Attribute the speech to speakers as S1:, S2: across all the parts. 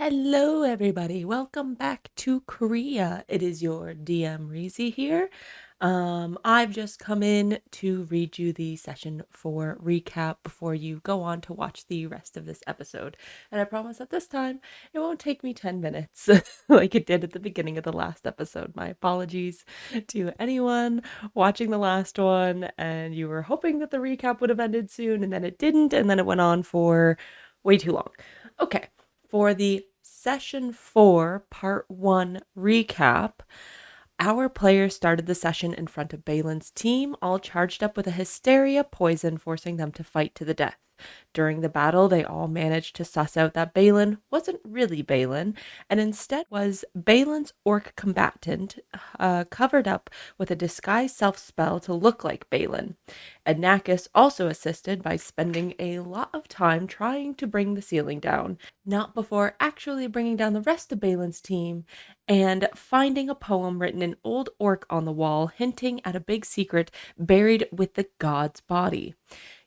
S1: Hello, everybody. Welcome back to Cria. It is your DM Reezy here. I've just come in to read you the session 4 recap before you go on to watch the rest of this episode. And I promise that this time it won't take me 10 minutes like it did at the beginning of the last episode. My apologies to anyone watching the last one and you were hoping that the recap would have ended soon and then it didn't, and then it went on for way too long. Okay. For the Session 4, Part 1 recap, our players started the session in front of Balin's team, all charged up with a hysteria poison, forcing them to fight to the death. During the battle, they all managed to suss out that Balin wasn't really Balin, and instead was Balin's orc combatant, covered up with a disguise self spell to look like Balin. Anakis also assisted by spending a lot of time trying to bring the ceiling down, not before actually bringing down the rest of Balin's team and finding a poem written in old orc on the wall hinting at a big secret buried with the god's body.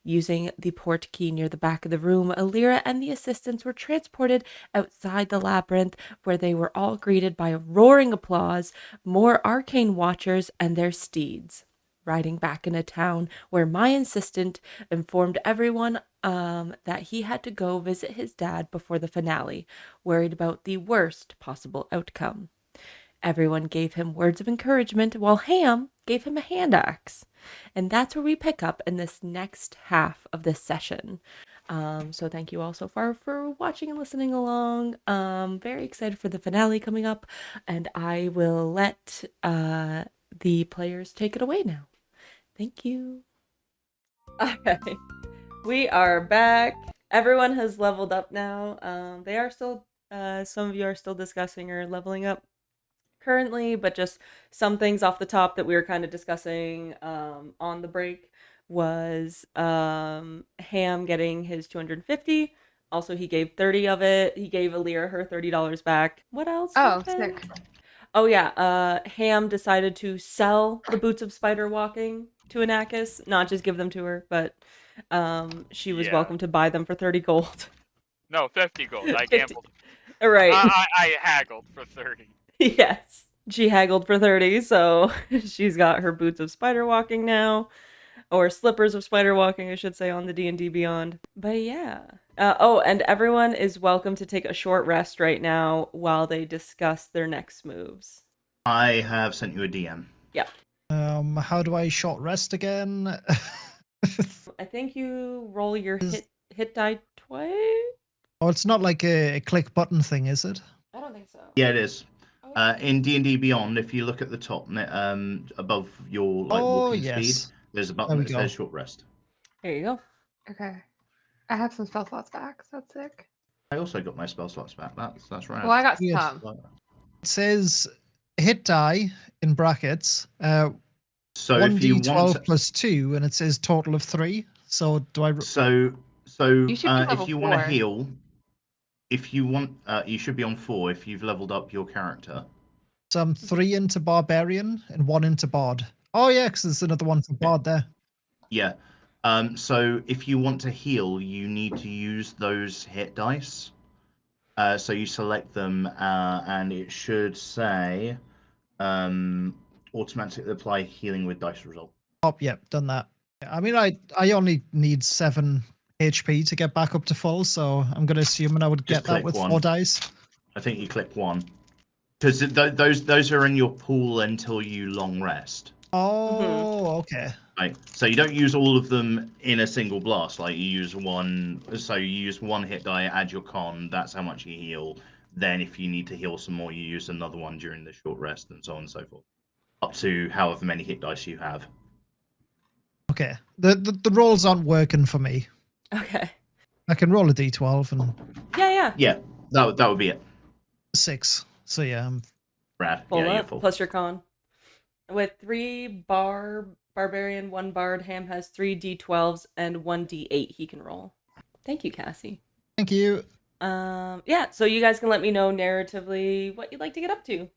S1: Using the port key near the back of the room, Alira and the assistants were transported outside the labyrinth, where they were all greeted by a roaring applause, more arcane watchers, and their steeds. Riding back in a town where my assistant informed everyone that he had to go visit his dad before the finale, worried about the worst possible outcome. Everyone gave him words of encouragement, while Ham gave him a hand axe. And that's where we pick up in this next half of this session. So thank you all so far for watching and listening along. Very excited for the finale coming up, and I will let the players take it away now. Thank you. Okay, we are back. Everyone has leveled up now. They are still, some of you are still discussing or leveling up currently, but just some things off the top that we were kind of discussing on the break was Ham getting his 250. Also, he gave 30 of it. He gave Alira her $30 back. What else?
S2: Oh, sick.
S1: Oh yeah, Ham decided to sell the boots of spider walking to Anakis, not just give them to her, but she was welcome to buy them for 30 gold.
S3: No, 50 gold. I gambled.
S1: Right.
S3: I haggled for 30.
S1: Yes. She haggled for 30, so she's got her boots of spider walking now. Or slippers of spider walking, I should say, on the D&D Beyond. But yeah. Oh, and everyone is welcome to take a short rest right now while they discuss their next moves.
S4: I have sent you a DM.
S1: Yeah.
S5: How do I short rest again?
S1: I think you roll your hit die twice?
S5: Oh, it's not like a click button thing, is it?
S1: I don't think so.
S4: Yeah, it is. In D&D Beyond, if you look at the top, above your walking speed, there's a button that says short rest.
S1: There you go.
S2: Okay. I have some spell slots back, so that's sick.
S4: I also got my spell slots back. That's right.
S2: Well, I got some.
S5: It says hit die in brackets.
S4: So
S5: 1d12 plus 2, and it says total of 3. So do I?
S4: So if you want to
S2: 4.
S4: heal, if you want, you should be on 4 if you've leveled up your character.
S5: So I'm 3 into barbarian and 1 into bard. Oh yeah, because there's another one for bard there.
S4: Yeah. So if you want to heal, you need to use those hit dice. So you select them, and it should say automatically apply healing with dice result.
S5: Oh, yep, done that. I mean, I only need 7 HP to get back up to full, so I'm going to assume I would get that with 4 dice.
S4: I think you click 1. Because those are in your pool until you long rest.
S5: Oh, okay.
S4: Right. So you don't use all of them in a single blast. Like you use one. So you use 1 hit die, add your con. That's how much you heal. Then if you need to heal some more, you use another one during the short rest, and so on and so forth, up to however many hit dice you have.
S5: Okay. The rolls aren't working for me.
S1: Okay.
S5: I can roll a d12 and.
S1: Yeah.
S4: That would be it.
S5: 6. So yeah, I'm.
S4: Rad.
S1: Full
S4: yeah,
S1: up,
S4: you're full.
S1: plus your con. With 3 barbarian, 1 bard, Ham has 3 d12s and 1 d8 he can roll. Thank you, Cassie.
S5: Thank you.
S1: Yeah, so you guys can let me know narratively what you'd like to get up to.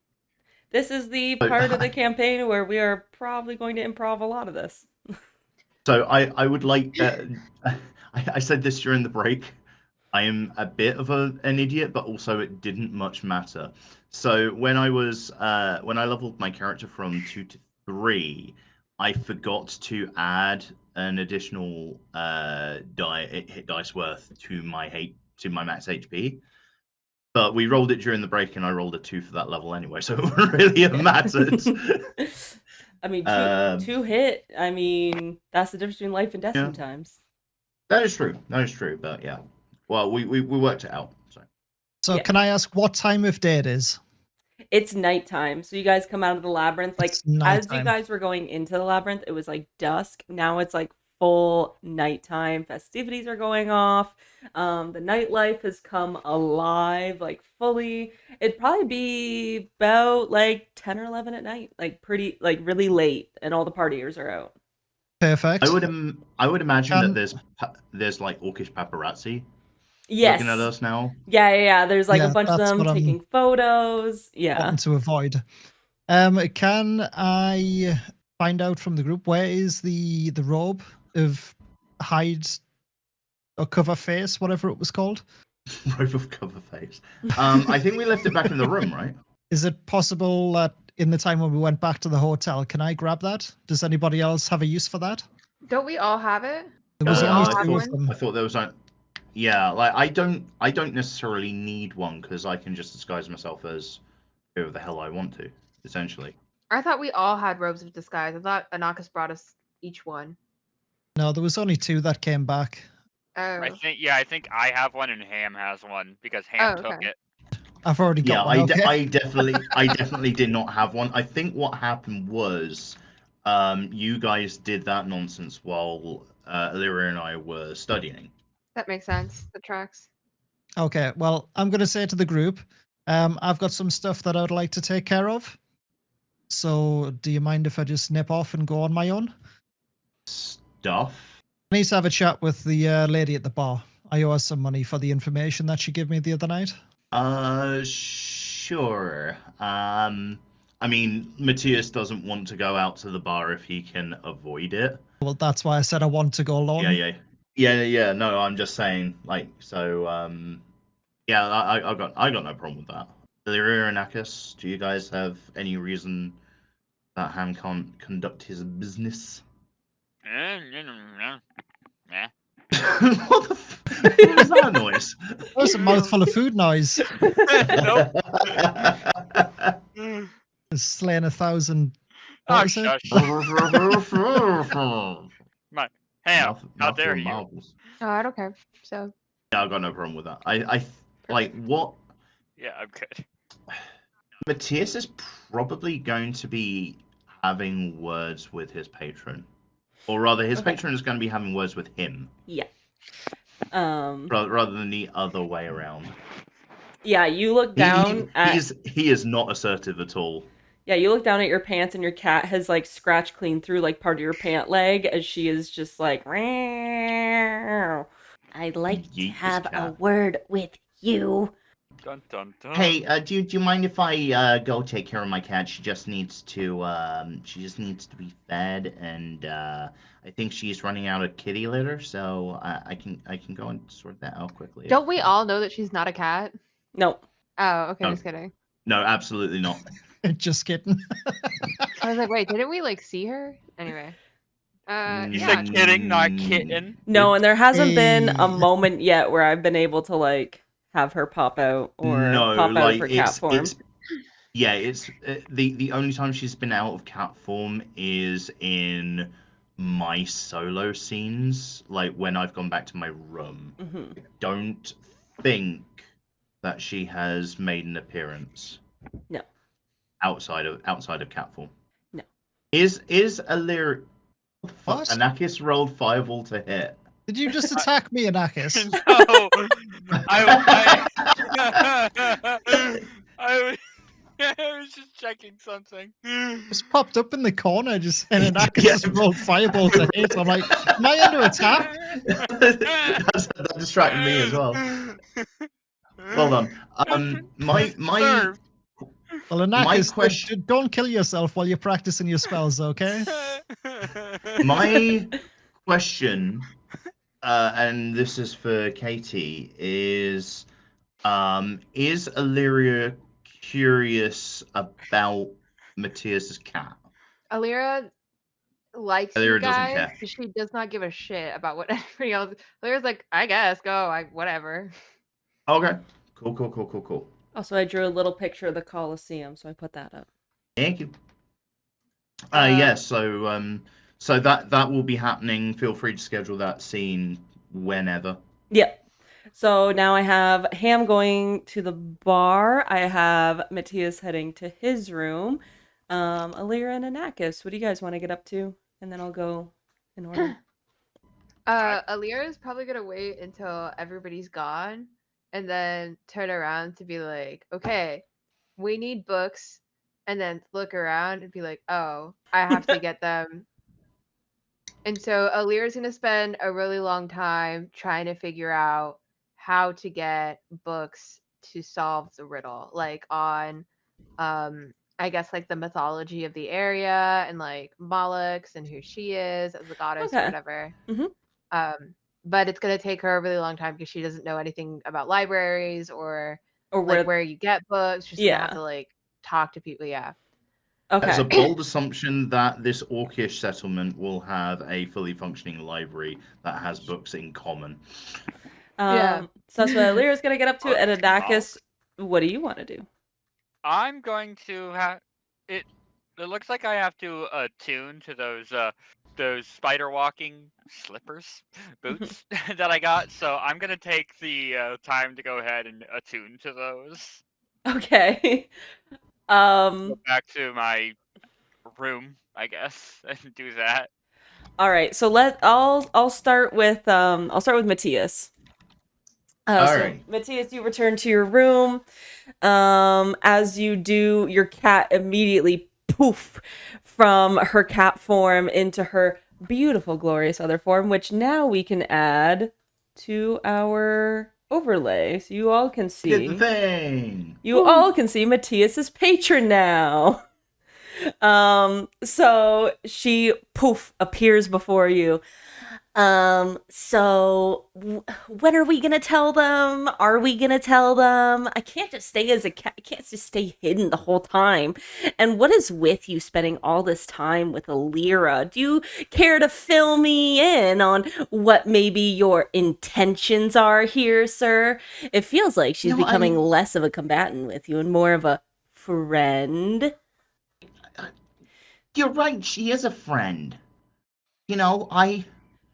S1: This is the part of the campaign where we are probably going to improv a lot of this.
S4: So I would like. I said this during the break. I am a bit of an idiot, but also it didn't much matter. So when I leveled my character from 2 to 3, I forgot to add an additional hit dice worth to my max HP. But we rolled it during the break, and I rolled a 2 for that level anyway, so it wouldn't really have mattered.
S1: I mean, two hit. I mean, that's the difference between life and death sometimes.
S4: That is true. But yeah. Well, we worked it out.
S5: So can I ask what time of day it is?
S1: It's nighttime. So you guys come out of the labyrinth. Like, as you guys were going into the labyrinth, it was like dusk. Now it's like full nighttime. Festivities are going off. The nightlife has come alive, like fully. It'd probably be about like 10 or 11 at night, like pretty, like really late, and all the partiers are out.
S5: Perfect.
S4: I would imagine that there's like orcish paparazzi.
S1: Yes.
S4: Looking at us now.
S1: Yeah. There's like a bunch of them taking photos. Yeah.
S5: Wanting to avoid. Can I find out from the group where is the robe of hide or cover face, whatever it was called?
S4: Robe of cover face. I think we left it back in the room, right?
S5: Is it possible that in the time when we went back to the hotel, can I grab that? Does anybody else have a use for that?
S2: Don't we all have it?
S5: There was only two of
S2: one?
S5: them.
S4: I thought there was like, yeah, like I don't necessarily need one because I can just disguise myself as whoever the hell I want to, essentially.
S2: I thought we all had robes of disguise. I thought Anakas brought us each one.
S5: No, there was only two that came back.
S2: Oh.
S3: I think I have one and Ham has one because Ham took it.
S5: I've already got one.
S4: I definitely did not have one. I think what happened was, you guys did that nonsense while Illyria and I were studying.
S2: That makes sense. The tracks.
S5: Okay, well, I'm going to say to the group, I've got some stuff that I would like to take care of. So, do you mind if I just nip off and go on my own?
S4: Stuff?
S5: I need to have a chat with the lady at the bar. I owe her some money for the information that she gave me the other night.
S4: Sure. I mean, Matthias doesn't want to go out to the bar if he can avoid it.
S5: Well, that's why I said I want to go alone.
S4: Yeah. No, I'm just saying, like, so, yeah, I got no problem with that. Illyria and Akis, do you guys have any reason that Ham can't conduct his business?
S3: Yeah.
S4: What was that noise?
S5: That was a mouthful of food noise.
S3: Nope.
S5: Slaying 1,000.
S3: Oh, shush. Ham, how dare you?
S4: Marbles.
S2: Oh, I don't care. So.
S4: Yeah, I got no problem with that. I like what.
S3: Yeah, I'm good.
S4: Matthias is probably going to be having words with his patron. Or rather, his patron is going to be having words with him.
S1: Yeah.
S4: Rather than the other way around.
S1: Yeah, you look down
S4: he is not assertive at all.
S1: Yeah, you look down at your pants and your cat has like scratched clean through like part of your pant leg as she is just like, I'd like to have a word with you.
S3: Dun, dun, dun.
S4: Hey, do you mind if I go take care of my cat? She just needs to be fed, and I think she's running out of kitty litter, so I can go and sort that out quickly.
S2: Don't we all know that she's not a cat?
S1: No.
S2: Oh, okay,
S4: No.
S2: just kidding.
S4: No, absolutely not.
S5: Just kidding.
S2: I was like, wait, didn't we like see her? Anyway.
S3: You
S2: Yeah.
S3: said kidding, not kitten.
S1: No, and there hasn't been a moment yet where I've been able to like have her pop out or pop out of her cat form.
S4: It's the only time she's been out of cat form is in my solo scenes, like when I've gone back to my room.
S1: Mm-hmm.
S4: I don't think that she has made an appearance.
S1: No.
S4: Outside of cat form.
S1: No.
S4: Is Illyria?
S5: What?
S4: Anakis rolled Fireball to hit.
S5: Did you just attack me, Anakis?
S3: No, I was just checking something.
S5: Just popped up in the corner, just and Anakis just rolled Fireball to hit. I'm like, am I under attack?
S4: that distracted me as well. Well done. My
S5: Well, Anakis, don't kill yourself while you're practicing your spells, okay?
S4: My question and this is for Katie, is Illyria curious about Matthias's cat?
S2: Alira likes you
S4: Illyria doesn't
S2: guys,
S4: care.
S2: but she does not give a shit about what everybody else. Alira's like, I guess, go, whatever.
S4: Okay. Cool.
S1: Also, I drew a little picture of the Colosseum, so I put that up.
S4: Thank you.
S2: Uh,
S4: So that will be happening. Feel free to schedule that scene whenever.
S1: Yep. So now I have Ham going to the bar. I have Matthias heading to his room. Alira and Anakis, what do you guys want to get up to? And then I'll go in order.
S2: Alira is probably gonna wait until everybody's gone and then turn around to be like, okay, we need books, and then look around and be like, oh, I have to get them. And so Alira's gonna spend a really long time trying to figure out how to get books to solve the riddle, like on I guess like the mythology of the area and like Moloch's and who she is as a goddess or
S1: Okay.
S2: whatever.
S1: Mhm.
S2: But it's gonna take her a really long time because she doesn't know anything about libraries or
S1: Or
S2: like where you get books. She's gonna have
S1: Yeah.
S2: to like talk to people. Yeah.
S4: There's a
S1: Okay.
S4: bold assumption that this orcish settlement will have a fully functioning library that has books in common.
S2: Yeah.
S1: So that's what Alira's gonna get up to. And Anakis, what do you want to do?
S3: I'm going to have it. It looks like I have to attune to those spider walking slippers, boots that I got. So I'm gonna take the time to go ahead and attune to those.
S1: Okay.
S3: Go back to my room, I guess, and do that.
S1: All right. So I'll start with Matthias. So
S4: Alright.
S1: Matthias, you return to your room. As you do, your cat immediately poof from her cat form into her beautiful, glorious other form, which now we can add to our overlay, so you all can see.
S4: Did the thing.
S1: You all can see Matthias's patron now. So she poof appears before you. So when are we gonna tell them? Are we gonna tell them? I can't just stay as a cat. I can't just stay hidden the whole time. And what is with you spending all this time with Alira? Do you care to fill me in on what maybe your intentions are here, sir? It feels like she's becoming less of a combatant with you and more of a friend.
S4: You're right, she is a friend.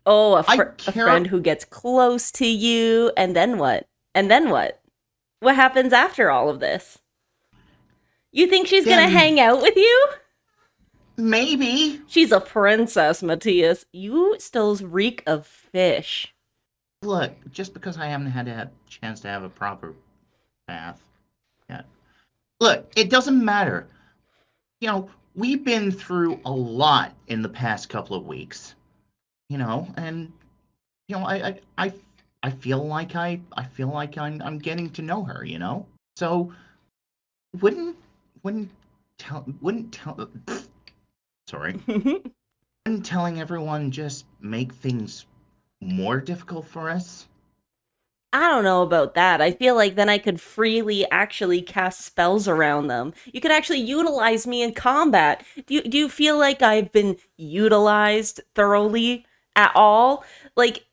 S1: Oh, a friend who gets close to you, and then what? And then what? What happens after all of this? You think she's gonna hang out with you?
S4: Maybe.
S1: She's a princess, Matthias. You still reek of fish.
S4: Look, just because I haven't had a chance to have a proper bath yet. Look, it doesn't matter. We've been through a lot in the past couple of weeks. And I feel like I'm getting to know her, So wouldn't telling everyone just make things more difficult for us?
S1: I don't know about that. I feel like then I could freely actually cast spells around them. You could actually utilize me in combat. Do you feel like I've been utilized thoroughly at all? Like,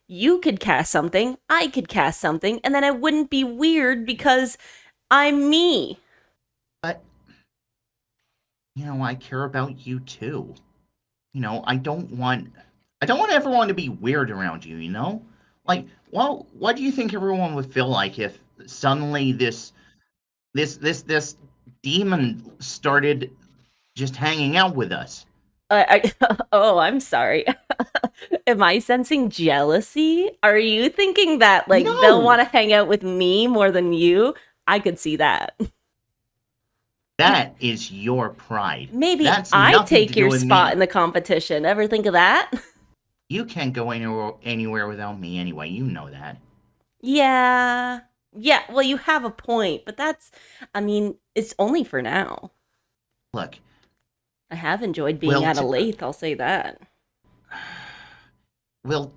S1: you could cast something, I could cast something, and then it wouldn't be weird because I'm me.
S4: But, I care about you too. I don't want everyone to be weird around you, Like, well, what do you think everyone would feel like if suddenly this demon started just hanging out with us?
S1: Oh, I'm sorry. Am I sensing jealousy? Are you thinking that
S4: No.
S1: they'll want to hang out with me more than you? I could see that.
S4: That is your pride.
S1: Maybe
S4: That's
S1: I take your
S4: with
S1: spot
S4: me.
S1: in the competition. Ever think of that?
S4: You can't go anywhere without me anyway. You know that.
S1: Yeah. Yeah, well, you have a point, but it's only for now.
S4: Look.
S1: I have enjoyed being at a lathe, I'll say that.
S4: We'll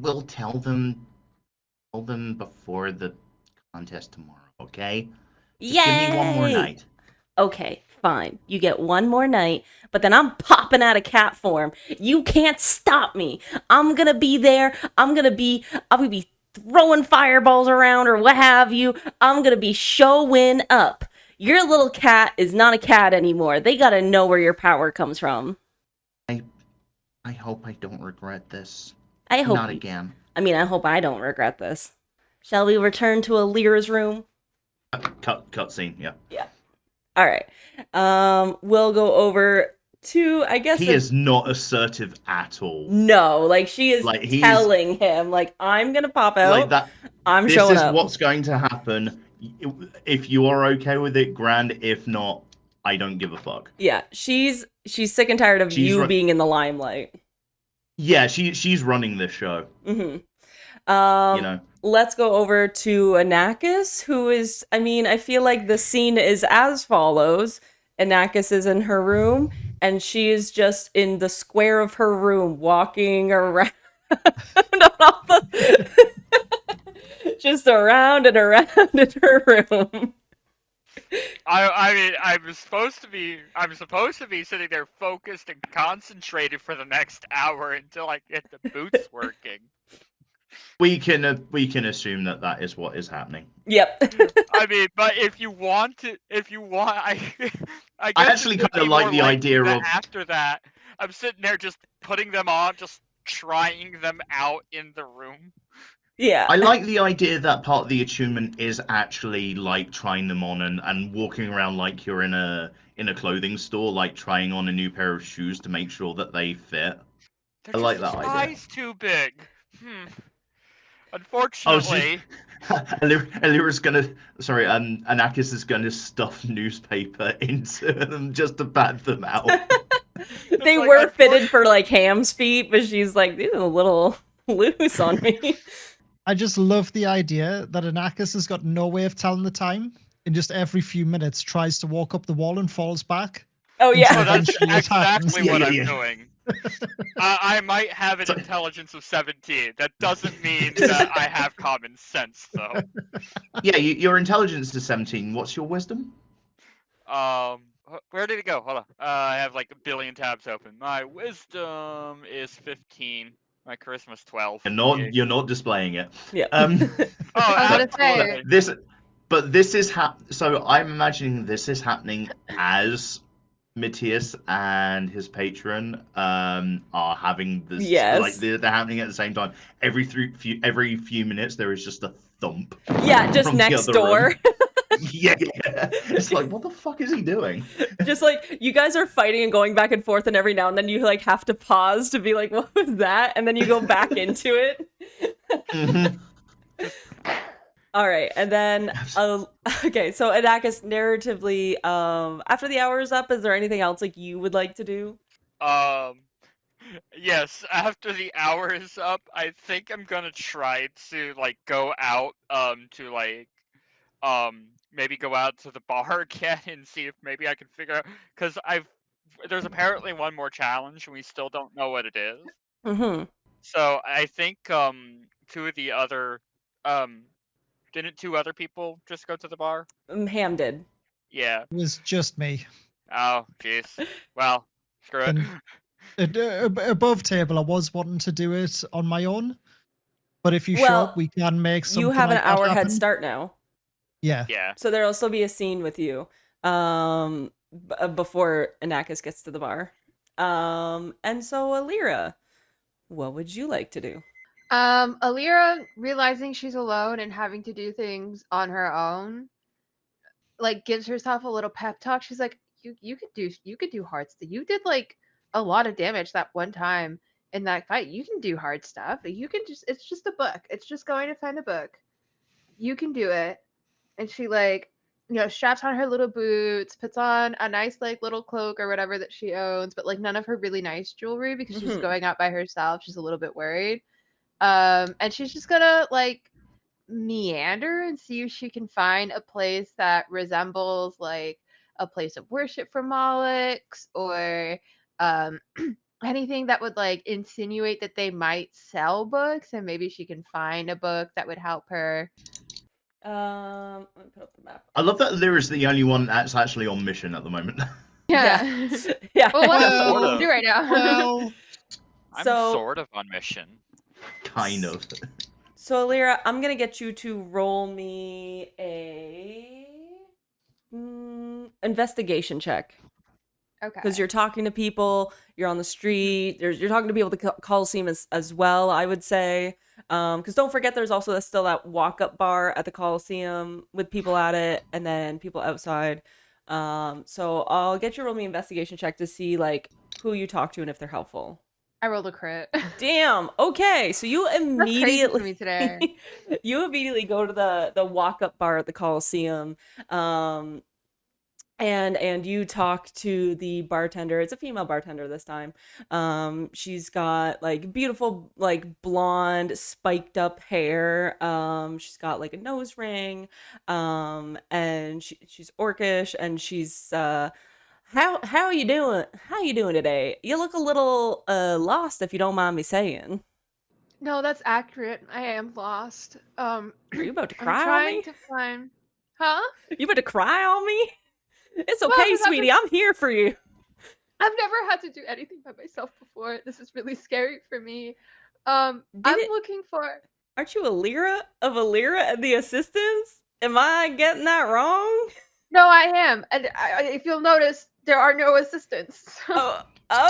S4: We'll tell them before the contest tomorrow, okay? Just give me one more
S1: Yay!
S4: night.
S1: Okay, fine. You get one more night, but then I'm popping out of cat form. You can't stop me. I'm gonna be there. I'm gonna be throwing fireballs around or what have you. I'm gonna be showing up. Your little cat is not a cat anymore. They gotta know where your power comes from.
S4: I hope I don't regret this.
S1: I hope
S4: Not again.
S1: I hope I don't regret this. Shall we return to Alira's room?
S4: Cutscene, yeah.
S1: Yeah. All right. We'll go over to, I guess.
S4: He is not assertive at all.
S1: No, like she is
S4: Like,
S1: telling him, like, I'm gonna pop out.
S4: Like that.
S1: I'm showing up.
S4: This is what's going to happen. If you are okay with it, grand. If not, I don't give a fuck.
S1: Yeah, she's sick and tired of you being in the limelight.
S4: Yeah, she's running this show.
S1: Mm-hmm.
S4: You know.
S1: Let's go over to Anakis, who is, I feel like the scene is as follows. Anakis is in her room, and she is just in the square of her room, walking around just around and around in her room.
S3: I'm supposed to be sitting there focused and concentrated for the next hour until I get the boots working.
S4: We can assume that is what is happening.
S1: Yep.
S3: But if you want, I guess
S4: I actually kind of like the idea of
S3: after that, I'm sitting there just putting them on, just trying them out in the room.
S1: Yeah.
S4: I like the idea that part of the attunement is actually like trying them on and walking around like you're in a clothing store, like trying on a new pair of shoes to make sure that they fit. I like that idea.
S3: Size too big. Unfortunately.
S4: Anakis is gonna stuff newspaper into them just to bad them out.
S1: They were fitted for like Ham's feet, but she's like, these are a little loose on me.
S5: I just love the idea that Anakis has got no way of telling the time, and just every few minutes tries to walk up the wall and falls back.
S1: Oh yeah,
S3: that's exactly what I'm doing. I might have an intelligence of 17. That doesn't mean that I have common sense, though.
S4: Yeah, your intelligence is 17. What's your wisdom?
S3: Where did it go? Hold on. I have like a billion tabs open. My wisdom is 15. My charisma's 12.
S4: You're not displaying it.
S1: Yeah.
S2: I was gonna say
S4: this is so I'm imagining this is happening as Matthias and his patron are having this.
S1: Yes.
S4: Like they're happening at the same time. Every few minutes there is just a thump.
S1: Yeah, just next door.
S4: Yeah. It's like, what the fuck is he doing?
S1: Just like you guys are fighting and going back and forth, and every now and then you like have to pause to be like, what was that? And then you go back into it.
S4: Mm-hmm.
S1: All right, and then okay, so Anakis, narratively, after the hour is up, is there anything else like you would like to do?
S3: Yes, after the hour is up, I think I'm gonna try to like go out to like maybe go out to the bar again and see if maybe I can figure out, because there's apparently one more challenge and we still don't know what it is.
S1: Mm-hmm.
S3: So I think two of the other didn't two other people just go to the bar?
S1: Ham did.
S3: Yeah.
S5: It was just me.
S3: Oh, jeez. Well, screw it.
S5: Above table, I was wanting to do it on my own, but if you show up, we can make something.
S1: You have
S5: like
S1: an hour
S5: that
S1: head
S5: happen.
S1: start now.
S5: Yeah.
S3: Yeah.
S1: So there'll still be a scene with you, before Anakis gets to the bar. And so Alira, what would you like to do?
S2: Alira, realizing she's alone and having to do things on her own, like gives herself a little pep talk. She's like, you could do hard stuff. You did like a lot of damage that one time in that fight. You can do hard stuff. It's just a book. It's just going to find a book. You can do it. And she like, straps on her little boots, puts on a nice like little cloak or whatever that she owns, but like none of her really nice jewelry because she's going out by herself. She's a little bit worried. And she's just gonna like meander and see if she can find a place that resembles like a place of worship for Molochs or anything that would like insinuate that they might sell books, and maybe she can find a book that would help her.
S1: Let me put up the map.
S4: I love that Lyra's the only one that's actually on mission at the moment.
S2: Yeah.
S1: Yeah.
S2: Well, what else
S3: Sort
S2: can
S3: of.
S2: you do right now?
S5: Well,
S3: I'm
S1: So-
S3: sort of on mission.
S4: Kind of.
S1: So, Lyra, I'm gonna get you to roll me a investigation check.
S2: Okay.
S1: Because you're talking to people, you're on the street, you're talking to people at the Coliseum as well, I would say. Because don't forget, there's also still that walk-up bar at the Coliseum with people at it, and then people outside. So I'll get you to roll me an investigation check to see like who you talk to and if they're helpful.
S2: I rolled a crit.
S1: Damn. Okay, so you
S2: That's crazy for
S1: immediately
S2: me today.
S1: you immediately go to the walk-up bar at the Coliseum. And you talk to the bartender. It's a female bartender this time. She's got like beautiful, like blonde, spiked up hair. She's got like a nose ring. And she's orcish, and she's how are you doing? How you doing today? You look a little lost, if you don't mind me saying.
S2: No, that's accurate. I am lost.
S1: Are you about to
S2: I'm
S1: cry on
S2: trying
S1: me?
S2: to find. Huh?
S1: You about to cry on me? It's
S2: Well,
S1: okay,
S2: 'cause I've
S1: sweetie. I'm here for you.
S2: I've never had to do anything by myself before. This is really scary for me. I'm looking for.
S1: Aren't you a Lyra and the assistants? Am I getting that wrong?
S2: No, I am, and if you'll notice, there are no assistants.
S1: Oh,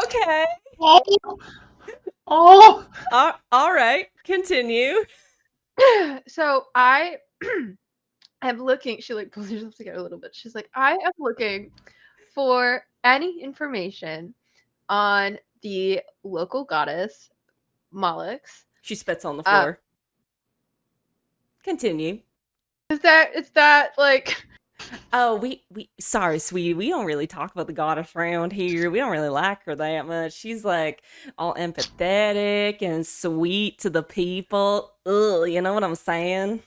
S1: okay.
S4: Oh!
S1: All right. Continue.
S2: So I am looking. She like pulls herself together a little bit. She's like, I am looking for any information on the local goddess Mollix.
S1: She spits on the floor. Continue.
S2: Is that like?
S1: Oh, we sorry, sweetie. We don't really talk about the goddess around here. We don't really like her that much. She's like all empathetic and sweet to the people. Ugh, you know what I'm saying?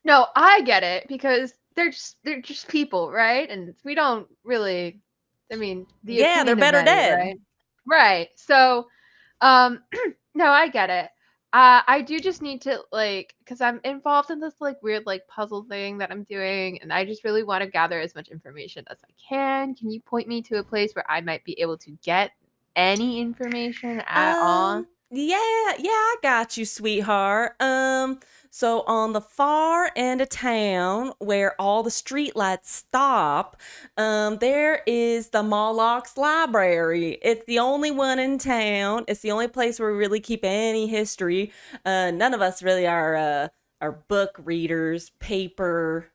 S2: No, I get it because they're just people, right? And we don't really. I mean, the
S1: Yeah, they're
S2: opinion of
S1: better
S2: many,
S1: dead.
S2: right? Right. So, no, I get it. I do just need to like, because I'm involved in this like weird like puzzle thing that I'm doing, and I just really want to gather as much information as I can. Can you point me to a place where I might be able to get any information at all?
S1: Yeah, I got you, sweetheart. So on the far end of town where all the streetlights stop, there is the Moloch's Library. It's the only one in town. It's the only place where we really keep any history. None of us really are book readers, paper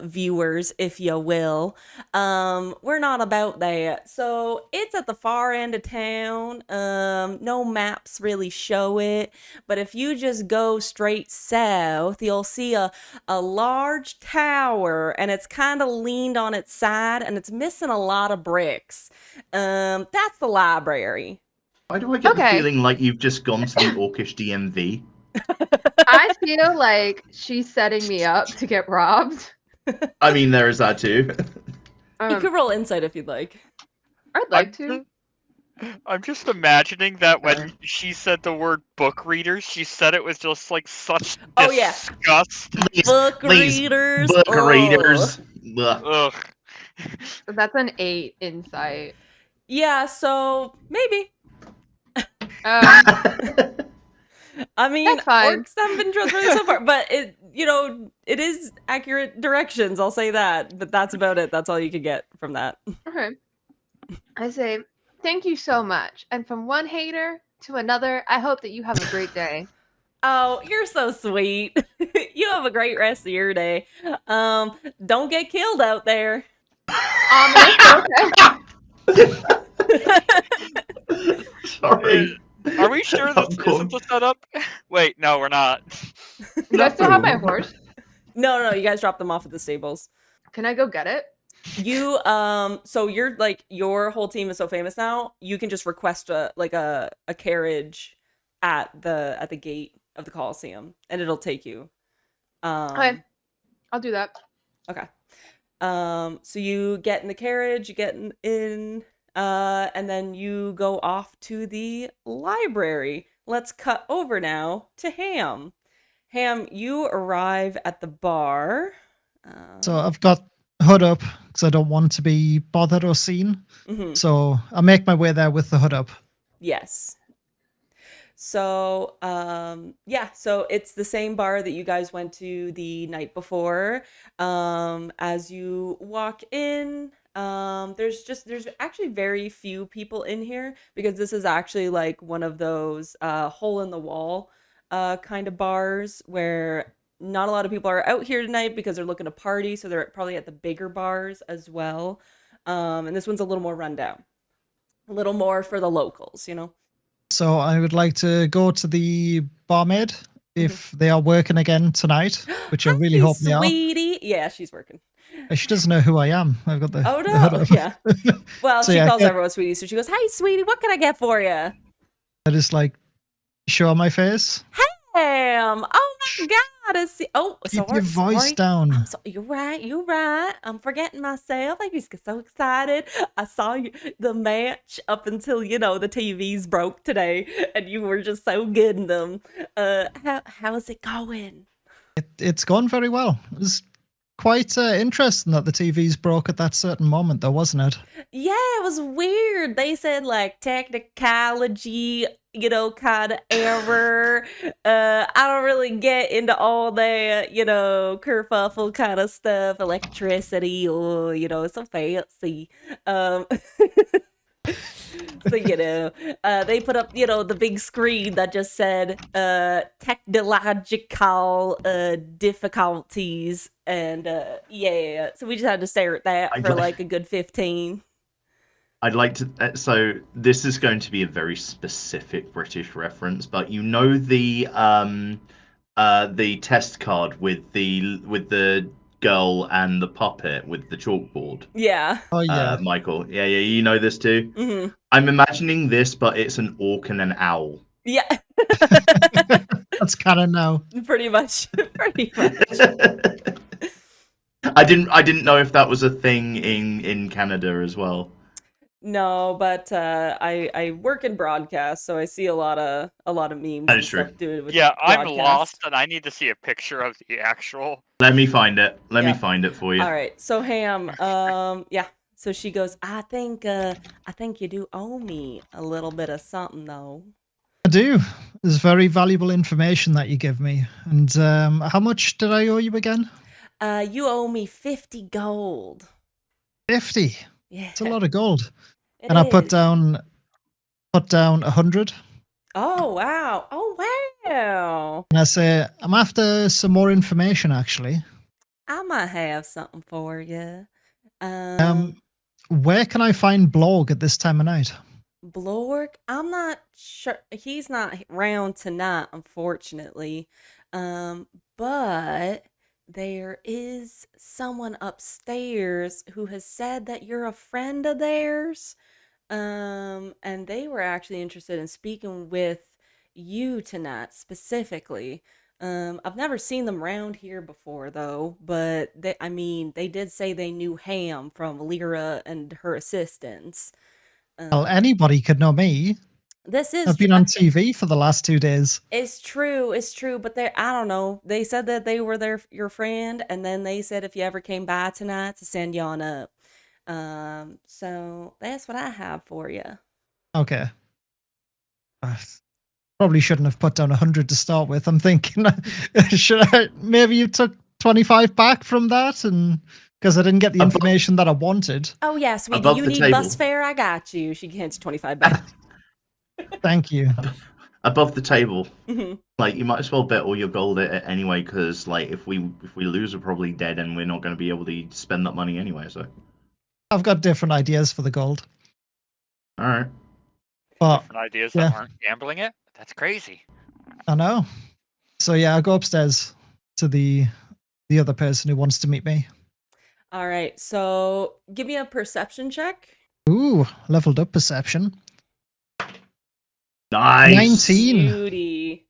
S1: viewers, if you will. We're not about that. So it's at the far end of town. No maps really show it, but if you just go straight south, you'll see a large tower, and it's kind of leaned on its side, and it's missing a lot of bricks. That's the library.
S4: Why do I get the
S2: Okay.
S4: feeling like you've just gone to the Orcish DMV?
S2: I feel like she's setting me up to get robbed.
S4: I mean, there is that too.
S1: You could roll insight if you'd like.
S2: I'd like to.
S3: I'm just imagining that when she said the word book readers, she said it with just like such
S1: Oh, yeah.
S3: disgust.
S1: Book
S4: These
S1: readers.
S4: Book
S1: Ugh.
S4: readers. Ugh.
S3: Ugh.
S2: So that's an 8 insight.
S1: Yeah, so maybe. I mean,
S2: That's fine.
S1: orcs haven't been trustworthy so far, but it is accurate directions. I'll say that, but that's about it. That's all you can get from that.
S2: Okay. I say, thank you so much. And from one hater to another, I hope that you have a great day.
S1: Oh, you're so sweet. You have a great rest of your day. Don't get killed out there.
S2: Okay.
S4: Sorry.
S3: Are we sure this
S4: Of course.
S3: isn't the setup? Wait, no, we're not.
S2: Do I still have my horse?
S1: No, you guys dropped them off at the stables.
S2: Can I go get it?
S1: You so you're like your whole team is so famous now, you can just request a carriage at the gate of the Coliseum, and it'll take you.
S2: Okay. I'll do that.
S1: Okay. So you get in the carriage, you get in And then you go off to the library. Let's cut over now to Ham. Ham, you arrive at the bar.
S5: So I've got hood up because I don't want to be bothered or seen.
S1: Mhm.
S5: So I make my way there with the hood up.
S1: Yes. So, yeah, so it's the same bar that you guys went to the night before. As you walk in, there's actually very few people in here because this is actually like one of those hole in the wall kind of bars where not a lot of people are out here tonight because they're looking to party, so they're probably at the bigger bars as well. And this one's a little more rundown, a little more for the locals, you know.
S5: So I would like to go to the barmaid if they are working again tonight, which I really
S1: Hi,
S5: hope they are.
S1: sweetie. Yeah, she's working.
S5: She doesn't know who I am. I've got the
S1: Oh
S5: the hood
S1: no,
S5: up.
S1: yeah. Well,
S5: So
S1: she
S5: yeah,
S1: calls everyone sweetie, so she goes, "Hi, sweetie. What can I get for you?"
S5: I just like show my face.
S1: Ham. Oh my God. Oh,
S5: Keep
S1: sorry.
S5: your voice
S1: Sorry.
S5: down.
S1: I'm so, you're right. You're right. I'm forgetting myself. I just get so excited. I saw the match up until the TVs broke today, and you were just so good in them. How's it going?
S5: It's gone very well. It was quite interesting that the TVs broke at that certain moment, though, wasn't it?
S1: Yeah, it was weird. They said like technicology, kind of error. I don't really get into all that, kerfuffle kind of stuff, electricity, or so fancy. Um So, they put up, the big screen that just said technological difficulties. And yeah, so we just had to stare at that for like a good 15.
S4: I'd like to. So this is going to be a very specific British reference, but the test card with the girl and the puppet with the chalkboard.
S1: Yeah.
S5: Oh yeah,
S4: Mykl. Yeah, you know this too.
S1: Mm-hmm.
S4: I'm imagining this, but it's an orc and an owl.
S1: Yeah.
S5: that's kind of now.
S1: Pretty much. Pretty much.
S4: I didn't know if that was a thing in Canada as well.
S1: No, but I work in broadcast, so I see a lot of memes
S4: That
S1: and
S4: is true.
S1: stuff doing with
S3: Yeah, I'm
S1: broadcast.
S3: lost, and I need to see a picture of the actual.
S4: Let me find it. Let me
S1: Yep.
S4: find it for you.
S1: All right, so Ham, yeah. So she goes, I think you do owe me a little bit of something though.
S5: I do. There's very valuable information that you give me. And how much did I owe you again?
S1: You owe me 50 gold.
S5: 50.
S1: Yeah,
S5: It's a lot of gold.
S1: it
S5: And I put
S1: is.
S5: down 100.
S1: Oh wow! Oh wow!
S5: And I say, I'm after some more information, actually.
S1: I might have something for you.
S5: Where can I find Blog at this time of night?
S1: Blork, I'm not sure. He's not around tonight, unfortunately. But there is someone upstairs who has said that you're a friend of theirs. And they were actually interested in speaking with you tonight specifically. I've never seen them around here before though, but they did say they knew Ham from Lyra and her assistants.
S5: Well, anybody could know me.
S1: This is
S5: I've been on TV for the last 2 days.
S1: It's true, but I don't know. They said that they were your friend, and then they said if you ever came by tonight to send you on up. So that's what I have for you.
S5: Okay. Probably shouldn't have put down 100 to start with. I'm thinking, maybe you took 25 back from that, and because I didn't get the information that I wanted.
S1: Oh yeah, sweetie,
S4: Above
S1: you
S4: the
S1: need
S4: table.
S1: bus fare? I got you. She hands you 25 back.
S5: Thank you.
S4: Above the table.
S1: Mhm.
S4: Like, you might as well bet all your gold at it anyway, because like if we lose, we're probably dead, and we're not going to be able to spend that money anyway. So,
S5: I've got different ideas for the gold.
S4: all right.
S5: But
S3: Different ideas
S5: yeah.
S3: that aren't gambling it? That's crazy.
S5: I know. So yeah, I go upstairs to the other person who wants to meet me.
S1: All right, so give me a perception check.
S5: Ooh, leveled up perception.
S4: Nice.
S5: 19.
S1: Beauty.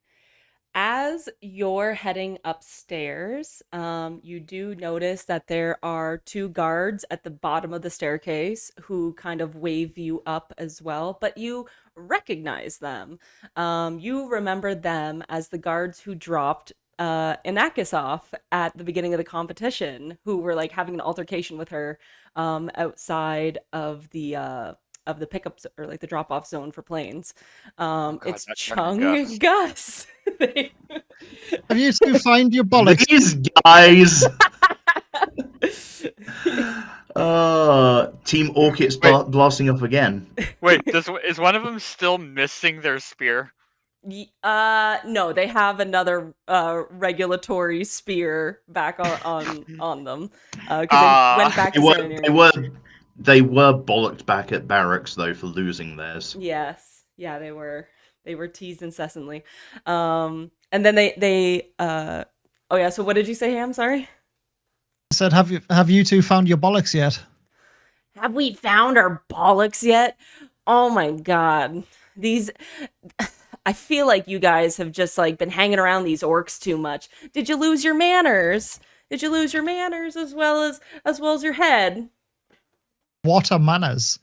S1: As as you're heading upstairs, you do notice that there are two guards at the bottom of the staircase who kind of wave you up as well, but you recognize them. You remember them as the guards who dropped Inakis off at the beginning of the competition, who were like having an altercation with her outside of the pickups or like the drop off zone for planes.
S3: God,
S1: It's
S3: that
S1: Chung
S3: young
S1: and Gus.
S5: Have you two find your bollocks?
S4: These guys. Team Orchid's blasting off again.
S3: Wait, is one of them still missing their spear?
S1: No, they have another regulatory spear back on them because they went back to Serenity.
S4: They were bollocked back at barracks though for losing theirs.
S1: Yes, yeah, they were teased incessantly. And then they oh yeah, so what did you say, Ham? Sorry.
S5: I said, have you two found your bollocks yet?
S1: Have we found our bollocks yet? Oh my god. These I feel like you guys have just like been hanging around these orcs too much. Did you lose your manners? Did you lose your manners as well as your head?
S5: What are manners?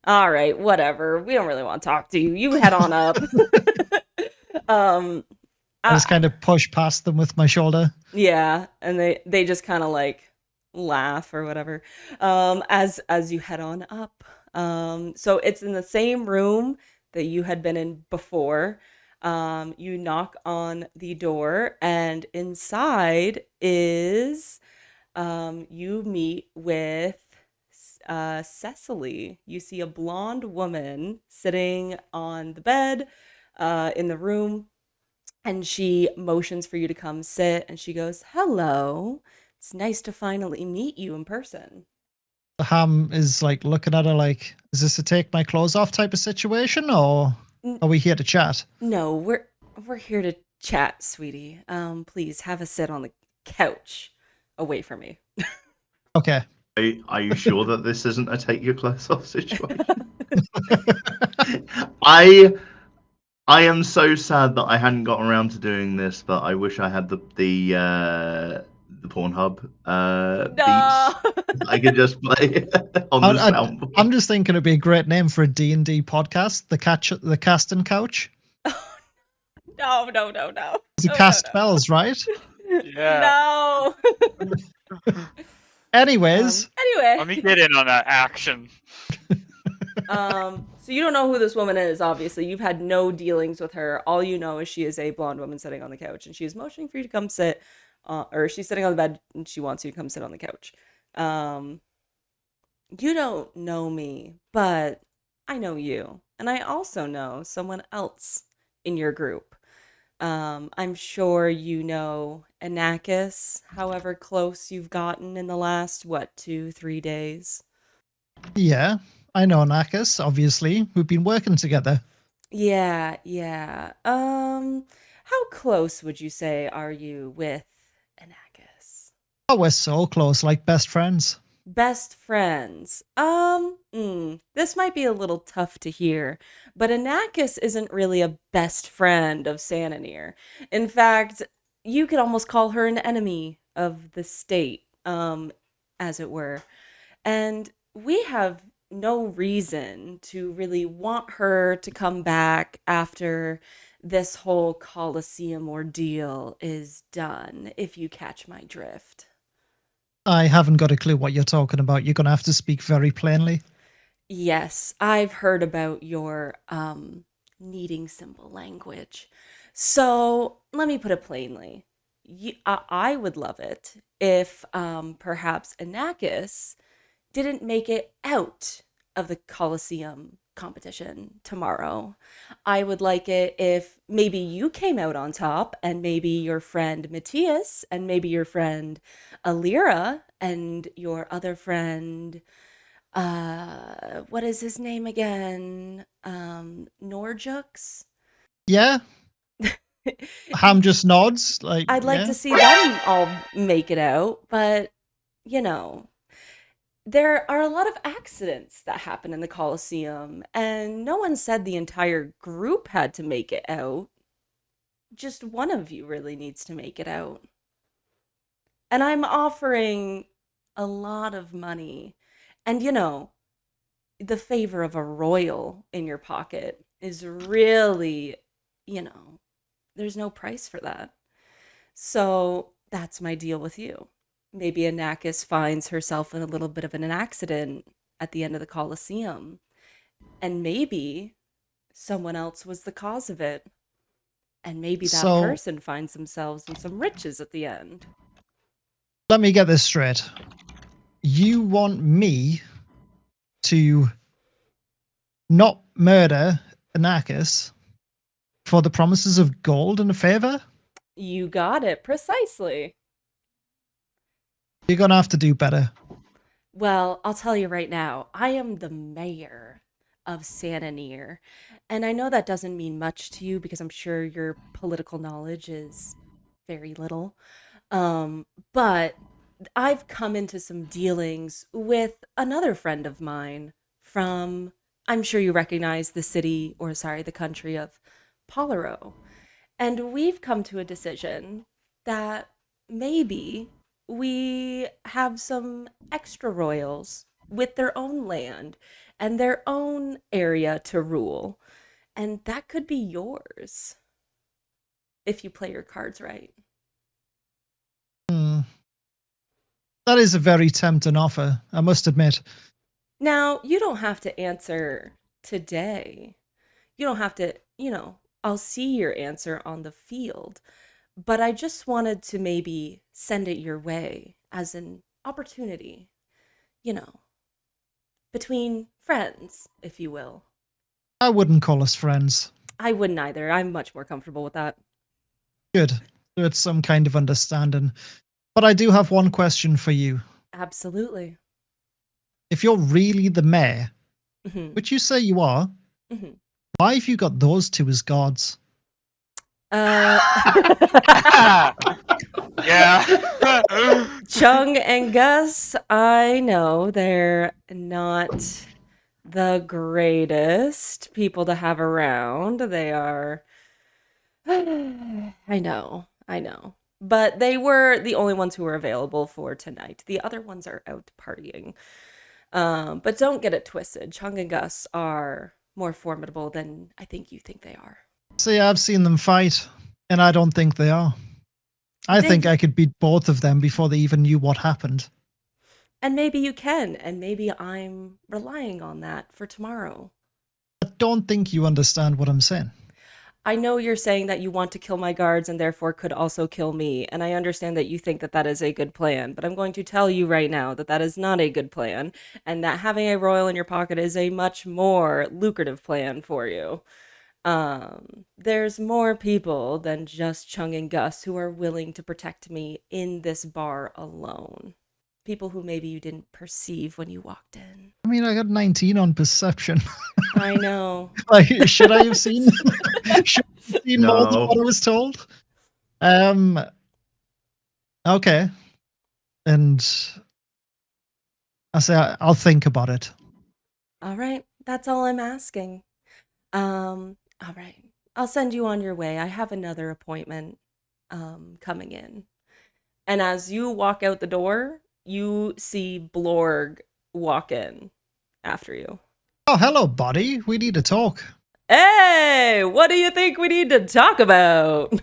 S1: All right, whatever. We don't really want to talk to you. You head on up.
S5: I just kind of push past them with my shoulder.
S1: Yeah, and they just kind of like laugh or whatever. As you head on up. So it's in the same room that you had been in before. You knock on the door, and inside is you meet with Cecily. You see a blonde woman sitting on the bed in the room, and she motions for you to come sit, and she goes, "Hello. It's nice to finally meet you in person."
S5: Ham is like looking at her like, is this a take my clothes off type of situation, or are we here to chat?
S1: No, we're here to chat, sweetie. Please have a sit on the couch away from me.
S5: Okay.
S4: Are you sure that this isn't a take your clothes off situation? I am so sad that I hadn't gotten around to doing this, but I wish I had the Pornhub beats. I could just play on the soundboard.
S5: I'm just thinking it'd be a great name for a D&D podcast, the casting couch.
S1: No.
S5: To cast spells, right?
S3: Yeah.
S1: No.
S5: Anyways.
S1: Anyway.
S3: Let me get in on that action.
S1: So you don't know who this woman is, obviously. You've had no dealings with her. All you know is she is a blonde woman sitting on the couch, and she is motioning for you to come sit, or she's sitting on the bed, and she wants you to come sit on the couch. You don't know me, but I know you. And I also know someone else in your group. I'm sure you know Inakis, however close you've gotten in the last, 2-3 days?
S5: Yeah, I know Inakis, obviously. We've been working together.
S1: Yeah. How close would you say are you with Inakis?
S5: Oh, we're so close, like best friends.
S1: Best friends. This might be a little tough to hear, but Inakis isn't really a best friend of Sananir. In fact, you could almost call her an enemy of the state, as it were. And we have no reason to really want her to come back after this whole Colosseum ordeal is done, if you catch my drift.
S5: I haven't got a clue what you're talking about. You're going to have to speak very plainly.
S1: Yes, I've heard about your needing symbol language. So let me put it plainly. I would love it if perhaps Inakis didn't make it out of the Colosseum competition tomorrow. I would like it if maybe you came out on top, and maybe your friend Matthias, and maybe your friend Alira, and your other friend, what is his name again? Norjux?
S5: Yeah. Ham just nods. Like,
S1: I'd like to see them all make it out, but you know, there are a lot of accidents that happen in the Colosseum, and no one said the entire group had to make it out. just one of you really needs to make it out. And I'm offering a lot of money. And the favor of a royal in your pocket is really, there's no price for that. So that's my deal with you. Maybe Anakis finds herself in a little bit of an accident at the end of the Colosseum. And maybe someone else was the cause of it. And maybe that
S5: So-
S1: person finds themselves in some riches at the end.
S5: Let me get this straight. You want me to not murder Anakis for the promises of gold and a favor?
S1: You got it, precisely.
S5: You're gonna have to do better.
S1: Well, I'll tell you right now, I am the mayor of Sananir. And I know that doesn't mean much to you because I'm sure your political knowledge is very little. But I've come into some dealings with another friend of mine from, I'm sure you recognize the country of Polaro. And we've come to a decision that maybe we have some extra royals with their own land and their own area to rule. And that could be yours if you play your cards right.
S5: That is a very tempting offer, I must admit.
S1: Now, you don't have to answer today. You don't have to, I'll see your answer on the field. But I just wanted to maybe send it your way as an opportunity, between friends, if you will.
S5: I wouldn't call us friends.
S1: I wouldn't either. I'm much more comfortable with that.
S5: Good. So it's some kind of understanding. But I do have one question for you.
S1: Absolutely.
S5: If you're really the mayor,
S1: Mhm.
S5: which you say you are,
S1: Mhm.
S5: why have you got those two as gods?
S3: Yeah.
S1: Chung and Gus, I know they're not the greatest people to have around. They are. I know. But they were the only ones who were available for tonight. The other ones are out partying. But don't get it twisted. Chung and Gus are more formidable than I think you think they are.
S5: See, I've seen them fight, and I don't think they are. I think I could beat both of them before they even knew what happened.
S1: And maybe you can, and maybe I'm relying on that for tomorrow.
S5: I don't think you understand what I'm saying.
S1: I know you're saying that you want to kill my guards and therefore could also kill me, and I understand that you think that that is a good plan, but I'm going to tell you right now that that is not a good plan, and that having a royal in your pocket is a much more lucrative plan for you. There's more people than just Chung and Gus who are willing to protect me in this bar alone. People who maybe you didn't perceive when you walked in.
S5: I mean, I got 19 on perception.
S1: I know.
S5: Like, should I have seen? Should I have seen more than
S4: No.
S5: what I was told? Okay. And I say I'll think about it.
S1: All right, that's all I'm asking. All right. I'll send you on your way. I have another appointment coming in. And as you walk out the door, you see Blorg walk in after you.
S5: Oh, hello, buddy. We need to talk.
S1: Hey, what do you think we need to talk about?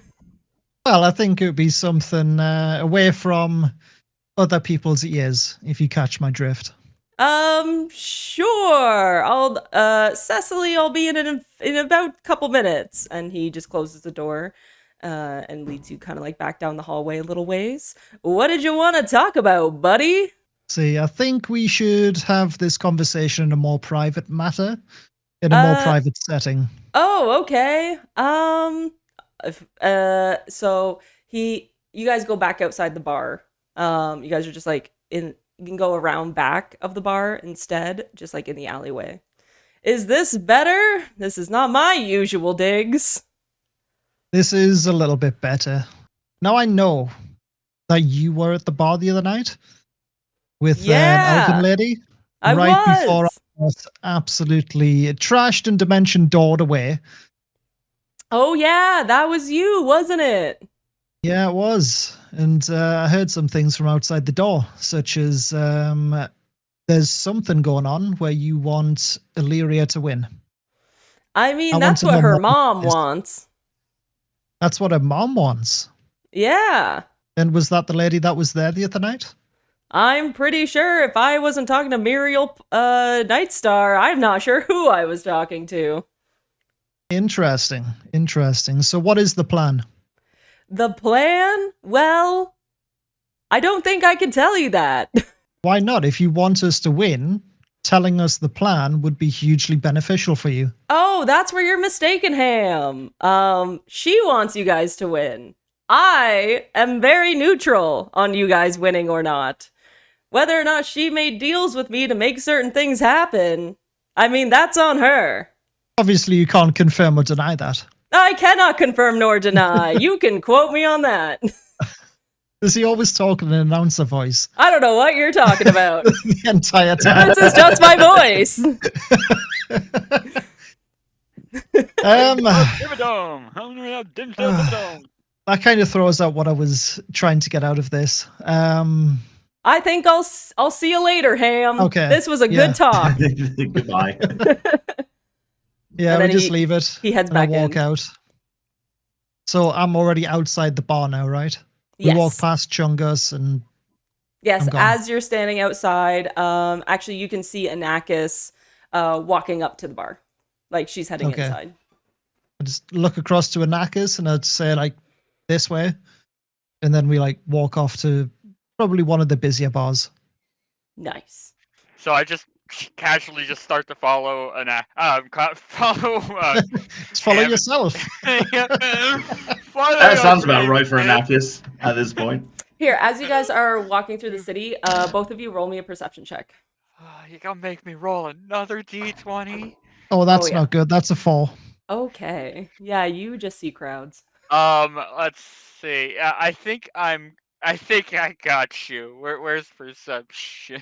S5: Well, I think it would be something away from other people's ears, if you catch my drift.
S1: Sure. Cecily, I'll be in about a couple minutes. And he just closes the door and leads you kind of like back down the hallway a little ways. What did you want to talk about, buddy?
S5: See, I think we should have this conversation in a more private matter, in a more private setting.
S1: Oh, okay. So you guys go back outside the bar. You guys are just like you can go around back of the bar instead, just like in the alleyway. Is this better? This is not my usual digs.
S5: This is a little bit better. Now I know that you were at the bar the other night with an elven lady.
S1: I
S5: before I was absolutely trashed and dimension doored away.
S1: Oh yeah, that was you, wasn't it?
S5: Yeah, it was. And I heard some things from outside the door, such as there's something going on where you want Illyria to win.
S1: I mean,
S5: I want
S1: that's
S5: to
S1: what
S5: know
S1: her
S5: more
S1: mom
S5: about this.
S1: wants.
S5: That's what her mom wants.
S1: Yeah.
S5: And was that the lady that was there the other night?
S1: I'm pretty sure if I wasn't talking to Muriel Nightstar, I'm not sure who I was talking to.
S5: Interesting. Interesting. So what is the plan?
S1: The plan? Well, I don't think I can tell you that.
S5: Why not? If you want us to win, telling us the plan would be hugely beneficial for you.
S1: Oh, that's where you're mistaken, Ham. She wants you guys to win. I am very neutral on you guys winning or not. Whether or not she made deals with me to make certain things happen, I mean, that's on her.
S5: Obviously, you can't confirm or deny that.
S1: I cannot confirm nor deny. You can quote me on that.
S5: Does he always talk in an announcer voice
S1: I don't know what you're talking about.
S5: the entire time?
S1: This is just my voice.
S5: That kind of throws out what I was trying to get out of this.
S1: I think I'll see you later, Ham.
S5: Okay,
S1: This was a
S5: yeah.
S1: good talk.
S4: Goodbye.
S5: Yeah,
S1: And
S5: we
S1: then
S5: just leave it.
S1: he heads
S5: and I
S1: back
S5: walk
S1: in.
S5: out. So I'm already outside the bar now, right?
S1: Yes.
S5: We walk past Chungus and
S1: Yes,
S5: I'm gone.
S1: as you're standing outside, actually you can see Anakis walking up to the bar. Like she's heading
S5: Okay.
S1: inside.
S5: I just look across to Anakis and I'd say like this way. And then we like walk off to probably one of the busier bars.
S1: Nice.
S3: So I just casually just start to follow
S5: Just follow
S3: Ham.
S5: yourself.
S4: That sounds about right for Anakis at this point.
S1: Here, as you guys are walking through the city, both of you roll me a perception check.
S3: You gonna make me roll another d20?
S5: Oh, that's
S1: yeah.
S5: not good. That's a 4.
S1: Okay. Yeah, you just see crowds.
S3: Let's see. I think I got you. Where's perception?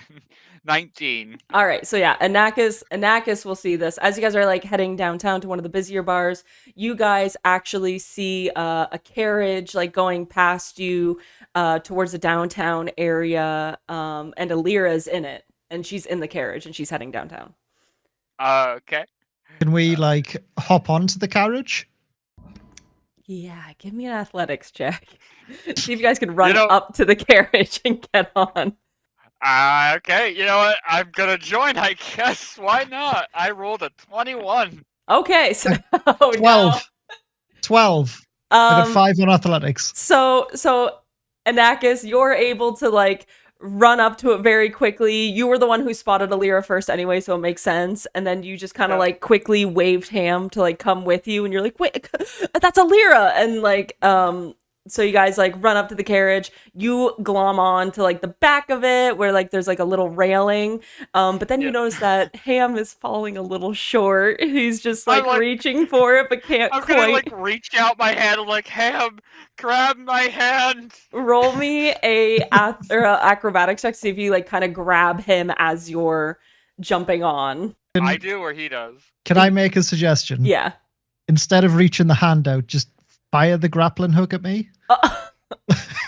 S3: 19.
S1: All right, so yeah, Anakis will see this. As you guys are like heading downtown to one of the busier bars, you guys actually see a carriage like going past you towards the downtown area, and Alira's in it, and she's in the carriage and she's heading downtown.
S3: Okay.
S5: Can we like hop onto the carriage?
S1: Yeah, give me an athletics check. See if you guys can run
S3: You know-
S1: up to the carriage and get on.
S3: Okay. You know what? I'm gonna join. I guess. Why not? I rolled a 21.
S1: Okay, so oh,
S5: 12.
S1: no.
S5: 12. I got 5 on athletics.
S1: So Anakis, you're able to like run up to it very quickly. You were the one who spotted Alira first anyway, so it makes sense. And then you just kind of like quickly waved Ham to like come with you, and you're like, wait, that's Alira. And like so you guys like run up to the carriage. You glom on to like the back of it where like there's like a little railing. But then you notice that Ham is falling a little short. He's just like, reaching for it but can't
S3: I'm
S1: quite.
S3: gonna like reach out my hand and like, Ham, grab my hand.
S1: Roll me a acrobatics check to see if you like kind of grab him as you're jumping on.
S3: I do or he does.
S5: Can I make a suggestion?
S1: Yeah.
S5: Instead of reaching the hand out, just fire the grappling hook at me.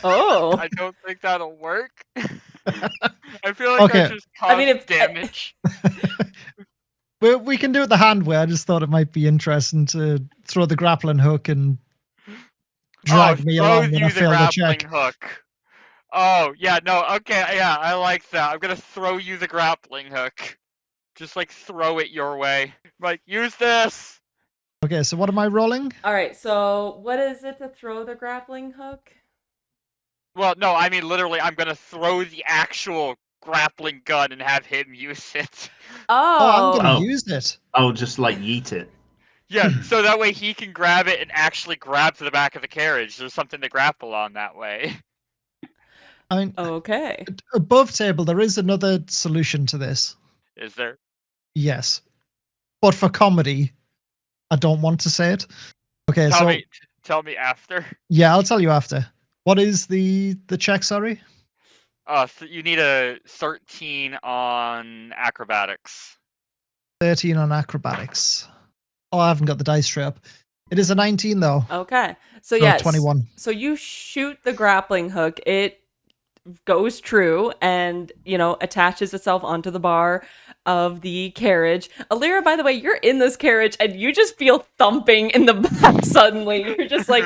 S1: Oh.
S3: I don't think that'll work. I feel like that just caused damage.
S5: We can do it the hand way. I just thought it might be interesting to throw the grappling hook and drag me along when I fail the check.
S3: Hook. Oh, yeah, no, okay, yeah, I like that. I'm gonna throw you the grappling hook. Just like throw it your way. Like, use this!
S5: Okay, so what am I rolling?
S1: Alright, so what is it to throw the grappling hook?
S3: Well, no, I mean literally I'm gonna throw the actual grappling gun and have him use it.
S1: Oh,
S5: I'm gonna use it.
S4: I'll just like yeet it.
S3: Yeah, so that way he can grab it and actually grab to the back of the carriage. There's something to grapple on that way.
S5: I mean,
S1: okay.
S5: Above table, there is another solution to this.
S3: Is there?
S5: Yes. But for comedy, I don't want to say it. Okay,
S3: Tell me after.
S5: Yeah, I'll tell you after. What is the check, sorry?
S3: So you need a 13 on acrobatics.
S5: 13 on acrobatics. Oh, I haven't got the dice straight up. It is a 19 though.
S1: Okay. So
S5: So
S1: yes.
S5: 21.
S1: So you shoot the grappling hook. It goes true and, attaches itself onto the bar of the carriage. Alira, by the way, you're in this carriage and you just feel thumping in the back suddenly. You're just like,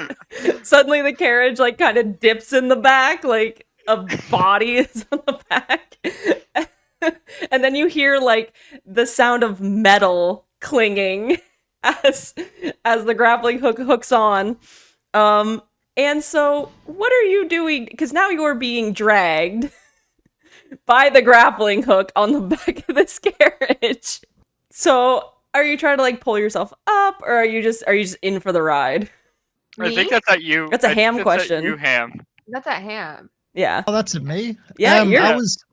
S1: suddenly the carriage like kind of dips in the back, like a body is on the back. And then you hear like the sound of metal clinging as the grappling hook hooks on. And so, what are you doing? Because now you're being dragged by the grappling hook on the back of this carriage. So, are you trying to like pull yourself up, or are you just in for the ride?
S3: I
S2: Me?
S3: think that's at you.
S1: That's a
S3: I think
S1: Ham
S3: that's
S1: question.
S3: At you, Ham.
S2: That's at Ham.
S1: Yeah,
S5: Oh, that's at me.
S1: Yeah, you're
S5: I
S1: on
S5: was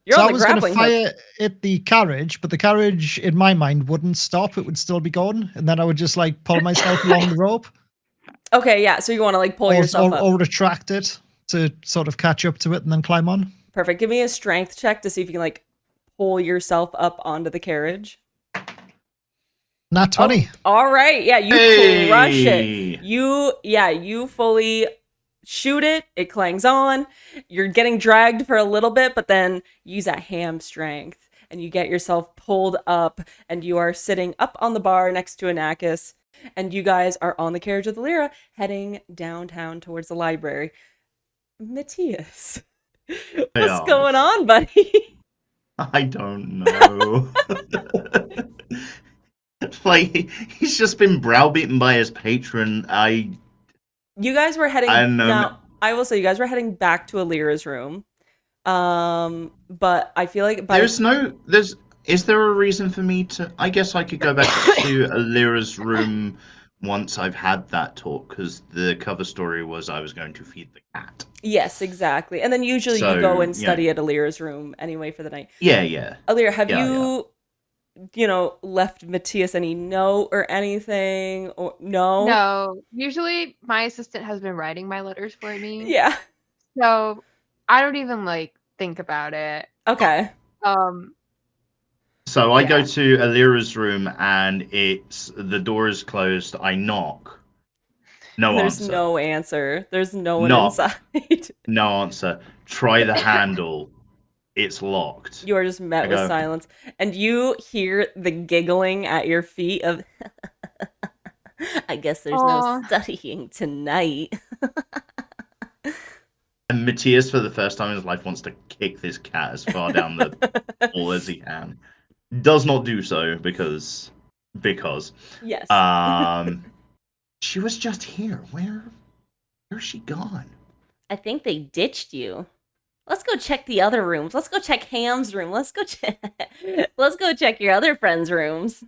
S1: the
S5: going to
S1: grappling hook.
S5: fire at the carriage, but the carriage, in my mind, wouldn't stop. It would still be going, and then I would just like pull myself along the rope,
S1: Okay, yeah. So you want to like pull yourself up.
S5: or retract it to sort of catch up to it and then climb on.
S1: Perfect. Give me a strength check to see if you can like pull yourself up onto the carriage.
S5: Nat 20.
S1: Oh, all right. Yeah, you
S4: Hey!
S1: crush it. You fully shoot it. It clangs on. You're getting dragged for a little bit, but then use that ham strength and you get yourself pulled up and you are sitting up on the bar next to Anakis and you guys are on the carriage with Lyra heading downtown towards the library. Matthias, what's going on, buddy?
S4: I don't know. Like, he's just been browbeaten by his patron.
S1: You guys were heading.
S4: I don't know.
S1: Now, I will say, you guys were heading back to Alira's room. But I feel like
S4: Is there a reason for me to? I guess I could go back to Alira's room once I've had that talk, because the cover story was I was going to feed the cat.
S1: Yes, exactly. And then usually you go and study at Alira's room anyway for the night.
S4: Yeah.
S1: Alira, have you left Matthias any note or anything? Or no?
S2: No. Usually my assistant has been writing my letters for me.
S1: Yeah.
S2: So I don't even like think about it.
S1: Okay.
S4: So I go to Alira's room and the door is closed. I knock.
S1: There's
S4: answer.
S1: no answer. There's no one
S4: Knock.
S1: inside.
S4: No answer. Try the handle. It's locked.
S1: You are just met with silence. And you hear the giggling at your feet of, I guess there's no studying tonight.
S4: And Matthias, for the first time in his life, wants to kick this cat as far down the hall as he can. Does not do so because.
S1: Yes.
S4: She was just here. Where's she gone?
S1: I think they ditched you. Let's go check the other rooms. Let's go check Ham's room. Let's go check your other friends' rooms.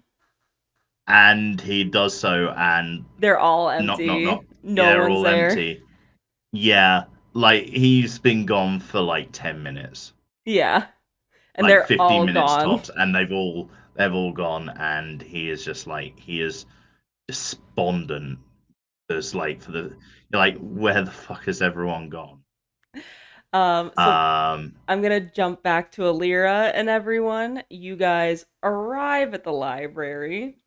S4: And he does so, and
S1: they're all empty.
S4: Knock.
S1: No
S4: they're
S1: one's
S4: all
S1: there.
S4: empty. Yeah, like he's been gone for like 10 minutes.
S1: Yeah, and
S4: like
S1: they're
S4: 15
S1: all
S4: minutes
S1: gone.
S4: tops, and they've all gone, and he is just like he is despondent. There's like where the fuck has everyone gone?
S1: So I'm gonna jump back to Alira and everyone. You guys arrive at the library.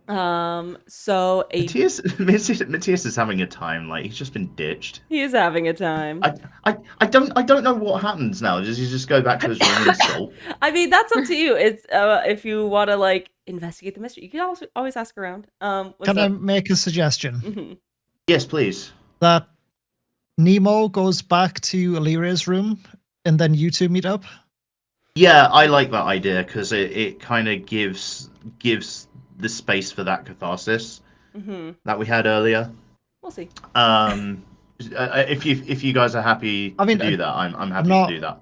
S1: So
S4: Matthias is having a time. Like he's just been ditched.
S1: He is having a time.
S4: I don't know what happens now. Does he just go back to his room and sulk?
S1: I mean, that's up to you. It's if you want to like investigate the mystery, you can also always ask around.
S5: Can I make a suggestion?
S1: Mm-hmm.
S4: Yes, please.
S5: That Nemo goes back to Alira's room, and then you two meet up.
S4: Yeah, I like that idea because it kind of gives the space for that catharsis that we had earlier.
S1: We'll see.
S4: If you guys are happy to do that, I'm happy to do that.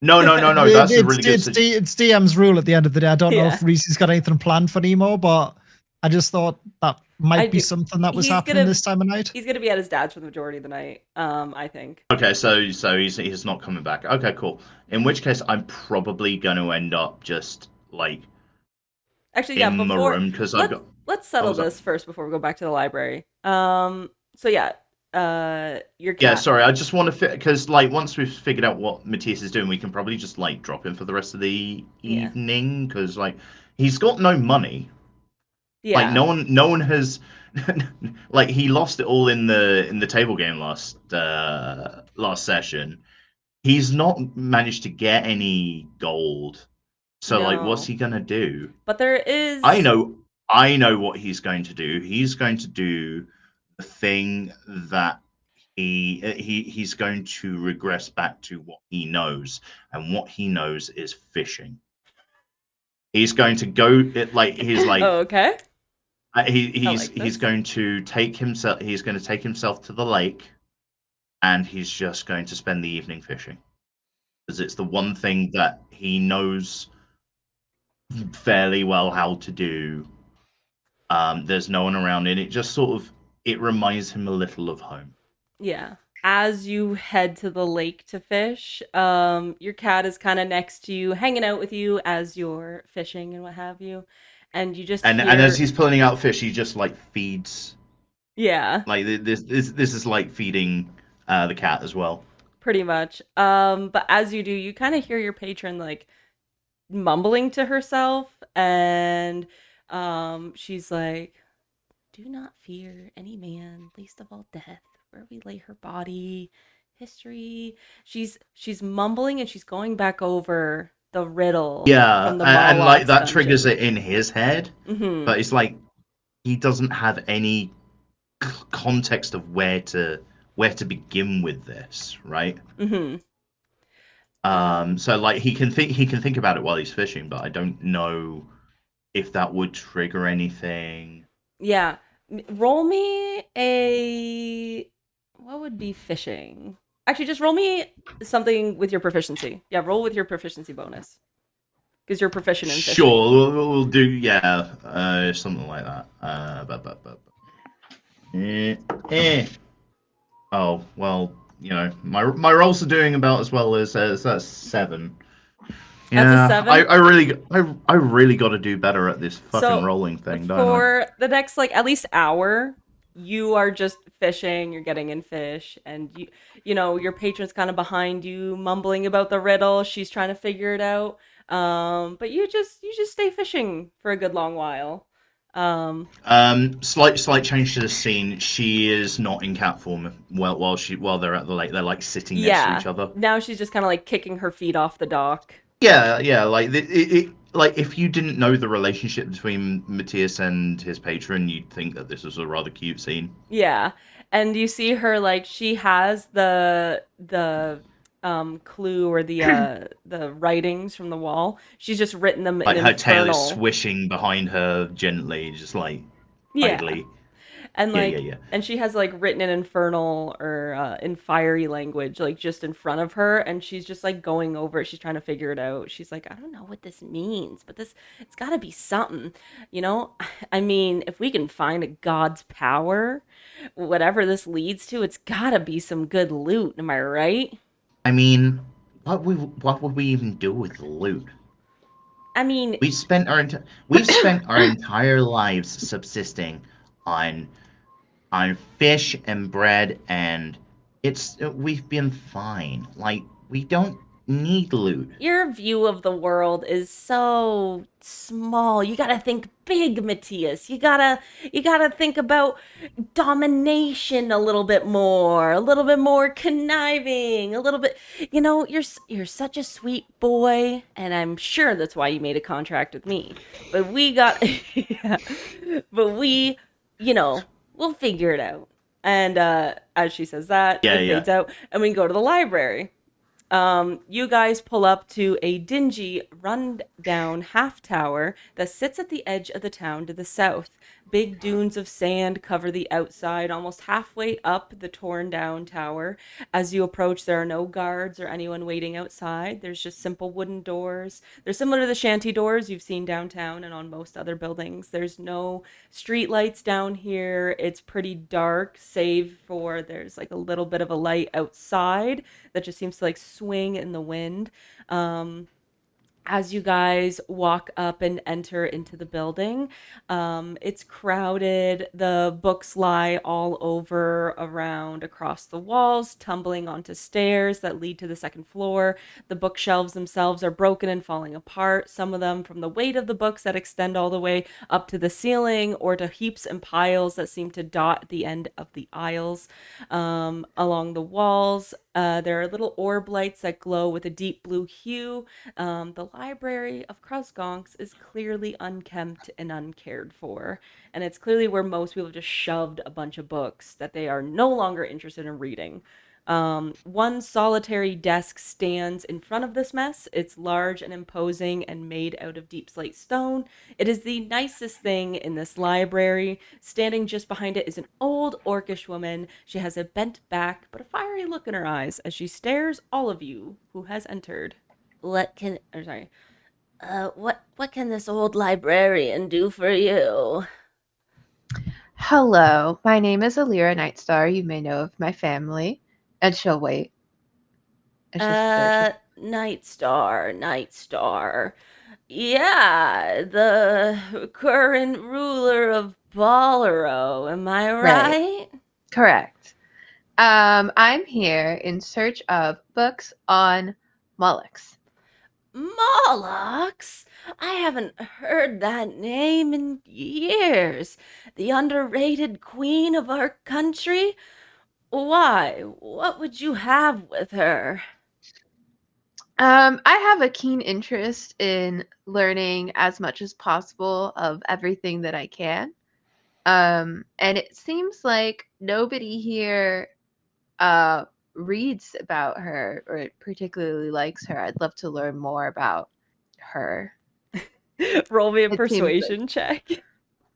S4: No. That's a really good.
S5: It's DM's rule at the end of the day. I don't know if Reezy's got anything planned for Nemo, but I just thought that might be something that was happening this time of night.
S1: He's gonna be at his dad's for the majority of the night. I think.
S4: Okay, so he's not coming back. Okay, cool. In which case, I'm probably going to end up just like.
S1: Actually, yeah.
S4: My room, because
S1: let's settle this first before we go back to the library. Your cat.
S4: Yeah, sorry. I just want to because like once we've figured out what Matthias is doing, we can probably just like drop him for the rest of the evening because like he's got no money.
S1: Yeah.
S4: Like no one has like he lost it all in the table game last session. He's not managed to get any gold. So like what's
S1: No.
S4: he gonna do?
S1: But there is.
S4: I know what he's going to do. He's going to do the thing that he's going to regress back to what he knows, and what he knows is fishing. He's going to go he's like
S1: Oh, okay.
S4: he's going to take himself to the lake, and he's just going to spend the evening fishing, because it's the one thing that he knows fairly well how to do. There's no one around, and it just it reminds him a little of home.
S1: Yeah. As you head to the lake to fish, your cat is kind of next to you, hanging out with you as you're fishing and what have you. And you just
S4: And
S1: hear...
S4: as he's pulling out fish, he just feeds.
S1: Yeah.
S4: Like this is like feeding the cat as well.
S1: Pretty much. But as you do, you kind of hear your patron mumbling to herself, and she's like, "Do not fear any man, least of all death, where we lay her body, history." She's mumbling, and she's going back over the riddle.
S4: Yeah,
S1: from the
S4: and
S1: Moloch's
S4: that
S1: dungeon.
S4: triggers it in his head,
S1: Mm-hmm.
S4: but it's like he doesn't have any context of where to begin with this, right?
S1: Mm-hmm.
S4: So he can think about it while he's fishing, but I don't know if that would trigger anything.
S1: Yeah. Roll me a... What would be fishing? Actually, just roll me something with your proficiency. Yeah, roll with your proficiency bonus. Because you're proficient in fishing.
S4: Sure, we'll do, something like that. Oh, well, my rolls are doing about as well as that's 7.
S1: That's a 7?
S4: I really got to do better at this fucking rolling thing, don't I?
S1: For the next at least hour, you are just fishing, you're getting in fish, and your patron's kind of behind you, mumbling about the riddle. She's trying to figure it out. But you just stay fishing for a good long while.
S4: Slight change to the scene. She is not in cat form while they're at the lake. They're sitting next to each other.
S1: Now she's just kind of kicking her feet off the dock.
S4: Yeah. If you didn't know the relationship between Matthias and his patron, you'd think that this was a rather cute scene.
S1: Yeah, and you see her she has the clue or the writings from the wall. She's just written them in
S4: her
S1: infernal.
S4: tail is swishing behind her gently, just idly.
S1: And and she has written in infernal or in fiery language just in front of her, and she's just going over it. She's trying to figure it out. She's like, I don't know what this means, but it's got to be something, I mean, if we can find a god's power, whatever this leads to, it's got to be some good loot. Am I right?
S4: I mean, what would we even do with the loot?
S1: I mean,
S4: we've spent our entire lives subsisting on fish and bread, and we've been fine. We don't need loot.
S1: Your view of the world is so small. You gotta think big, Matthias. You gotta think about domination a little bit more conniving, a little bit. You're such a sweet boy, and I'm sure that's why you made a contract with me. But we'll figure it out. And as she says that, it fades out, and we can go to the library. You guys pull up to a dingy, run-down half tower that sits at the edge of the town to the south. Big dunes of sand cover the outside, almost halfway up the torn-down tower. As you approach, there are no guards or anyone waiting outside. There's just simple wooden doors. They're similar to the shanty doors you've seen downtown and on most other buildings. There's no street lights down here. It's pretty dark, save for there's a little bit of a light outside that just seems to swing in the wind. as you guys walk up and enter into the building, it's crowded. The books lie all over, around, across the walls, tumbling onto stairs that lead to the second floor. The bookshelves themselves are broken and falling apart, some of them from the weight of the books that extend all the way up to the ceiling, or to heaps and piles that seem to dot the end of the aisles. Along the walls, there are little orb lights that glow with a deep blue hue. The library of Kruzgonks is clearly unkempt and uncared for, and it's clearly where most people have just shoved a bunch of books that they are no longer interested in reading. One solitary desk stands in front of this mess. It's large and imposing and made out of deep slate stone. It is the nicest thing in this library. Standing just behind it is an old orcish woman. She has a bent back but a fiery look in her eyes as she stares all of you who has entered. What can this old librarian do for you?
S2: Hello, my name is Alira Nightstar. You may know of my family. And she'll wait. And she'll sit there.
S1: Nightstar. Yeah, the current ruler of Bolero, am I right?
S2: Correct. I'm here in search of books on Molochs.
S1: Molochs? I haven't heard that name in years. The underrated queen of our country? Why? What would you have with her?
S2: I have a keen interest in learning as much as possible of everything that I can. And it seems like nobody here reads about her or particularly likes her. I'd love to learn more about her.
S1: Roll me a
S2: It seems
S1: persuasion check.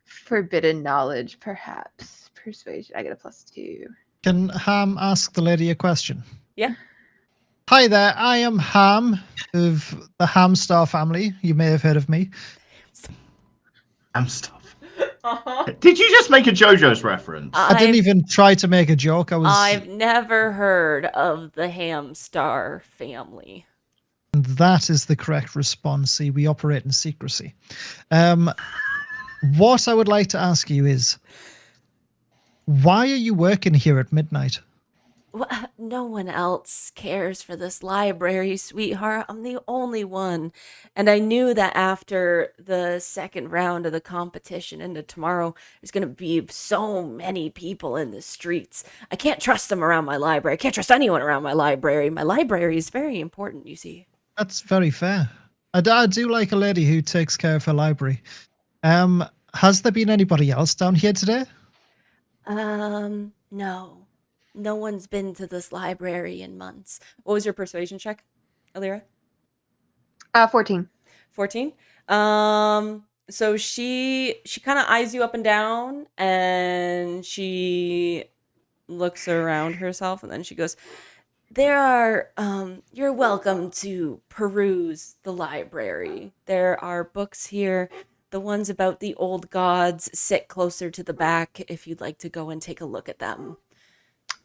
S2: Forbidden knowledge, perhaps. Persuasion. I get a +2.
S5: Can Ham ask the lady a question?
S1: Yeah.
S5: Hi there, I am Ham of the Hamstar family. You may have heard of me.
S4: Ham stuff. Did you just make a JoJo's reference?
S5: I didn't even try to make a joke.
S1: I've never heard of the Hamstar family.
S5: That is the correct response. See, we operate in secrecy. What I would like to ask you is, why are you working here at midnight?
S1: Well, no one else cares for this library, sweetheart. I'm the only one. And I knew that after the second round of the competition into tomorrow, there's going to be so many people in the streets. I can't trust them around my library. I can't trust anyone around my library. My library is very important, you see.
S5: That's very fair. I do like a lady who takes care of her library. Has there been anybody else down here today?
S1: No. No one's been to this library in months. What was your persuasion check, Alira?
S2: 14.
S1: 14. So she kind of eyes you up and down, and she looks around herself, and then she goes, you're welcome to peruse the library. There are books here. The ones about the old gods sit closer to the back if you'd like to go and take a look at them.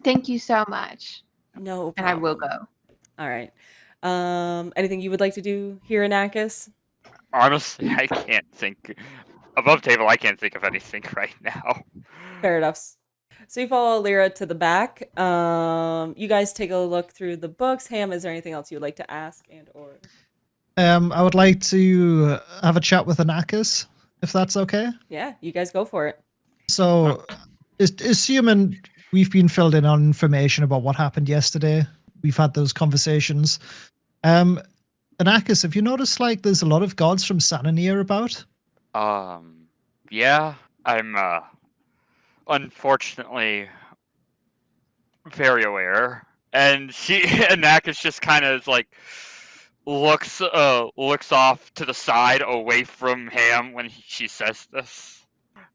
S2: Thank you so much.
S1: No problem.
S2: And I will go.
S1: All right. Anything you would like to do here in Akis?
S3: Honestly, I can't think. Above table, I can't think of anything right now.
S1: Fair enough. So you follow Lyra to the back. You guys take a look through the books. Ham, is there anything else you would like to ask and or?
S5: I would like to have a chat with Anakis, if that's okay.
S1: Yeah, you guys go for it.
S5: So, assuming we've been filled in on information about what happened yesterday, we've had those conversations. Anakis, have you noticed like there's a lot of gods from Sananir about?
S3: Yeah, I'm unfortunately very aware. And Anakis just kind of like looks off to the side away from Ham when she says this.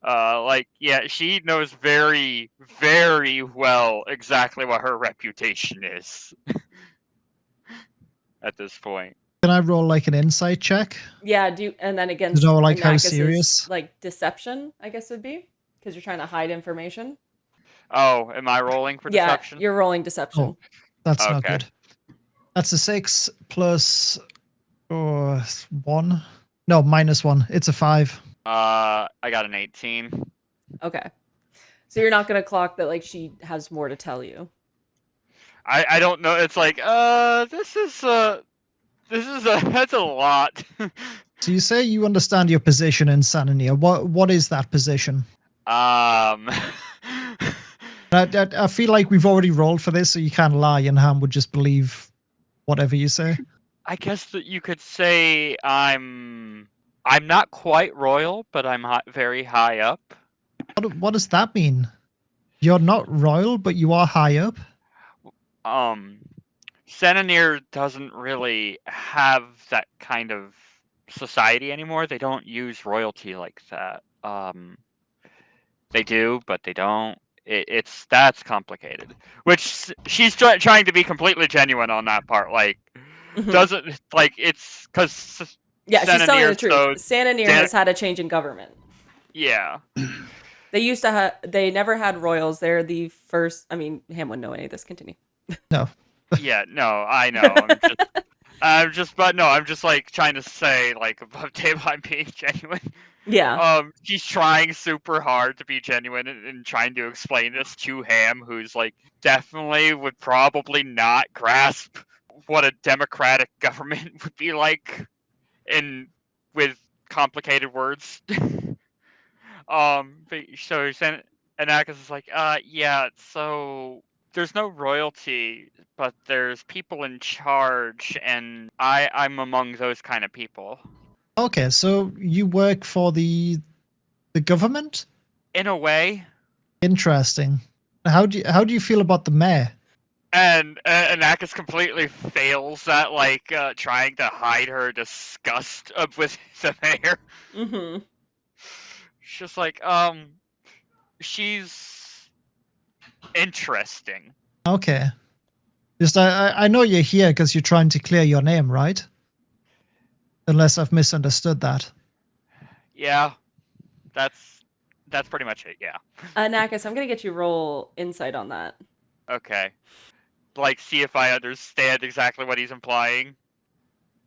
S3: Yeah, she knows very, very well exactly what her reputation is at this point.
S5: Can I roll like an insight check?
S1: Yeah, and then against
S5: to know like how
S1: Anakis's,
S5: serious?
S1: like deception, I guess would be, because you're trying to hide information.
S3: Oh, am I rolling for deception?
S1: Yeah, you're rolling deception.
S5: Oh, that's not
S3: Okay.
S5: good. That's a 6 plus Oh, 1. No, -1. It's a 5.
S3: I got an 18.
S1: Okay. So you're not gonna clock that like she has more to tell you.
S3: I don't know. It's like this is that's a lot.
S5: So you say you understand your position in Sanania. What is that position? I feel like we've already rolled for this, so you can't lie, and Ham would just believe whatever you say.
S3: I guess that you could say I'm not quite royal, but I'm very high up.
S5: What does that mean? You're not royal, but you are high up?
S3: Sananir doesn't really have that kind of society anymore. They don't use royalty like that. They do, but they don't. That's complicated. Which she's trying to be completely genuine on that part. Like, doesn't like it's because
S1: yeah, she's telling the truth.
S3: So
S1: Sananir has had a change in government.
S3: Yeah.
S1: They used to have. They never had royals. They're the first. I mean, Ham wouldn't know any of this. Continue.
S5: No.
S3: Yeah, no, I know. I'm just like trying to say, like, above table, I'm being genuine.
S1: Yeah.
S3: She's trying super hard to be genuine and trying to explain this to Ham, who's like definitely would probably not grasp what a democratic government would be like, with complicated words. But so Anakis is like, yeah, so there's no royalty, but there's people in charge, and I'm among those kind of people.
S5: Okay, so you work for the government?
S3: In a way.
S5: Interesting. How do you feel about the mayor?
S3: And Anakis completely fails at like trying to hide her disgust with the mayor.
S1: Mm-hmm.
S3: She's just like, she's interesting.
S5: Okay. Just I know you're here because you're trying to clear your name, right? Unless I've misunderstood that.
S3: Yeah, that's pretty much it. Yeah.
S1: Nakus, I'm gonna get you roll insight on that.
S3: Okay. Like, see if I understand exactly what he's implying.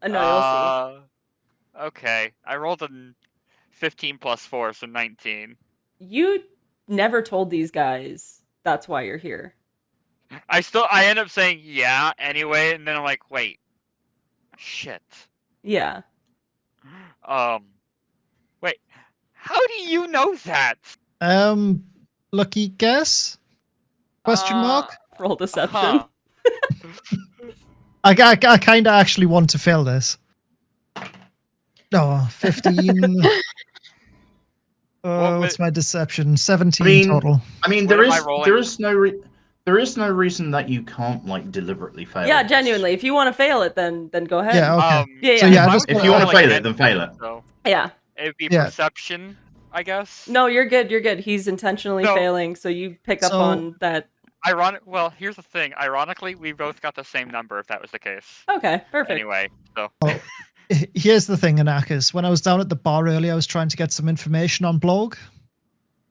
S1: No, you'll see.
S3: Okay. I rolled a 15 plus 4, so 19.
S1: You never told these guys that's why you're here.
S3: I end up saying yeah anyway, and then I'm like, wait. Shit.
S1: Yeah.
S3: Wait. How do you know that?
S5: Lucky guess? Question mark?
S1: Roll deception.
S3: Huh.
S5: I kind of actually want to fail this. Oh, 15. What's my deception? 17 total.
S4: I mean, there is no reason that you can't like deliberately fail.
S1: Yeah, genuinely. If you want to fail it, then go ahead.
S5: Yeah, okay.
S1: So
S4: if you want to fail it, then fail it.
S3: So
S1: yeah.
S3: It'd be perception, I guess.
S1: No, you're good. You're good. He's intentionally failing, so you pick up on that.
S3: Well, here's the thing. Ironically, we both got the same number. If that was the case.
S1: Okay, perfect.
S3: Anyway, so.
S5: Here's the thing, Anakis. When I was down at the bar earlier, I was trying to get some information on Blog,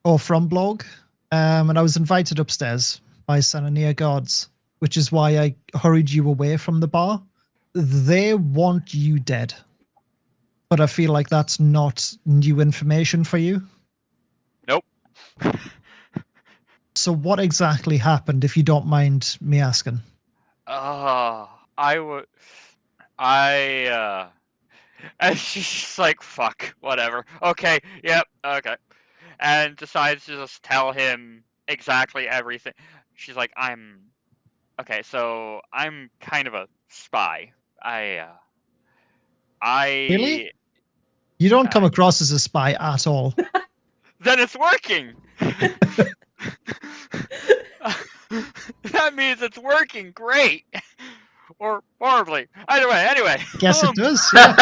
S5: or from Blog, and I was invited upstairs by Sanania Gods, which is why I hurried you away from the bar. They want you dead, but I feel like that's not new information for you.
S3: Nope.
S5: So what exactly happened, if you don't mind me asking?
S3: And she's just like, fuck, whatever. Okay, yep, okay. And decides to just tell him exactly everything. She's like, okay, so I'm kind of a spy.
S5: Really? You don't come across as a spy at all.
S3: Then it's working! That memes it's working great. Or horribly. Anyway.
S5: Guess it does, yeah.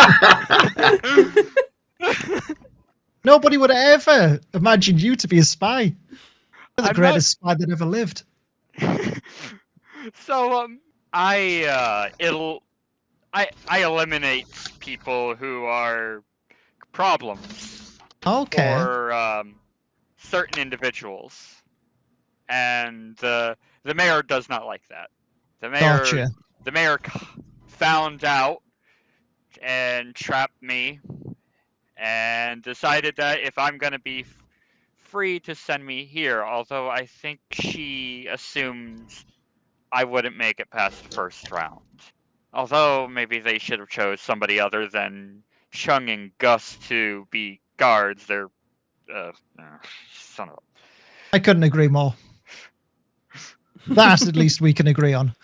S5: Nobody would ever imagine you to be a spy. You're the greatest spy that ever lived.
S3: So, I eliminate people who are problems.
S5: Okay.
S3: For certain individuals. And the mayor does not like that. The mayor found out and trapped me, and decided that if I'm gonna be free to send me here, although I think she assumes I wouldn't make it past the first round. Although maybe they should have chose somebody other than Chung and Gus to be guards. They're son of a...
S5: I couldn't agree more. That at least we can agree on.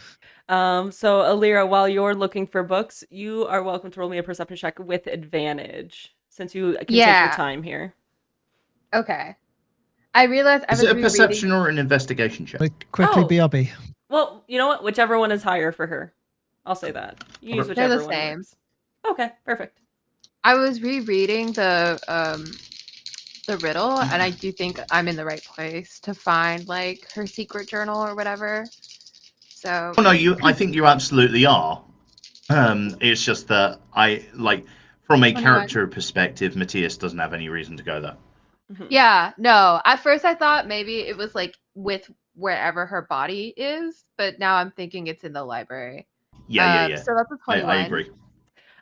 S1: So Alira, while you're looking for books, you are welcome to roll me a perception check with advantage, since you can take
S2: Yeah.
S1: your time here.
S2: Okay. I realized I
S4: Is
S2: was
S4: it a
S2: rereading.
S4: perception or an investigation check?
S5: Like, quickly,
S1: Oh.
S5: BRB.
S1: Well, you know what? Whichever one is higher for her. I'll say that. You use
S4: Okay.
S1: whichever
S2: They're the
S1: one
S2: same.
S1: works. Okay, perfect.
S2: I was rereading the riddle, and I do think I'm in the right place to find like her secret journal or whatever. So.
S4: Oh no, I think you absolutely are. It's just that from a
S2: 21.
S4: character perspective, Matthias doesn't have any reason to go there.
S1: Mhm.
S2: Yeah, no. At first I thought maybe it was like with wherever her body is, but now I'm thinking it's in the library.
S4: Yeah.
S2: So that's a 21.
S4: I agree.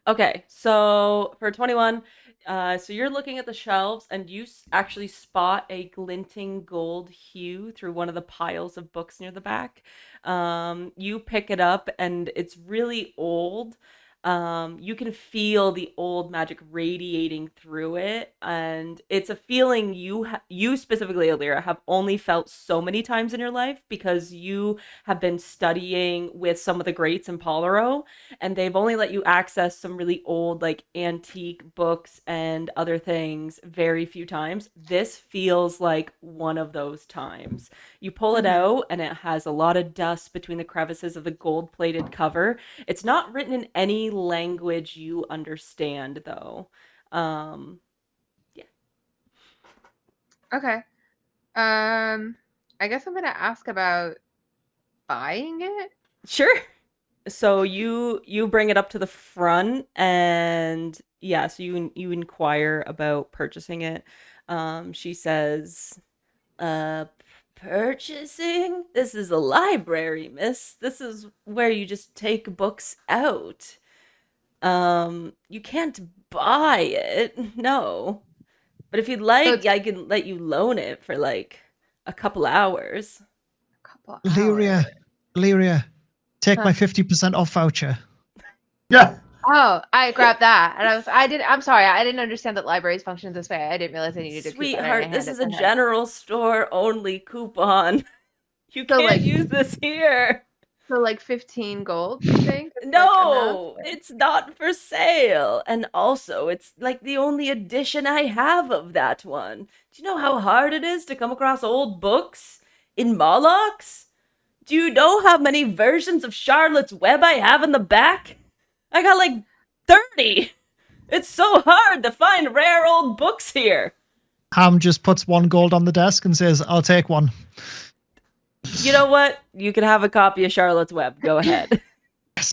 S1: Okay, so for 21, so you're looking at the shelves and you actually spot a glinting gold hue through one of the piles of books near the back. You pick it up and it's really old. You can feel the old magic radiating through it, and it's a feeling you specifically, Alira, have only felt so many times in your life because you have been studying with some of the greats in Polaro, and they've only let you access some really old, like, antique books and other things very few times. This feels like one of those times. You pull it out and it has a lot of dust between the crevices of the gold-plated cover. It's not written in any language you understand, though.
S2: Okay. I guess I'm gonna ask about buying it.
S1: Sure. So you bring it up to the front, and yeah, so you inquire about purchasing it. She says, purchasing? This is a library, miss. This is where you just take books out. You can't buy it, no. But if you'd like,
S2: it's-
S1: I can let you loan it for like a couple hours.
S2: A couple
S5: Lyria,
S2: hours.
S5: Lyria, take
S2: Huh.
S5: my 50% off voucher.
S4: Yeah.
S2: Oh, I grabbed that, and I'm sorry, I didn't understand that libraries function this way. I didn't realize I needed a coupon.
S1: Sweetheart, this is a
S2: hand
S1: general store only coupon. You
S2: So,
S1: can't
S2: like-
S1: use this here.
S2: So like 15 gold, you think? Is, like,
S1: No,
S2: enough?
S1: it's not for sale. And also, it's like the only edition I have of that one. Do you know how hard it is to come across old books in Molochs? Do you know how many versions of Charlotte's Web I have in the back? I got like 30. It's so hard to find rare old books here.
S5: Ham just puts 1 gold on the desk and says, I'll take one.
S1: You know what? You can have a copy of Charlotte's Web. Go ahead.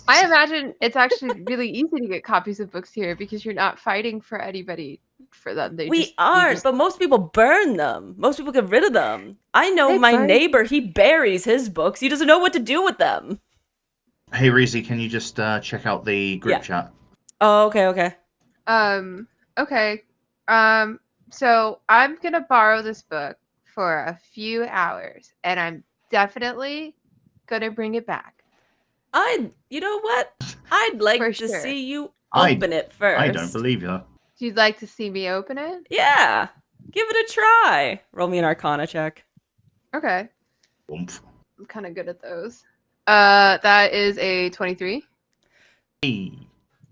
S2: I imagine it's actually really easy to get copies of books here because you're not fighting for anybody for them.
S1: We aren't, but most people burn them. Most people get rid of them. I know
S2: They
S1: my
S2: burn-
S1: neighbor, he buries his books. He doesn't know what to do with them.
S4: Hey, Reezy, can you just check out the group
S1: Yeah.
S4: chat?
S1: Oh, okay.
S2: Okay. So I'm gonna borrow this book for a few hours, and I'm definitely gonna bring it back.
S1: You know what? I'd like
S2: For
S1: to
S2: sure.
S1: see you
S4: I-
S1: open it first.
S4: I don't believe you.
S2: You'd like to see me open it?
S1: Yeah. Give it a try. Roll me an Arcana check.
S2: Okay.
S4: Oomph.
S2: I'm kind of good at those. That is a 23.
S4: Hey.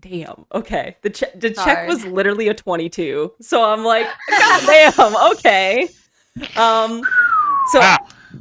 S1: Damn. Okay. The check
S2: Hard.
S1: was literally a 22. So I'm like, God damn. Okay. So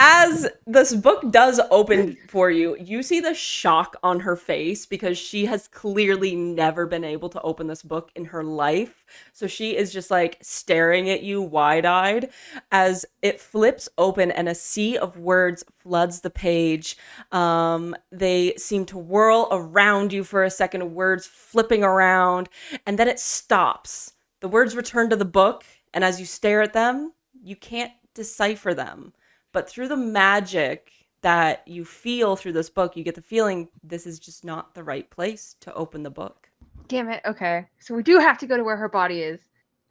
S1: as this book does open for you, you see the shock on her face because she has clearly never been able to open this book in her life. So she is just like staring at you wide-eyed as it flips open and a sea of words floods the page. They seem to whirl around you for a second, words flipping around, and then it stops. The words return to the book, and as you stare at them, you can't decipher them. But through the magic that you feel through this book, you get the feeling this is just not the right place to open the book.
S2: Damn it. Okay. So we do have to go to where her body is.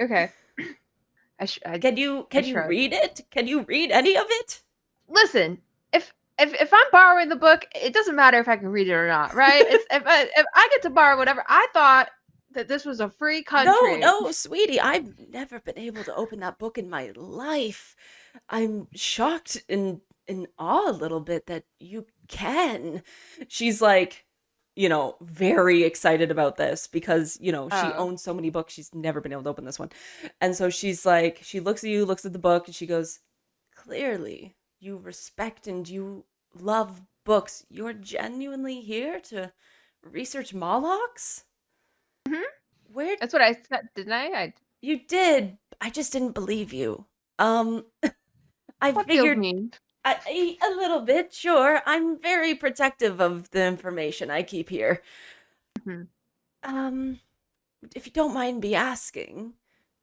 S2: Okay.
S1: Can you
S2: shrug.
S1: read it? Can you read any of it?
S2: Listen, if I'm borrowing the book, it doesn't matter if I can read it or not, right? It's if I get to borrow whatever. I thought that this was a free country.
S1: No, sweetie, I've never been able to open that book in my life. I'm shocked and in awe a little bit that you can. She's like, very excited about this because, she
S2: Oh.
S1: owns so many books. She's never been able to open this one. And so she's like, she looks at you, looks at the book, and she goes, clearly, you respect and you love books. You're genuinely here to research Molochs?
S2: Mhm.
S1: Where
S2: That's what I said, didn't I?
S1: You did. I just didn't believe you. I
S2: What feels
S1: figured
S2: mean?
S1: a little bit, sure. I'm very protective of the information I keep here.
S2: Mhm.
S1: If you don't mind me asking,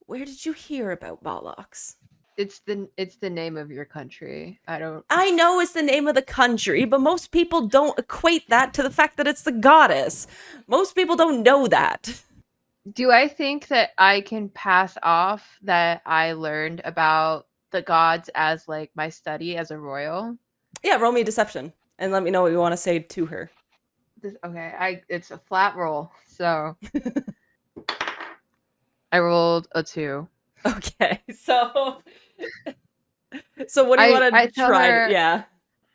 S1: where did you hear about Molochs?
S2: It's the name of your country.
S1: I know it's the name of the country, but most people don't equate that to the fact that it's the goddess. Most people don't know that.
S2: Do I think that I can pass off that I learned about the gods as like my study as a royal?
S1: Yeah, roll me deception and let me know what you want to say to her.
S2: It's a flat roll, so I rolled a 2.
S1: Okay, so what do you want to
S2: tell
S1: try?
S2: her-
S1: Yeah.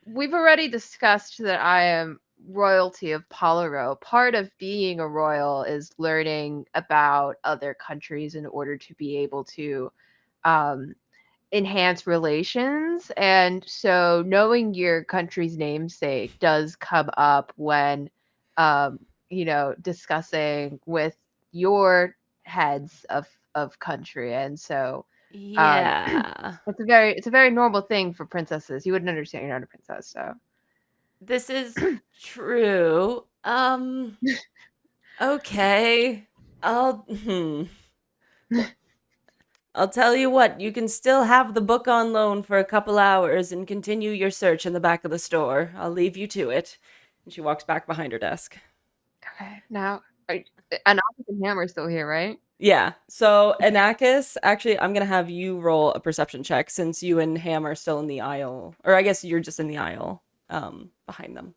S2: We've already discussed that I am royalty of Polaro. Part of being a royal is learning about other countries in order to be able to enhance relations. And so knowing your country's namesake does come up when discussing with your heads of country. And so
S1: Yeah.
S2: it's a very normal thing for princesses. You wouldn't understand, you're not a princess, so
S1: This is true. Okay. I'll tell you what, you can still have the book on loan for a couple hours and continue your search in the back of the store. I'll leave you to it. And she walks back behind her desk.
S2: okay. Now Anonymous and Hammer still here, right?
S1: Yeah. So, Anakis, actually, I'm going to have you roll a perception check since you and Ham are still in the aisle. Or I guess you're just in the aisle behind them.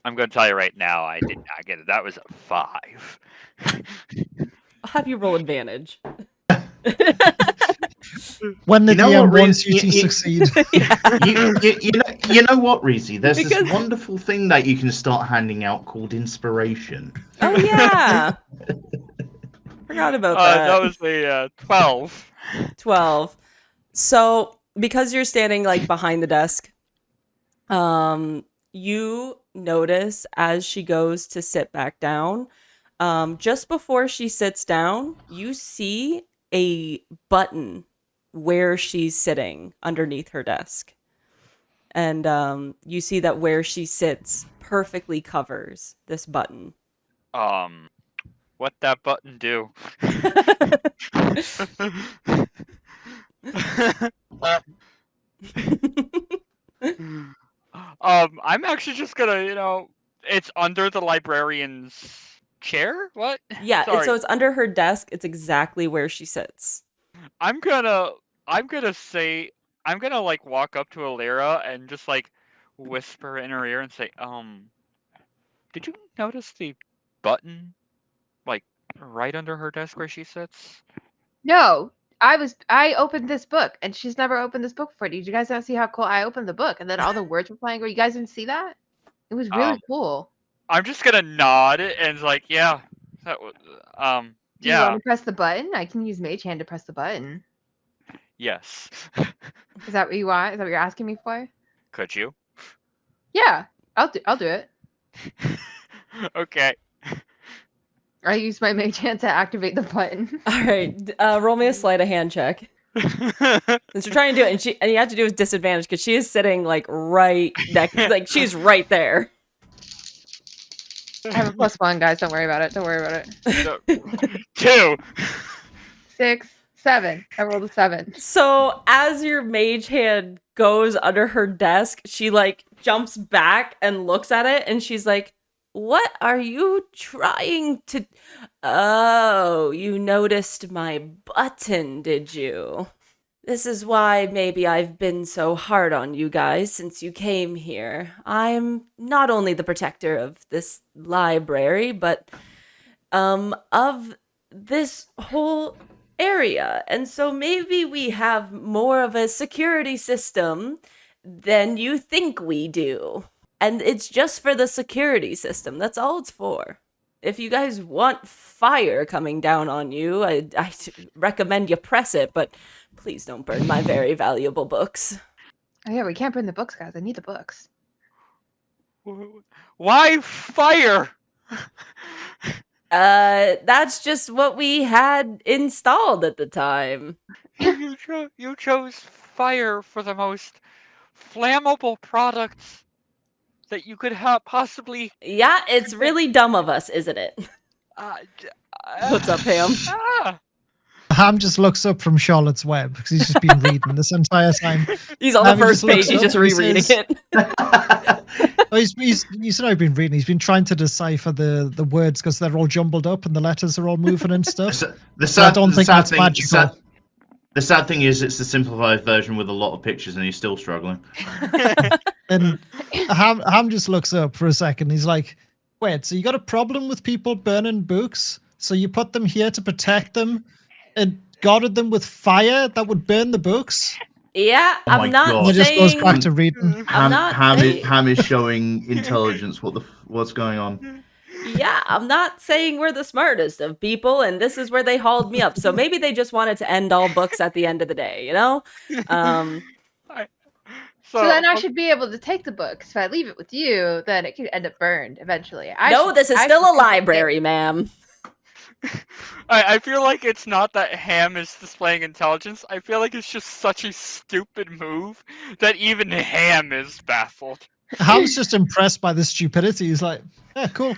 S3: I'm going to tell you right now, I did not get it. That was a 5.
S1: I'll have you roll advantage.
S5: When the
S4: You know
S5: DM
S4: what,
S5: wants you
S4: Reez?
S5: to succeed.
S4: You know what, Reezy? There's
S1: Because-
S4: this wonderful thing that you can start handing out called inspiration.
S1: Oh, yeah. Forgot about that.
S3: That was a 12.
S1: 12. So, because you're standing like behind the desk, you notice as she goes to sit back down, just before she sits down, you see a button where she's sitting underneath her desk. And you see that where she sits perfectly covers this button.
S3: What that button do? I'm actually just gonna, it's under the librarian's chair? What?
S1: Yeah,
S3: Sorry.
S1: so it's under her desk. It's exactly where she sits.
S3: I'm gonna like walk up to Alira and just like whisper in her ear and say, did you notice the button like right under her desk where she sits?
S2: No, I opened this book and she's never opened this book before. Did you guys not see how cool I opened the book and then all the words were playing? You guys didn't see that? It was really cool.
S3: I'm just gonna nod and like, yeah. That was
S2: Do you want to press the button? I can use Mage Hand to press the button.
S3: Yes.
S2: Is that what you want? Is that what you're asking me for?
S3: Could you?
S2: Yeah, I'll do it.
S3: Okay.
S2: I use my Mage Hand to activate the button.
S1: All right, roll me a sleight of hand check. Since you're trying to do it, and you have to do it with disadvantage because she is sitting like right next, like she's right there.
S2: I have a +1, guys. Don't worry about it. Don't worry about it.
S3: 2.
S2: 6, 7. I rolled a 7.
S1: So as your mage hand goes under her desk, she like jumps back and looks at it, and she's like, What are you trying to... Oh, you noticed my button, did you? This is why maybe I've been so hard on you guys since you came here. I'm not only the protector of this library, but of this whole area. And so maybe we have more of a security system than you think we do. And it's just for the security system. That's all it's for. If you guys want fire coming down on you, I recommend you press it, but please don't burn my very valuable books.
S2: Oh yeah, we can't burn the books, guys. I need the books.
S3: Why fire?
S1: That's just what we had installed at the time.
S3: You chose fire for the most flammable products that you could have possibly.
S1: Yeah, it's really dumb of us, isn't it? What's up, Ham?
S5: Ham just looks up from Charlotte's Web because he's just been reading this entire time.
S1: He's on the first page, he's just
S5: up and he
S1: rereading
S5: says-
S1: it.
S5: Oh, he's not been reading. He's been trying to decipher the words because they're all jumbled up and the letters are all moving and stuff. I don't think that's magical.
S4: The sad thing is, it's the simplified version with a lot of pictures, and he's still struggling.
S5: And Ham just looks up for a second. He's like, "Wait, so you got a problem with people burning books? So you put them here to protect them, and guarded them with fire that would burn the books?"
S1: Yeah,
S4: Oh my
S1: I'm not
S4: God.
S5: And he just goes
S1: saying...
S5: back to reading.
S4: Ham is showing intelligence. What's going on?
S1: Yeah, I'm not saying we're the smartest of people, and this is where they hauled me up. So maybe they just wanted to end all books at the end of the day, you know?
S2: So then I should be able to take the books. If I leave it with you, then it could end up burned eventually.
S1: This is still a library, ma'am.
S3: I feel like it's not that Ham is displaying intelligence. I feel like it's just such a stupid move that even Ham is baffled.
S5: Ham's just impressed by the stupidity. He's like, "Yeah, cool.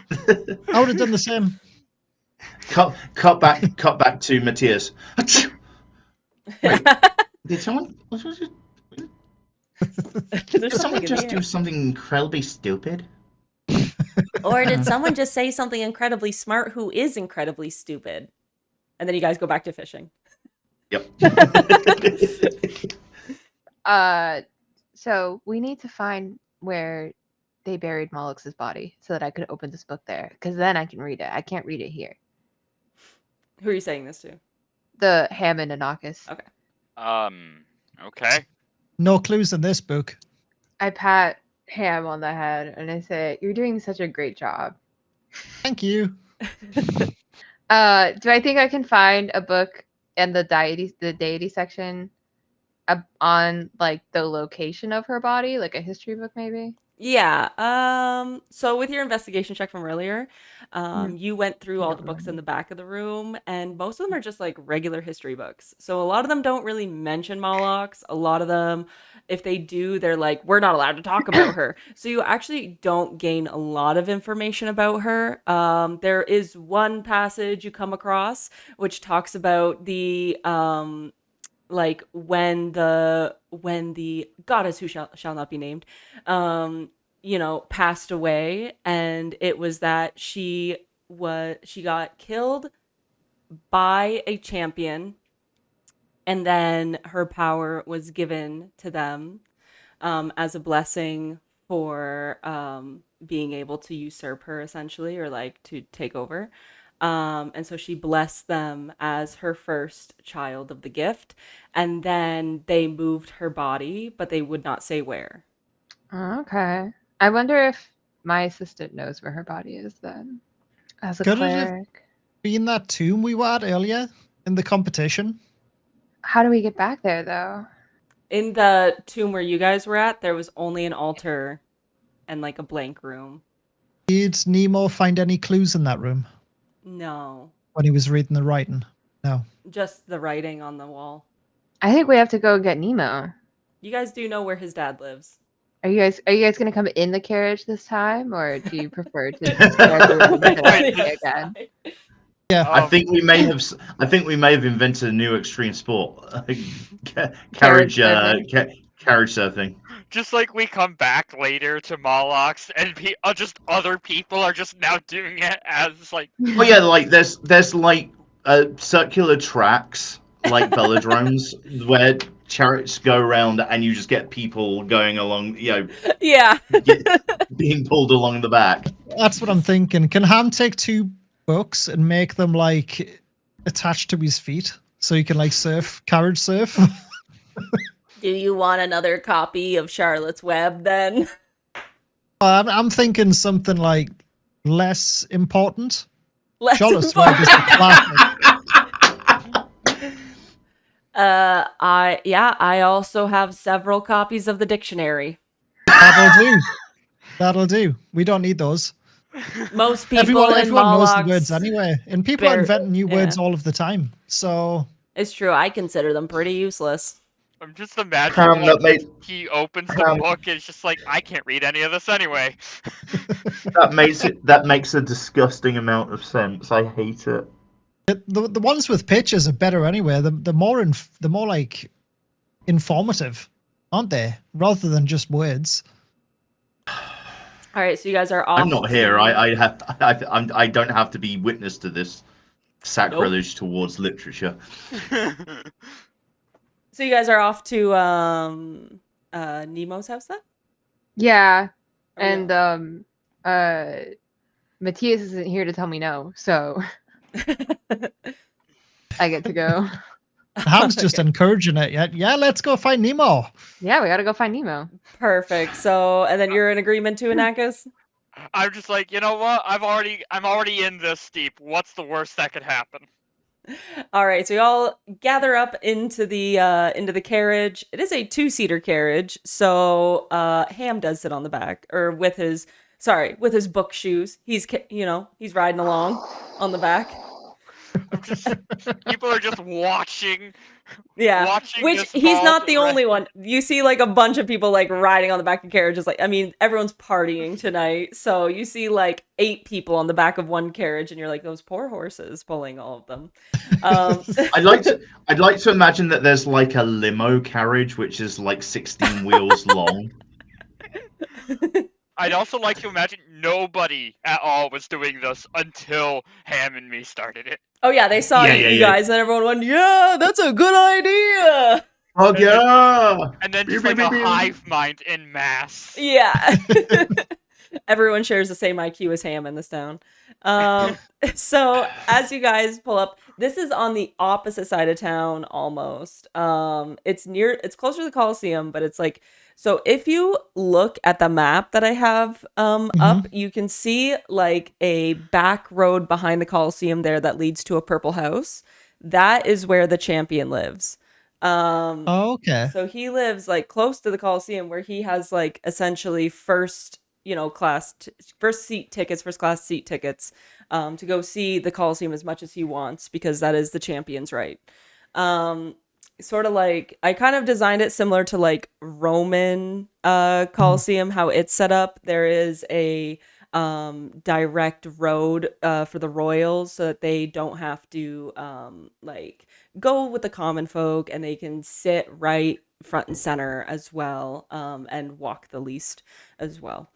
S5: I would have done the same."
S4: Cut back to Matthias. Wait, did someone just do something incredibly stupid?
S1: Or did someone just say something incredibly smart who is incredibly stupid? And then you guys go back to fishing.
S4: Yep.
S2: So we need to find where they buried Mollux's body so that I could open this book there, because then I can read it. I can't read it here.
S1: Who are you saying this to?
S2: The Ham and Anakis.
S1: Okay.
S3: Okay.
S5: No clues in this book.
S2: I pat Ham on the head and I say, "You're doing such a great job."
S5: Thank you.
S2: Do I think I can find a book in the deity section on like the location of her body, like a history book maybe?
S1: Yeah. So with your investigation check from earlier, you went through all the books in the back of the room, and most of them are just like regular history books. So a lot of them don't really mention Molochs. A lot of them, if they do, they're like, we're not allowed to talk about her. So you actually don't gain a lot of information about her. There is one passage you come across which talks about the like when the goddess who shall not be named passed away, and it was that she got killed by a champion, and then her power was given to them as a blessing for being able to usurp her, essentially, or like to take over. And so she blessed them as her first child of the gift. And then they moved her body, but they would not say where.
S2: Okay. I wonder if my assistant knows where her body is then. As a
S5: Could it have
S2: cleric.
S5: be in that tomb we were at earlier in the competition?
S2: How do we get back there though?
S1: In the tomb where you guys were at, there was only an altar and like a blank room.
S5: Did Nemo find any clues in that room
S1: No.
S5: when he was reading the writing? No.
S1: Just the writing on the wall.
S2: I think we have to go get Nemo.
S1: You guys do know where his dad lives.
S2: Are you guys gonna come in the carriage this time, or do you prefer to spare the room until I see it again?
S5: Yeah.
S4: I think we may have invented a new extreme sport. Carriage Carriage surfing.
S3: Just like we come back later to Molox and just other people are just now doing it as like.
S4: Well, yeah, like there's like circular tracks like velodromes where chariots go around and you just get people going along,
S1: Yeah.
S4: being pulled along the back.
S5: That's what I'm thinking. Can Ham take 2 books and make them like attached to his feet so he can like carriage surf?
S1: Do you want another copy of Charlotte's Web then?
S5: I'm thinking something like less important.
S1: Less
S5: Charlotte's Web is the classic.
S1: I also have several copies of the dictionary.
S5: That'll do. We don't need those.
S1: Most people
S5: Everyone
S1: in
S5: knows the
S1: Molox,
S5: words anyway, and people are inventing new words all of the time. So
S1: it's true. I consider them pretty useless.
S3: I'm just imagining he opens the
S4: Ham.
S3: book and it's just like, I can't read any of this anyway.
S4: That makes a disgusting amount of sense. I hate it.
S5: the ones with pictures are better anyway. The more like informative, aren't they? Rather than just words.
S1: All right, so you guys are off.
S4: I'm not here. I don't have to be witness to this sacrilege towards literature.
S1: So you guys are off to Nemo's house then?
S2: Yeah,
S1: Oh,
S2: and Matthias isn't here to tell me no, so I get to go.
S5: Ham's just encouraging it. Yeah, let's go find Nemo.
S2: Yeah, we gotta go find Nemo.
S1: Perfect. So, and then you're in agreement too, Anakis?
S3: I'm just like, you know what? I'm already in this deep. What's the worst that could happen?
S1: All right, so you all gather up into the carriage. It is a 2-seater carriage, so Ham does sit on the back, or with his book shoes. He's riding along on the back.
S3: People are just watching.
S1: Yeah,
S3: watching
S1: which
S3: this
S1: he's
S3: ball
S1: not the
S3: to
S1: only one. You see like a bunch of people like riding on the back of carriages. Like, I mean, everyone's partying tonight, so you see like 8 people on the back of one carriage, and you're like, those poor horses pulling all of them.
S4: I'd like to imagine that there's like a limo carriage which is like 16 wheels long.
S3: I'd also like to imagine nobody at all was doing this until Ham and me started it.
S1: Oh yeah, they saw you guys, and everyone went, "Yeah, that's a good idea."
S4: Oh yeah!
S3: And then just like a hive mind in mass.
S1: Yeah. Everyone shares the same IQ as Ham in this town. So as you guys pull up, this is on the opposite side of town almost. It's closer to the Coliseum, but it's like, so if you look at the map that I have up, you can see like a back road behind the Coliseum there that leads to a purple house. That is where the champion lives.
S5: Okay.
S1: So he lives like close to the Coliseum, where he has like essentially first class seat tickets to go see the Coliseum as much as he wants, because that is the champion's right. Sort of like, I kind of designed it similar to like Roman Coliseum, how it's set up. There is a direct road for the royals, so that they don't have to like go with the common folk, and they can sit right front and center as well, and walk the least as well.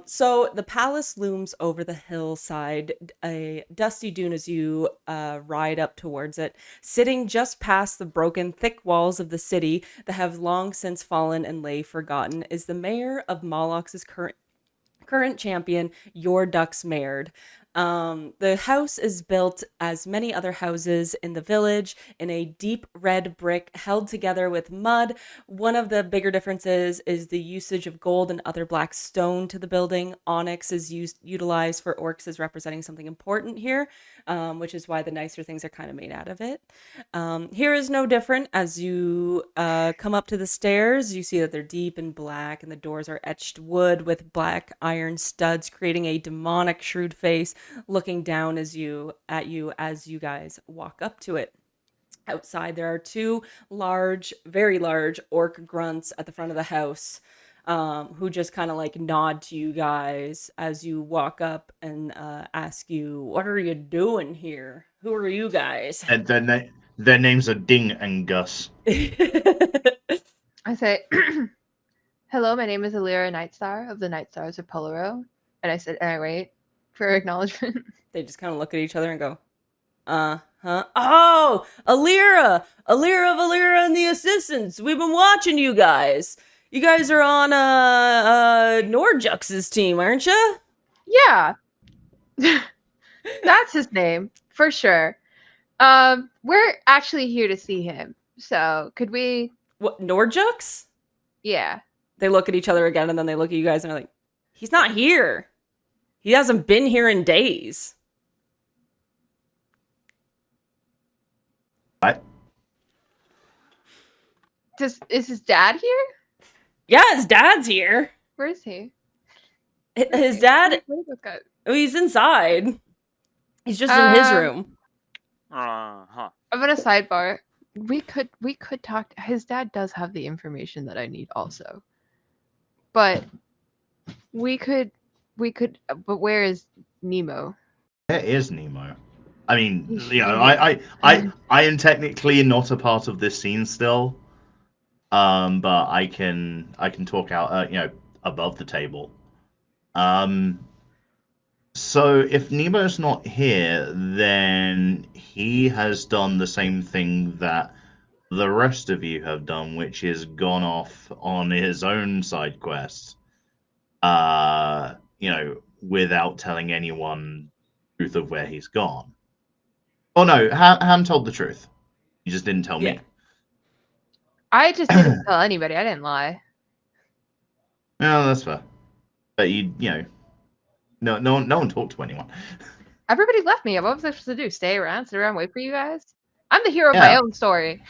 S1: So the palace looms over the hillside, a dusty dune as you ride up towards it. Sitting just past the broken, thick walls of the city that have long since fallen and lay forgotten is the mayor of Molox's current champion, Your Ducks Mared. The house is built, as many other houses in the village, in a deep red brick held together with mud. One of the bigger differences is the usage of gold and other black stone to the building. Onyx is utilized for orcs as representing something important here, which is why the nicer things are kind of made out of it. Here is no different. As you come up to the stairs, you see that they're deep and black, and the doors are etched wood with black iron studs, creating a demonic, shrewd face looking down at you as you guys walk up to it. Outside, there are 2 very large orc grunts at the front of the house, who just kind of like nod to you guys as you walk up and ask you, "What are you doing here? Who are you guys?"
S4: And their names are Ding and Gus.
S2: I say, hello, my name is Alira Nightstar of the Night Stars of Polaro. And I wait for acknowledgement.
S1: They just kind of look at each other and go, huh? Oh, Alira! Alira of Alira and the Assistants! We've been watching you guys! You guys are on, Norjux's team, aren't you?
S2: Yeah. That's his name, for sure. We're actually here to see him. So, could we...
S1: What, Norjux?
S2: Yeah.
S1: They look at each other again and then they look at you guys and they're like, he's not here. He hasn't been here in days.
S4: What?
S2: Is his dad here?
S1: Yeah, his dad's here.
S2: Where is he?
S1: His dad,
S2: Where's this guy?
S1: he's inside. He's just in his room.
S3: Uh-huh.
S2: I'm gonna sidebar. We could talk. His dad does have the information that I need also. But we could, but where is Nemo?
S4: Where is Nemo? I mean,
S2: He's
S4: you know,
S2: shooting.
S4: I am technically not a part of this scene still. But I can talk out, above the table. So if Nemo's not here, then he has done the same thing that the rest of you have done, which is gone off on his own side quest. Without telling anyone the truth of where he's gone. Oh no, Ham told the truth. He just didn't tell me.
S1: Yeah.
S2: I just didn't tell anybody. I didn't lie.
S4: No, that's fair. But no one talked to anyone.
S2: Everybody left me. What was I supposed to do? Stay around, sit around, wait for you guys? I'm the hero of my own story.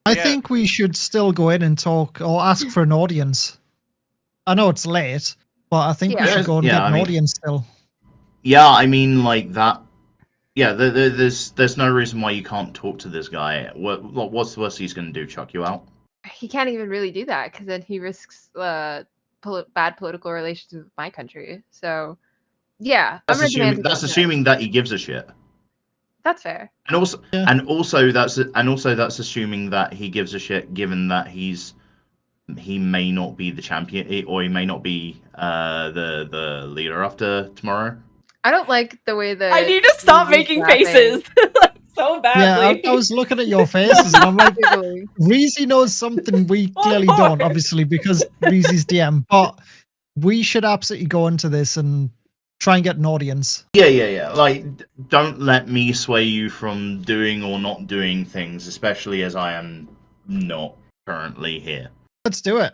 S5: I think we should still go in and talk or ask for an audience. I know it's late, but I think we should go and get an audience still.
S4: Yeah, I mean, like that. Yeah, there's no reason why you can't talk to this guy. What's the worst he's going to do? Chuck you out?
S2: He can't even really do that because then he risks bad political relations with my country. So, yeah,
S4: That's assuming that he gives a shit.
S2: That's fair.
S4: And also that's assuming that he gives a shit, given that he may not be the champion, or he may not be the leader after tomorrow.
S2: I don't like the way that
S1: I need to stop making faces so badly.
S5: Yeah, I was looking at your faces and I'm like, Reezy knows something we clearly don't, obviously, because Reezy's DM, but we should absolutely go into this and try and get an audience.
S4: Yeah. Like, don't let me sway you from doing or not doing things, especially as I am not currently here.
S5: Let's do it.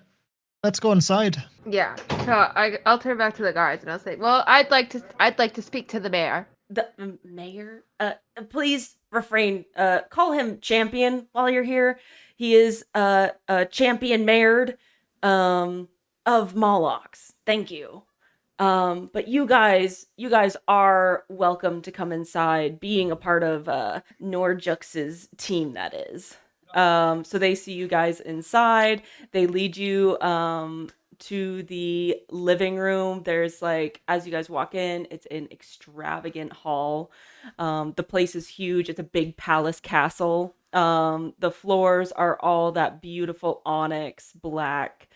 S5: Let's go inside.
S2: Yeah. So I'll turn back to the guards and I'll say, "Well, I'd like to speak to the mayor."
S1: The mayor? Please refrain. Call him champion while you're here. He is a champion mayor of Molochs. Thank you. But you guys are welcome to come inside, being a part of Norjux's team, that is. So they see you guys inside. They lead you to the living room. There's as you guys walk in, it's an extravagant hall. The place is huge. It's a big palace castle. The floors are all that beautiful onyx black,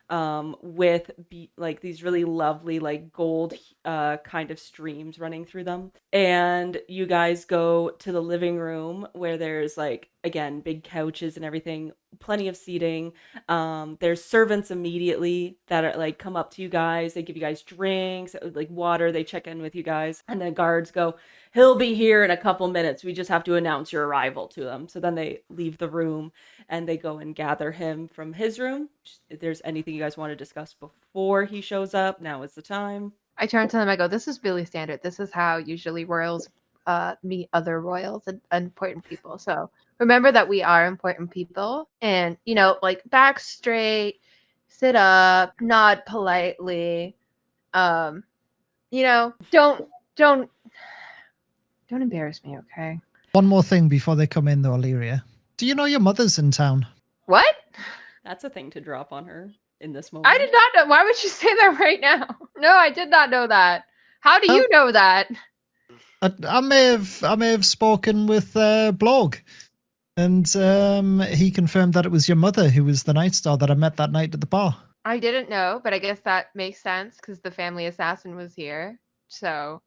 S1: with these really lovely gold kind of streams running through them. And you guys go to the living room where there's again, big couches and everything, plenty of seating. There's servants immediately that are come up to you guys. They give you guys drinks, water. They check in with you guys, and the guards go, "He'll be here in a couple minutes. We just have to announce your arrival to him." So then they leave the room and they go and gather him from his room. If there's anything you guys want to discuss before he shows up, now is the time.
S2: I turn to them. I go, "This is really standard. This is how usually royals meet other royals and important people. So remember that we are important people, and back straight, sit up, nod politely. Don't embarrass me, okay?"
S5: One more thing before they come in, though, Illyria. Do you know your mother's in town?
S2: What?
S1: That's a thing to drop on her in this moment.
S2: I did not know. Why would you say that right now? No, I did not know that. How do you know that?
S5: I may have spoken with Blog. And he confirmed that it was your mother who was the Night Star that I met that night at the bar.
S2: I didn't know, but I guess that makes sense because the family assassin was here. So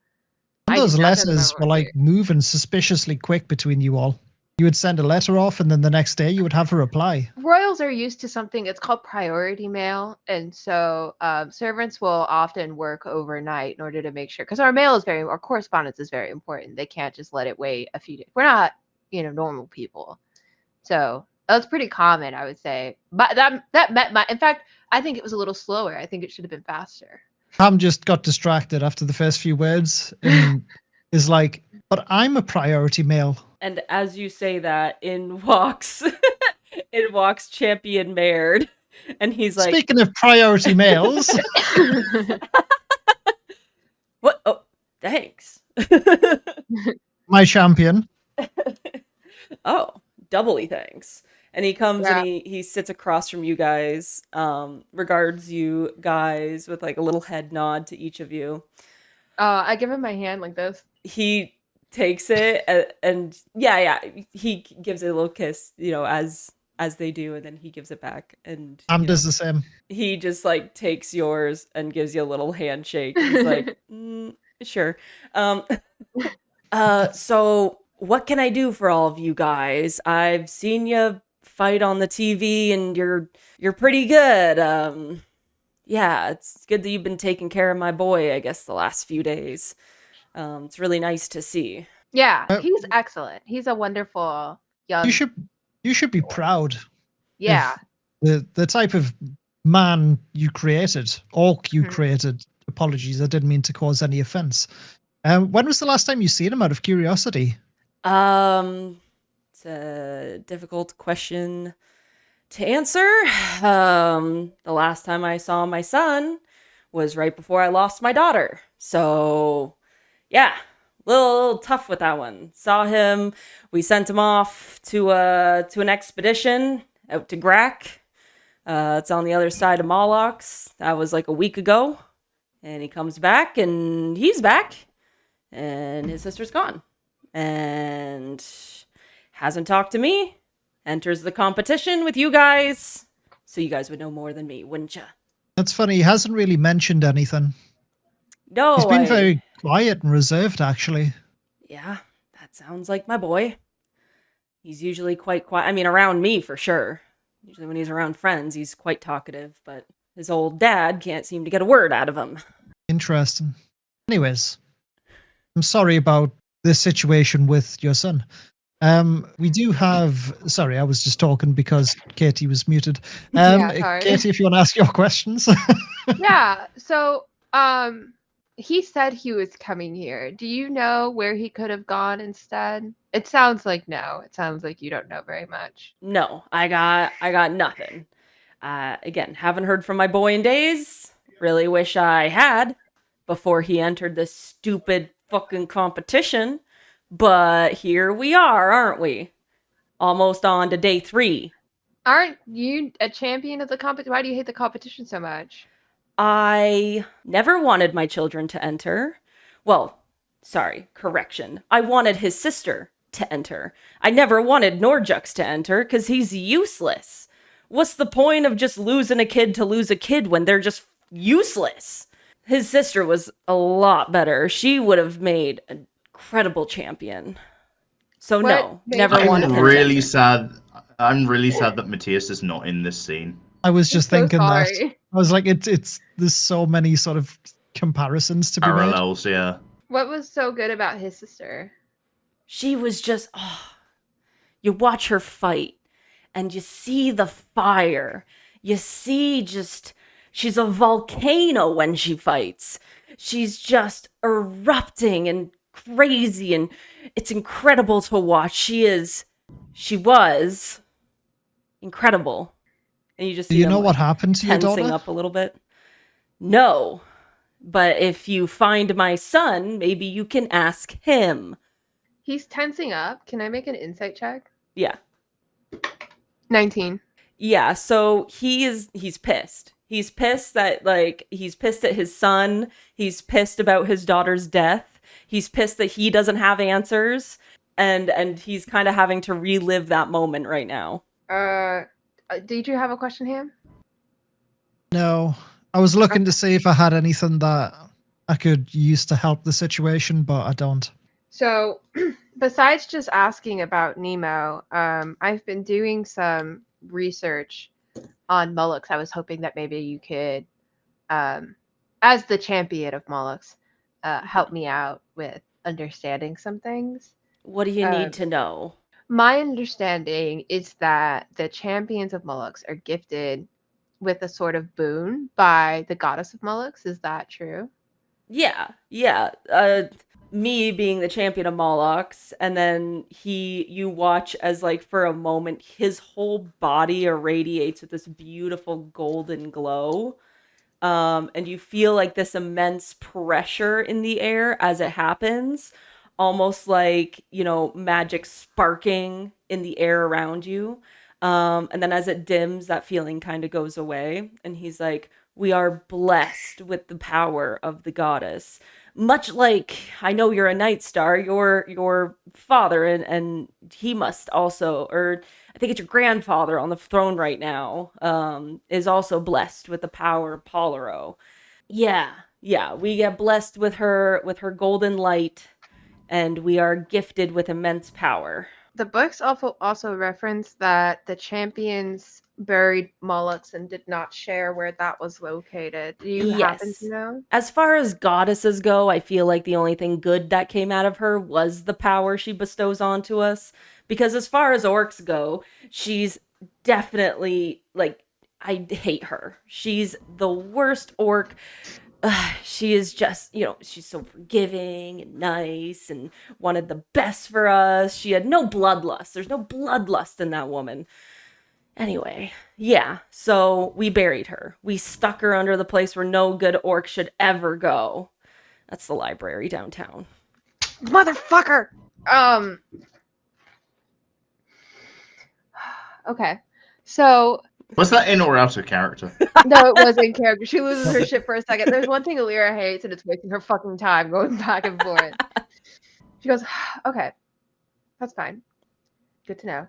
S5: And
S2: I
S5: those
S2: did not know the
S5: letters
S2: memo
S5: were
S2: was
S5: like
S2: here.
S5: moving suspiciously quick between you all. You would send a letter off, and then the next day you would have a reply.
S2: Royals are used to something, it's called priority mail, and so servants will often work overnight in order to make sure, because our correspondence is very important. They can't just let it wait a few days. We're not, normal people. So that's pretty common, I would say. But that met my. In fact, I think it was a little slower. I think it should have been faster.
S5: Pam just got distracted after the first few words and is like, "But I'm a priority mail."
S1: And as you say that, in walks Champion Maynard, and he's like,
S5: Speaking of priority mails,
S1: "What? Oh, thanks."
S5: my champion.
S1: Oh, doubly thanks. And he comes
S2: Yeah.
S1: and he sits across from you guys, regards you guys with like a little head nod to each of you.
S2: I give him my hand like this.
S1: He takes it and yeah, he gives it a little kiss, as they do, and then he gives it back, and
S5: Pam does the same.
S1: he just like takes yours and gives you a little handshake. He's like, sure. So what can I do for all of you guys? I've seen you fight on the TV, and you're pretty good. Yeah, it's good that you've been taking care of my boy, I guess, the last few days. It's really nice to see.
S2: Yeah, he's excellent. He's a wonderful young.
S5: You should be proud.
S2: Yeah.
S5: The type of man you created, orc you created. Apologies, I didn't mean to cause any offense. When was the last time you seen him, out of curiosity?
S1: It's a difficult question to answer. The last time I saw my son was right before I lost my daughter. So, yeah, a little tough with that one. Saw him. We sent him off to an expedition out to Grack. It's on the other side of Molox. That was like a week ago. And he comes back, and he's back. And his sister's gone. And hasn't talked to me. Enters the competition with you guys. So you guys would know more than me, wouldn't you?
S5: That's funny. He hasn't really mentioned anything.
S1: No,
S5: He's been very quiet and reserved, actually.
S1: Yeah, that sounds like my boy. He's usually quite quiet. I mean, around me for sure. Usually when he's around friends, he's quite talkative, but his old dad can't seem to get a word out of him.
S5: Interesting. Anyways, I'm sorry about this situation with your son. We do have... Sorry, I was just talking because Katie was muted.
S2: Sorry.
S5: Katie, if you want to ask your questions.
S2: Yeah. So, he said he was coming here. Do you know where he could have gone instead? It sounds like no. It sounds like you don't know very much.
S1: No, I got nothing. Again, haven't heard from my boy in days. Really wish I had before he entered this stupid fucking competition. But here we are, aren't we? Almost on to day 3.
S2: Aren't you a champion of the competition? Why do you hate the competition so much?
S1: I never wanted my children to enter. Well, sorry, correction. I wanted his sister to enter. I never wanted Norjux to enter because he's useless. What's the point of just losing a kid to lose a kid when they're just useless? His sister was a lot better. She would have made an incredible champion. So no, never wanted him to enter.
S4: I'm really sad that Matthias is not in this scene.
S5: I was just thinking that.
S2: Sorry.
S5: I was like, it's there's so many sort of comparisons to be made.
S4: Parallels, yeah.
S2: What was so good about his sister?
S1: She was just, you watch her fight and you see the fire. You see she's a volcano when she fights. She's just erupting and crazy, and it's incredible to watch. She was incredible. And you just
S5: Do
S1: see
S5: you
S1: them,
S5: know what happened to your
S1: tensing
S5: daughter?
S1: up a little bit. No, but if you find my son, maybe you can ask him.
S2: He's tensing up. Can I make an insight check?
S1: Yeah.
S2: 19.
S1: Yeah, so he's pissed. He's pissed that he's pissed at his son. He's pissed about his daughter's death. He's pissed that he doesn't have answers. and he's kind of having to relive that moment right now.
S2: Did you have a question, Ham?
S5: No, I was looking to see if I had anything that I could use to help the situation, but I don't.
S2: So, besides just asking about Nemo, I've been doing some research on Mullux. I was hoping that maybe you could, as the champion of Mullux, help me out with understanding some things.
S1: What do you need to know?
S2: My understanding is that the champions of Mullux are gifted with a sort of boon by the goddess of Mullux. Is that true?
S1: Yeah. Me being the champion of Molochs, and then you watch as, like, for a moment, his whole body irradiates with this beautiful golden glow. And you feel like this immense pressure in the air as it happens, almost like, magic sparking in the air around you. And then as it dims, that feeling kind of goes away. And he's like, we are blessed with the power of the goddess. Much like, I know you're a Night Star, your father, and he must also, or I think it's your grandfather on the throne right now, is also blessed with the power of Polaro. Yeah, we get blessed with her golden light, and we are gifted with immense power.
S2: The books also reference that the champions buried Mullux and did not share where that was located. Do you happen to know?
S1: As far as goddesses go, I feel like the only thing good that came out of her was the power she bestows onto us. Because as far as orcs go, she's definitely, like, I hate her. She's the worst orc. She is just, she's so forgiving and nice and wanted the best for us. She had no bloodlust. There's no bloodlust in that woman. Anyway, yeah, so we buried her. We stuck her under the place where no good orc should ever go. That's the library downtown.
S2: Motherfucker! Okay. So...
S4: Was that in or out of character?
S2: No, it was in character. She loses her shit for a second. There's one thing Alira hates, and it's wasting her fucking time going back and forth. She goes, okay, that's fine. Good to know.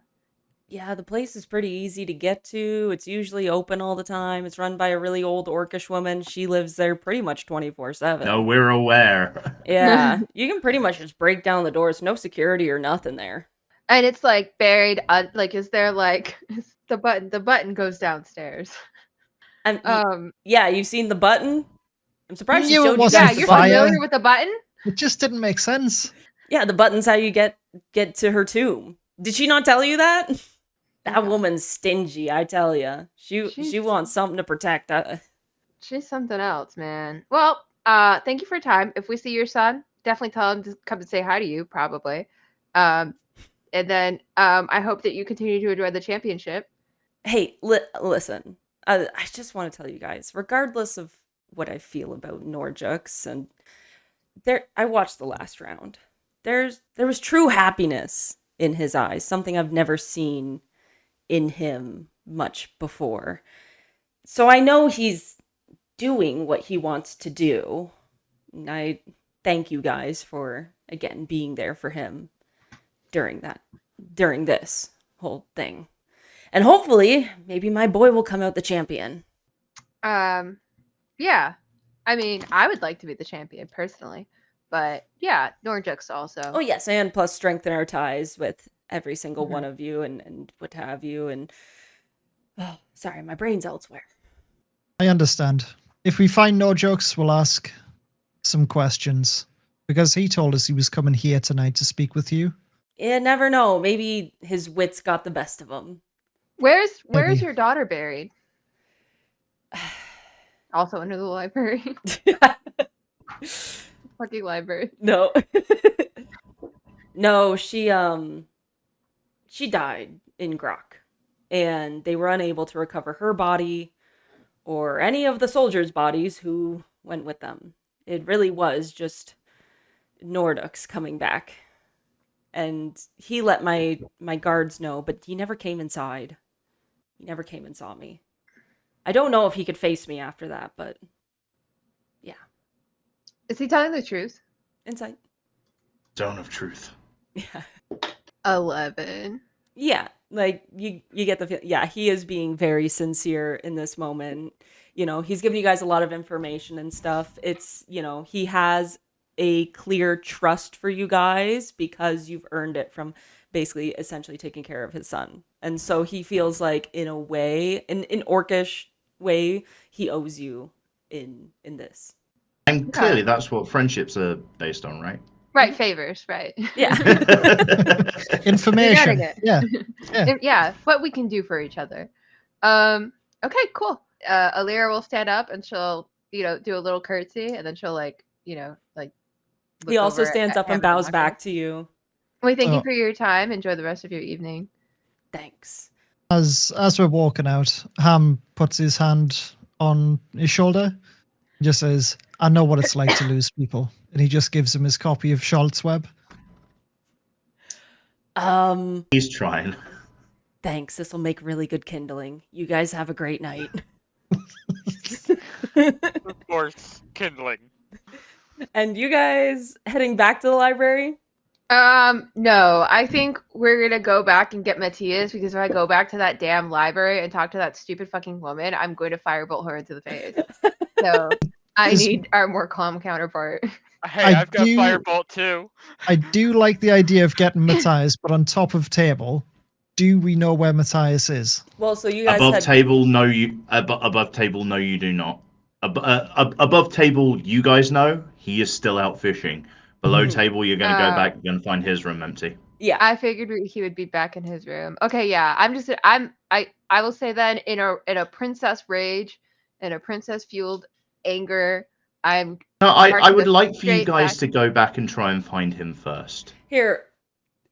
S1: Yeah, the place is pretty easy to get to. It's usually open all the time. It's run by a really old orcish woman. She lives there pretty much 24/7.
S4: No, we're aware.
S1: Yeah, you can pretty much just break down the doors. No security or nothing there.
S2: And it's like buried, like, is there like the button goes downstairs.
S1: Yeah, you've seen the button? I'm surprised she
S5: You
S1: showed you
S5: wasn't
S1: guys
S2: Yeah, you're
S1: the button.
S2: familiar with the button?
S5: It just didn't make sense.
S1: Yeah, the button's how you get to her tomb. Did she not tell you that? That woman's stingy, I tell you. She wants something to protect.
S2: She's something else, man. Well, thank you for your time. If we see your son, definitely tell him to come and say hi to you, probably. And then I hope that you continue to enjoy the championship.
S1: Hey, listen. I just want to tell you guys, regardless of what I feel about Norjux, and I watched the last round. There was true happiness in his eyes, something I've never seen in him much before. So I know he's doing what he wants to do. And I thank you guys for, again, being there for him during this whole thing. And hopefully, maybe my boy will come out the champion.
S2: Yeah. I mean, I would like to be the champion personally. But yeah, Norjux also.
S1: Oh yes, and plus strengthen our ties with every single one of you and what have you. And oh, sorry, my brain's elsewhere.
S5: I understand. If we find no jokes, we'll ask some questions. Because he told us he was coming here tonight to speak with you.
S1: You never know. Maybe his wits got the best of him.
S2: Where's
S5: Maybe.
S2: your daughter buried? Also under the library. Fucking library.
S1: No. No, she died in Grok. And they were unable to recover her body or any of the soldiers' bodies who went with them. It really was just Nordux coming back. And he let my guards know, but he never came inside. He never came and saw me. I don't know if he could face me after that, but yeah.
S2: Is he telling the truth?
S1: Insight.
S4: Zone of truth.
S1: Yeah.
S2: 11.
S1: Yeah, like you get the feel. Yeah, he is being very sincere in this moment. You know, he's giving you guys a lot of information and stuff. It's, you know, he has a clear trust for you guys because you've earned it from basically essentially taking care of his son. And so he feels like in a way, in orcish way, he owes you in this.
S4: And clearly, that's what friendships are based on, right?
S2: Right, favors, right.
S1: Yeah.
S5: Information.
S2: You're getting
S5: Yeah. Yeah.
S2: Yeah, what we can do for each other. Okay, cool. Alira will stand up and she'll, do a little curtsy, and then she'll like
S1: He
S2: look
S1: also
S2: over
S1: stands
S2: at
S1: up and
S2: Ham
S1: bows
S2: Knocker.
S1: back to you.
S2: Wait, thank you
S5: Oh.
S2: for your time. Enjoy the rest of your evening.
S1: Thanks.
S5: As we're walking out, Ham puts his hand on his shoulder, and just says, "I know what it's like to lose people," and he just gives him his copy of Charlotte's Web.
S4: He's trying.
S1: Thanks. This will make really good kindling. You guys have a great night.
S3: Of course, kindling.
S1: And you guys heading back to the library?
S2: No, I think we're gonna go back and get Matthias, because if I go back to that damn library and talk to that stupid fucking woman, I'm going to firebolt her into the face. So I need our more calm counterpart.
S3: Hey, I've got
S5: do-
S3: firebolt too.
S5: I do like the idea of getting Matthias, but on top of table, do we know where Matthias is?
S1: Well, so you guys
S4: Above
S1: had...
S4: table, no, you. Above table, no, you do not. Above table, you guys know he is still out fishing. Below
S1: Mhm.
S4: table, you're gonna go back. You're gonna find his room empty.
S1: Yeah.
S2: I figured he would be back in his room. Okay, yeah. I will say then, in a princess rage, in a princess fueled anger, I'm
S4: No, I
S2: marching
S4: would
S2: us
S4: like for you
S2: straight
S4: guys
S2: back.
S4: to go back and try and find him first.
S1: Here.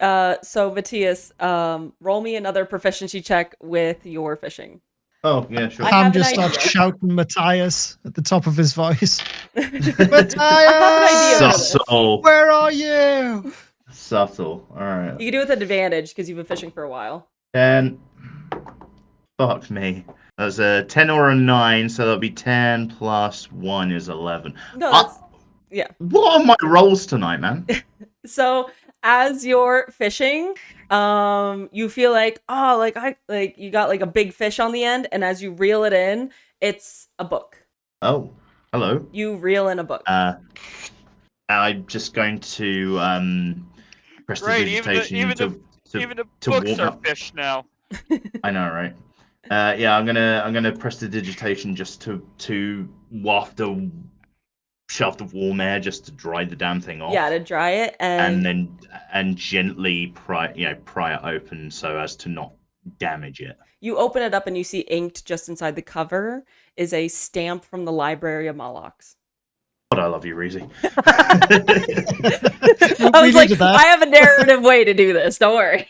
S1: So Matthias, roll me another proficiency check with your fishing.
S4: Oh yeah, sure.
S1: I
S5: Ham
S1: have an
S5: just starts
S1: idea.
S5: shouting Matthias at the top of his voice.
S1: I have an idea for this.
S4: Subtle.
S5: Where are you?
S4: Subtle. All right.
S1: You can do it with advantage because you've been fishing for a while.
S4: 10. Fuck me. That's a 10 or a 9, so that'll be 10 plus 1 is 11.
S1: No, that's... Yeah.
S4: What are my rolls tonight, man?
S1: So as you're fishing, you feel like, oh, you got like a big fish on the end, and as you reel it in, it's a book.
S4: Oh, hello.
S1: You reel in a book.
S4: I'm just going to press the
S3: Great,
S4: digitation
S3: even
S4: to
S3: the
S4: to
S3: books
S4: warm
S3: are
S4: up.
S3: fish now.
S4: I know, right? Yeah, I'm gonna press the digitation just to waft a shaft of warm air just to dry the damn thing off.
S1: Yeah, to dry it,
S4: and then gently pry it open so as to not damage it.
S1: You open it up and you see inked just inside the cover is a stamp from the Library of Molochs.
S4: But I love you, Reezy.
S1: I was like, I have a narrative way to do this. Don't worry.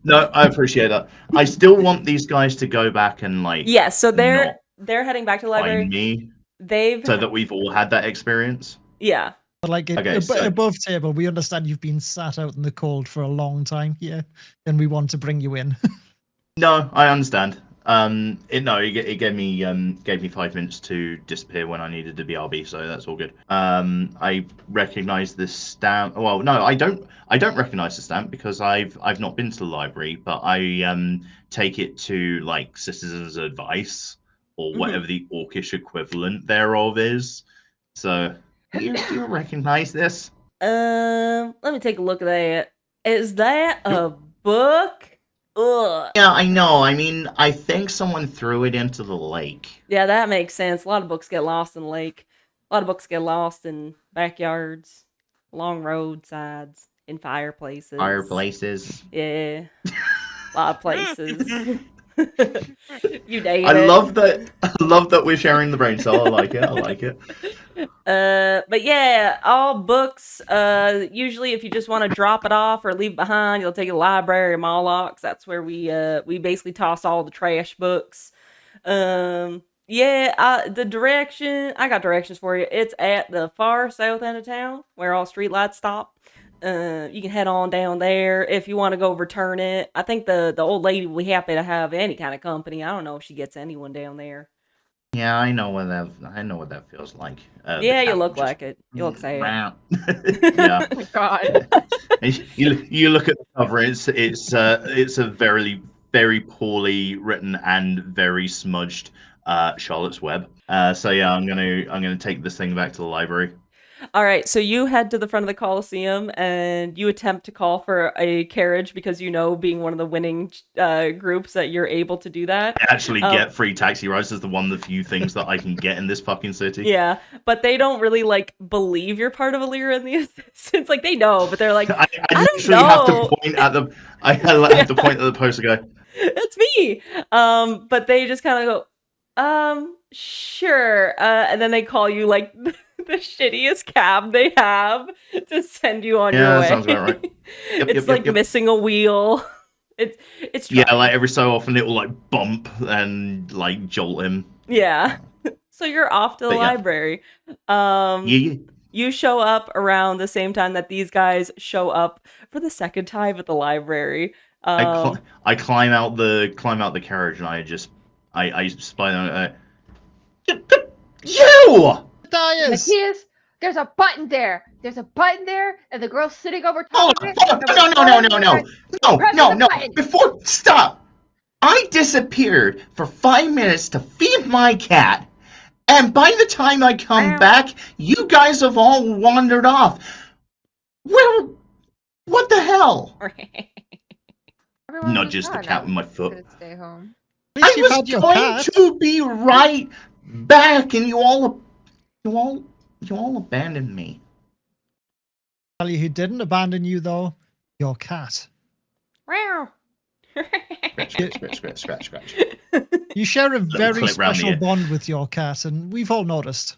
S4: No, I appreciate that. I still want these guys to go back and
S1: Yeah, so they're heading back to the library.
S4: find me,
S1: They've
S4: so that we've all had that experience.
S1: Yeah.
S5: But like above table, we understand you've been sat out in the cold for a long time here, and we want to bring you in.
S4: No, I understand. It gave me 5 minutes to disappear when I needed to BRB, so that's all good. I recognize this stamp. Well, no, I don't recognize the stamp because I've not been to the library, but I take it to like citizens' advice or whatever the orcish equivalent thereof is. So, do you recognize this?
S1: Let me take a look at that. Is that a book? Ugh.
S4: Yeah, I know. I mean, I think someone threw it into the lake.
S1: Yeah, that makes sense. A lot of books get lost in the lake. A lot of books get lost in backyards, along roadsides, in fireplaces.
S4: Fireplaces.
S1: Yeah. A lot of places. You name
S4: I
S1: it.
S4: love that we're sharing the brain cell. I like it.
S1: But yeah, all books, usually if you just want to drop it off or leave it behind, you'll take it to the Library of Molochs. That's where we basically toss all the trash books. I got directions for you. It's at the far south end of town where all streetlights stop. You can head on down there if you want to go return it. I think the old lady will be happy to have any kind of company. I don't know if she gets anyone down there.
S4: Yeah, I know what that feels like. The
S1: Yeah, you
S4: cat
S1: look
S4: just
S1: like it. You look say it.
S4: meow. Yeah.
S2: Oh my god.
S4: You look at the cover. It's a very very poorly written and very smudged Charlotte's Web. So yeah, I'm gonna take this thing back to the library.
S1: All right, so you head to the front of the Coliseum and you attempt to call for a carriage because you know, being one of the winning groups, that you're able to do that.
S4: I actually get free taxi rides as one of the few things that I can get in this fucking city.
S1: Yeah, but they don't really like believe you're part of Illyria and the Assistants. Like, they know, but they're like, I don't
S4: literally
S1: know.
S4: have to point at the have to point at the poster and go,
S1: It's me. But they just kind of go, sure. And then they call you like the shittiest cab they have to send you on your way.
S4: sounds about right. Yep,
S1: It's
S4: yep.
S1: missing a wheel. It's
S4: Yeah,
S1: trying.
S4: like every so often it will like bump and like jolt him.
S1: Yeah. So you're off to the
S4: But yeah.
S1: library.
S4: Yeah.
S1: You show up around the same time that these guys show up for the second time at the library.
S4: I climb out the carriage and I spy them. You!
S5: Matthias!
S2: Matthias, there's a button there. There's a button there, and the girl's sitting over top of it.
S4: No. Before, stop. I disappeared for 5 minutes to feed my cat, and by the time I come back, you guys have all wandered off. Well, what the hell?
S2: Everyone
S4: Nudges
S2: was
S4: the
S2: gone.
S4: cat with my
S2: I
S4: foot.
S2: was gonna stay home.
S5: At least
S4: I
S5: you've had
S4: was
S5: your
S4: going
S5: cat.
S4: to be right back, and you all abandoned me.
S5: Tell you who didn't abandon you though? Your cat.
S4: Scratch.
S5: You share a very
S4: clip round the
S5: special
S4: ear.
S5: bond with your cat, and we've all noticed.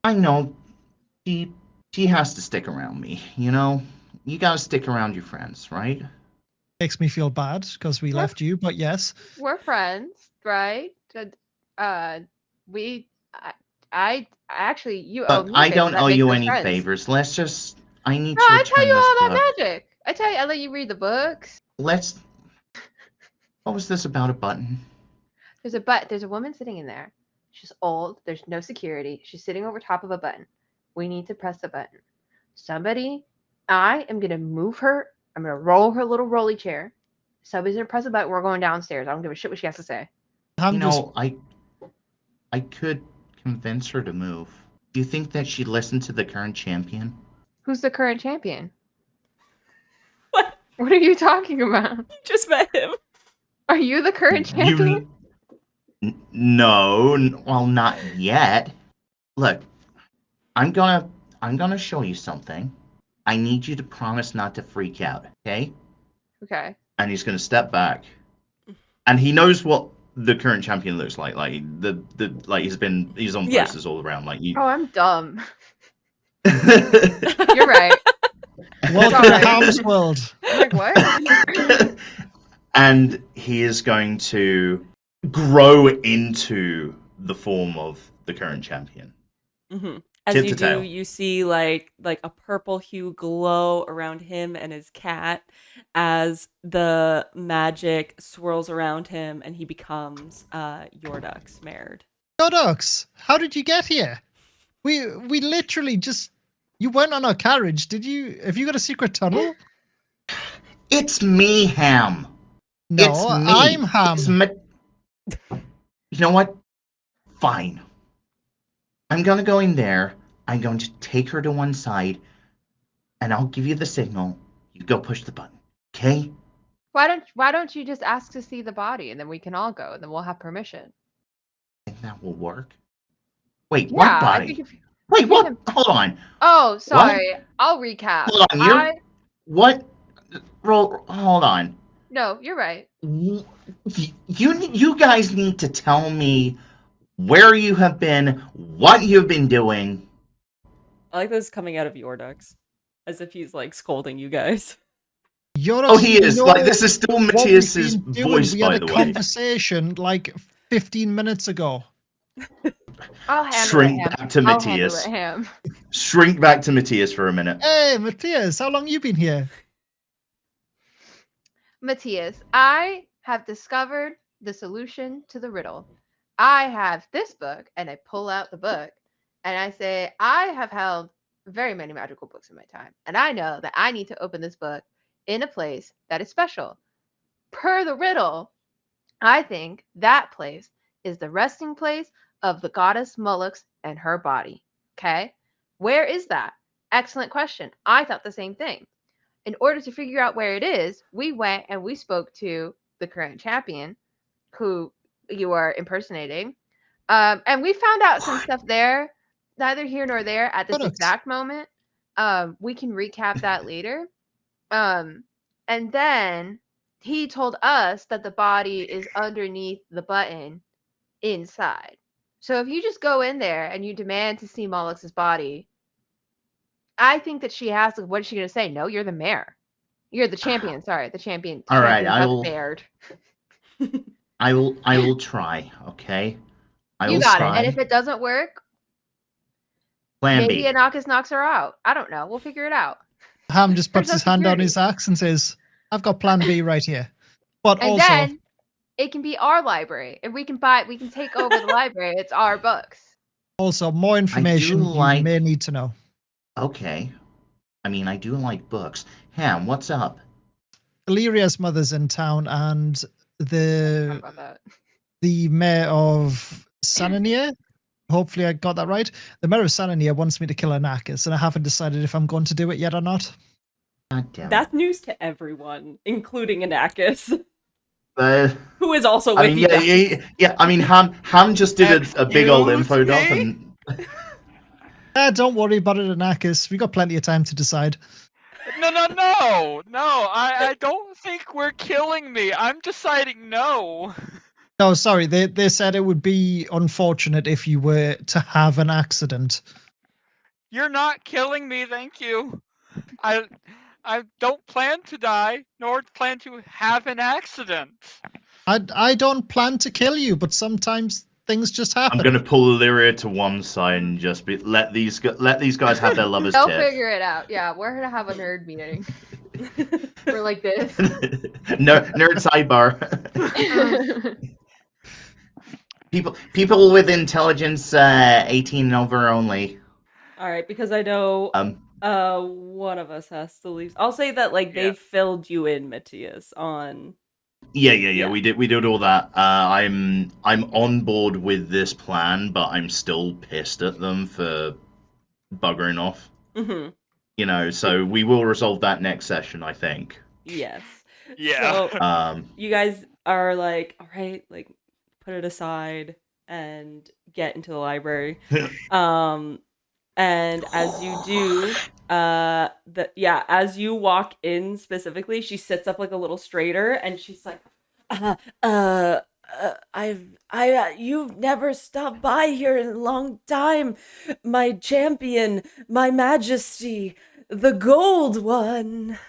S4: I know. She has to stick around me, you know? You gotta stick around your friends, right?
S5: Makes me feel bad because we left you, but yes.
S2: We're friends, right? I actually, you owe
S4: Look,
S2: me. a
S4: I
S2: favor
S4: don't
S2: that
S4: owe
S2: makes
S4: you
S2: us
S4: any
S2: friends.
S4: favors. I need
S2: No,
S4: to
S2: I
S4: return
S2: tell you
S4: this
S2: all
S4: book.
S2: about magic. I let you read the books.
S4: What was this about a button?
S2: There's a woman sitting in there. She's old. There's no security. She's sitting over top of a button. We need to press the button. I am gonna move her. I'm gonna roll her little rolly chair. Somebody's gonna press the button. We're going downstairs. I don't give a shit what she has to say.
S5: I'm just
S4: I could convince her to move. Do you think that she'd listen to the current champion?
S2: Who's the current champion?
S1: What?
S2: What are you talking about?
S1: You just met him.
S2: Are you the current champion?
S4: No, well, not yet. Look, I'm gonna show you something. I need you to promise not to freak out, okay?
S2: Okay.
S4: And he's gonna step back, and he knows what the current champion looks like. Like he's on
S1: Yeah.
S4: posters all around. Like you.
S2: Oh, I'm dumb. You're right.
S5: welcome to Ham's world.
S2: I'm like, what?
S4: And he is going to grow into the form of the current champion.
S1: Mm-hmm. As
S4: Tip
S1: you
S4: to
S1: do,
S4: tail.
S1: you see like a purple hue glow around him and his cat as the magic swirls around him, and he becomes Yordux Mared.
S5: Godux, how did you get here? We literally just... You went on our carriage, did you? Have you got a secret tunnel?
S4: It's me, Ham.
S5: No,
S4: It's me.
S5: I'm Ham.
S4: You know what? Fine. I'm gonna go in there. I'm going to take her to one side, and I'll give you the signal. You go push the button, okay?
S2: Why don't you just ask to see the body, and then we can all go, and then we'll have permission.
S4: I think that will work. Wait,
S2: Yeah,
S4: what
S2: I
S4: body?
S2: think
S4: Wait,
S2: we
S4: what?
S2: can-
S4: Hold on.
S2: Oh, sorry. I'll recap.
S4: Hold on. What? Hold on.
S2: No, you're right.
S4: You guys need to tell me where you have been, what you've been doing.
S1: I like this coming out of Yordux, as if he's like scolding you guys.
S5: Yordux,
S4: He is. Like, this is still
S5: what we've
S4: Matthias's
S5: been doing.
S4: voice,
S5: We had
S4: by
S5: a
S4: the way.
S5: conversation like 15 minutes ago.
S2: I'll handle
S4: Shrink
S2: it, Ham.
S4: back to
S2: I'll handle
S4: Matthias.
S2: it, Ham.
S4: Shrink back to Matthias for a minute.
S5: Hey, Matthias, how long you been here?
S2: Matthias, I have discovered the solution to the riddle. I have this book, and I pull out the book, and I say, I have held very many magical books in my time, and I know that I need to open this book in a place that is special. Per the riddle, I think that place is the resting place of the goddess Mullux and her body. Okay? Where is that? Excellent question. I thought the same thing. In order to figure out where it is, we went and we spoke to the current champion, who you are impersonating. And we found out some stuff there, neither here nor there at this exact moment. We can recap that later. And then he told us that the body is underneath the button inside. So if you just go in there and you demand to see Mullux's body, I think that she has to, what is she going to say? No, you're the mayor. You're the champion. Sorry, the champion.
S4: All right,
S2: I will. Bared.
S4: I will try. Okay.
S2: You got it. And if it doesn't work,
S4: Plan
S2: maybe
S4: B.
S2: Anakis knocks her out. I don't know. We'll figure it out.
S5: Ham just puts his hand on his axe and says, "I've got Plan B right here." But
S2: and
S5: also,
S2: then it can be our library. If we can take over the library. It's our books.
S5: Also, more information you may need to know.
S4: Okay. I mean, I do like books. Ham, what's up?
S5: Illyria's mother's in town, and the mayor of Sanania, hopefully I got that right. The mayor of Sanania wants me to kill Anakis, and I haven't decided if I'm going to do it yet or not.
S4: God damn it.
S1: That's news to everyone, including Anakis, who is also with
S4: I mean,
S1: you.
S4: yeah. I mean, Ham just did a big old info dump, and
S5: don't worry about it, Anakis. We got plenty of time to decide.
S3: No! I don't think we're killing me. I'm deciding no.
S5: No, sorry. They said it would be unfortunate if you were to have an accident.
S3: You're not killing me, thank you. I don't plan to die, nor plan to have an accident.
S5: I don't plan to kill you, but sometimes things just happen.
S4: I'm gonna pull Illyria to one side and just let these guys have their lovers'
S2: They'll
S4: tiff.
S2: figure it out. Yeah, we're gonna have a nerd meeting. We're like this.
S4: No, nerd sidebar. People with intelligence 18 and over only.
S1: All right, because I know one of us has to leave. I'll say that they filled you in, Matthias, on.
S4: Yeah. We did all that. I'm on board with this plan, but I'm still pissed at them for buggering off.
S1: Mm-hmm.
S4: You know, so we will resolve that next session, I think.
S1: Yes.
S3: Yeah.
S1: So, you guys are like, all right, put it aside and get into the library. And as you do, as you walk in specifically, she sits up a little straighter, and she's like, you've never stopped by here in a long time, my champion, my majesty, the gold one.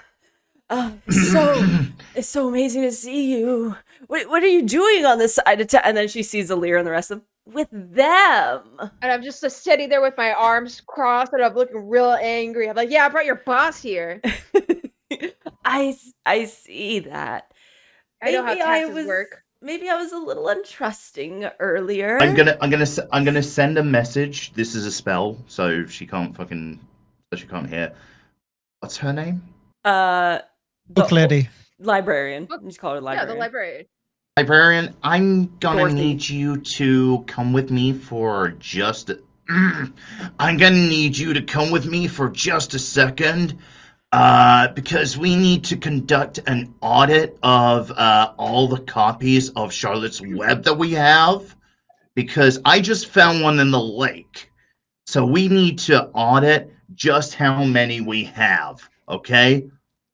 S1: It's so amazing to see you. What are you doing on this side of town? And then she sees Alir and the rest of them with them.
S2: And I'm just sitting there with my arms crossed, and I'm looking real angry. I'm like, yeah, I brought your boss here.
S1: I see that.
S2: I know how taxes work.
S1: Maybe I was a little untrusting earlier.
S4: I'm gonna send a message. This is a spell, so she can't hear. What's her name?
S5: Book lady.
S1: Librarian. Just call her librarian.
S2: Yeah, the librarian.
S4: Librarian, I'm gonna
S1: Dorothy.
S4: need you to come with me for just. I'm gonna need you to come with me for just a second, because we need to conduct an audit of all the copies of Charlotte's Web that we have, because I just found one in the lake. So we need to audit just how many we have. Okay,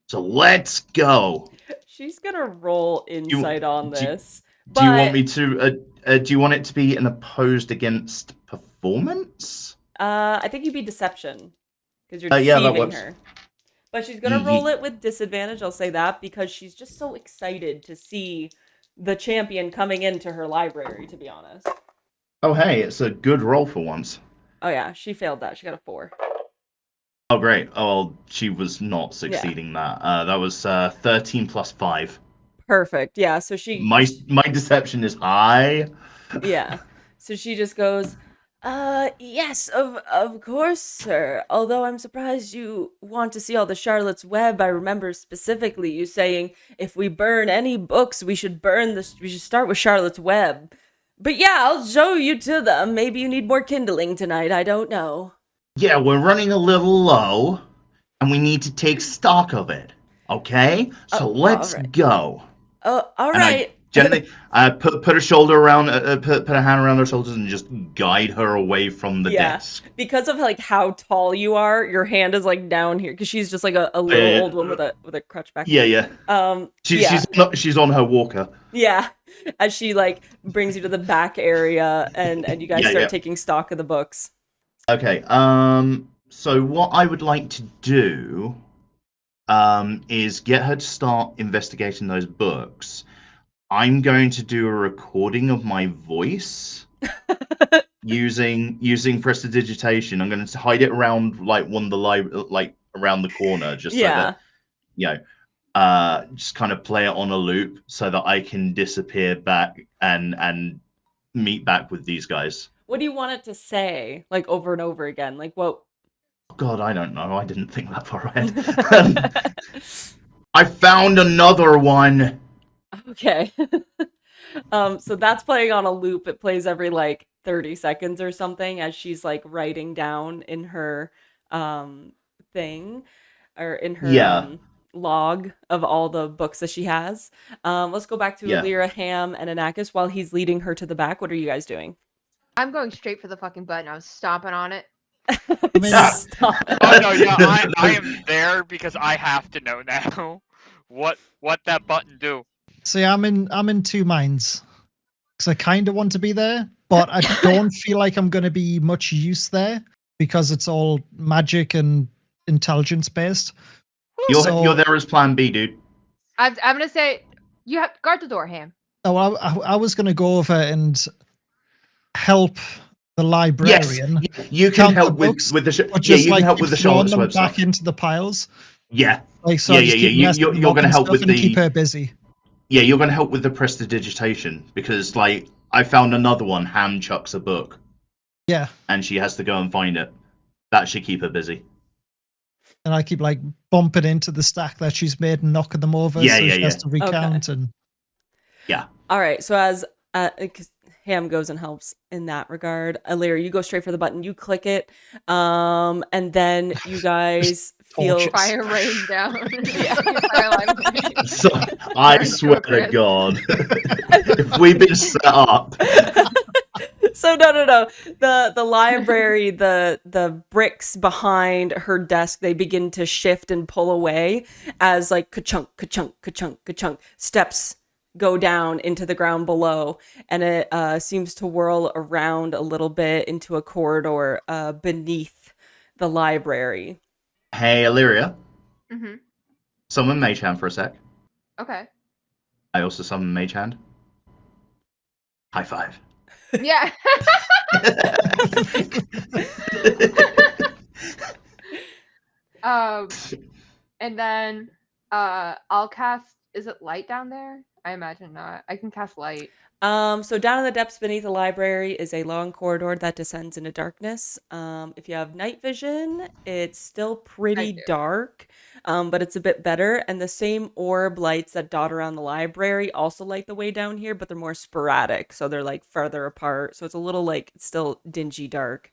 S4: so let's go.
S1: She's gonna roll insight on this.
S4: Do you want me to? Do you want it to be an opposed against performance?
S1: I think you'd be deception because you're deceiving her. But she's gonna roll it with disadvantage. I'll say that because she's just so excited to see the champion coming into her library. To be honest.
S4: Oh hey, it's a good roll for once.
S1: Oh yeah, she failed that. She got a 4.
S4: Oh great. Oh, she was not succeeding that. That was 13 plus 5.
S1: Perfect. Yeah. So she.
S4: My deception is high.
S1: Yeah. So she just goes, yes, of course, sir. Although I'm surprised you want to see all the Charlotte's Web. I remember specifically you saying if we burn any books, we should start with Charlotte's Web. But yeah, I'll show you to them. Maybe you need more kindling tonight. I don't know.
S4: Yeah, we're running a little low, and we need to take stock of it. Okay? So let's
S1: all right.
S4: go.
S1: Oh, all
S4: And
S1: right.
S4: I gently put a shoulder around, put a hand around her shoulders, and just guide her away from the desk.
S1: Because of like how tall you are, your hand is like down here because she's just like a little old one with a crutch back.
S4: Yeah. She's on her walker.
S1: Yeah, as she like brings you to the back area and you guys start taking stock of the books.
S4: Okay. So what I would like to do is get her to start investigating those books. I'm going to do a recording of my voice using prestidigitation. I'm going to hide it around like one of the around the corner, just so that just kind of play it on a loop so that I can disappear back and meet back with these guys.
S1: What do you want it to say, like over and over again? Like what?
S4: God, I don't know. I didn't think that far ahead. I found another one.
S1: Okay. So that's playing on a loop. It plays every like 30 seconds or something as she's like writing down in her thing or in her log of all the books that she has. Let's go back to Alira, Ham, and Anakis while he's leading her to the back. What are you guys doing?
S2: I'm going straight for the fucking button. I was stomping on it.
S1: Stop.
S3: Oh no, yeah, I am there because I have to know now what that button do.
S5: See, I'm in two minds because I kind of want to be there, but I don't feel like I'm going to be much use there because it's all magic and intelligence based.
S4: You're there as Plan B, dude.
S2: I'm gonna say you have guard the door, Ham.
S5: Oh, I was going to go over and help the librarian.
S4: Yes, you can help with the you can help with the Charlotte's Web
S5: back
S4: stuff.
S5: into the piles.
S4: Yeah.
S5: Like, so
S4: You're going to help with
S5: and keep her busy.
S4: Yeah, you're going to help with the prestidigitation because, like, I found another one. Ham chucks a book.
S5: Yeah.
S4: And she has to go and find it. That should keep her busy.
S5: And I keep like bumping into the stack that she's made and knocking them over. She has to recount and.
S1: Yeah. All right. So as Ham goes and helps in that regard, Alira, you go straight for the button. You click it, and then you guys feel
S2: fire rain down.
S4: So, I swear to God, if we've been set up.
S1: So no. The library, the bricks behind her desk, they begin to shift and pull away as like ka-chunk, ka-chunk, ka-chunk, ka-chunk steps go down into the ground below, and it seems to whirl around a little bit into a corridor beneath the library.
S4: Hey, Illyria.
S2: Mm-hmm.
S4: Summon Mage Hand for a sec.
S2: Okay.
S4: I also summon Mage Hand. High five.
S2: Yeah. And then I'll cast. Is it light down there? I imagine not. I can cast light.
S1: So down in the depths beneath the library is a long corridor that descends into darkness. If you have night vision, it's still pretty dark, but it's a bit better. And the same orb lights that dot around the library also light the way down here, but they're more sporadic. So they're like farther apart. So it's a little like it's still dingy dark.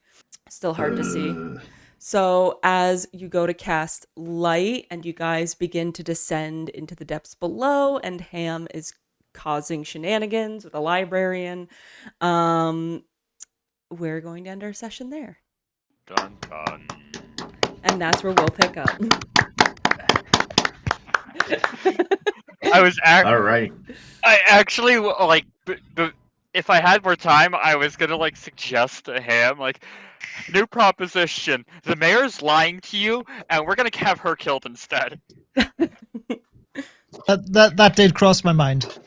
S1: Still hard to see. So as you go to cast light and you guys begin to descend into the depths below, and Ham is causing shenanigans with a librarian, we're going to end our session there.
S3: Dun dun.
S1: And that's where we'll pick up.
S3: I was
S4: all right.
S3: I actually like, if I had more time, I was gonna like suggest to Ham like, new proposition: the mayor's lying to you, and we're gonna have her killed instead.
S5: That did cross my mind.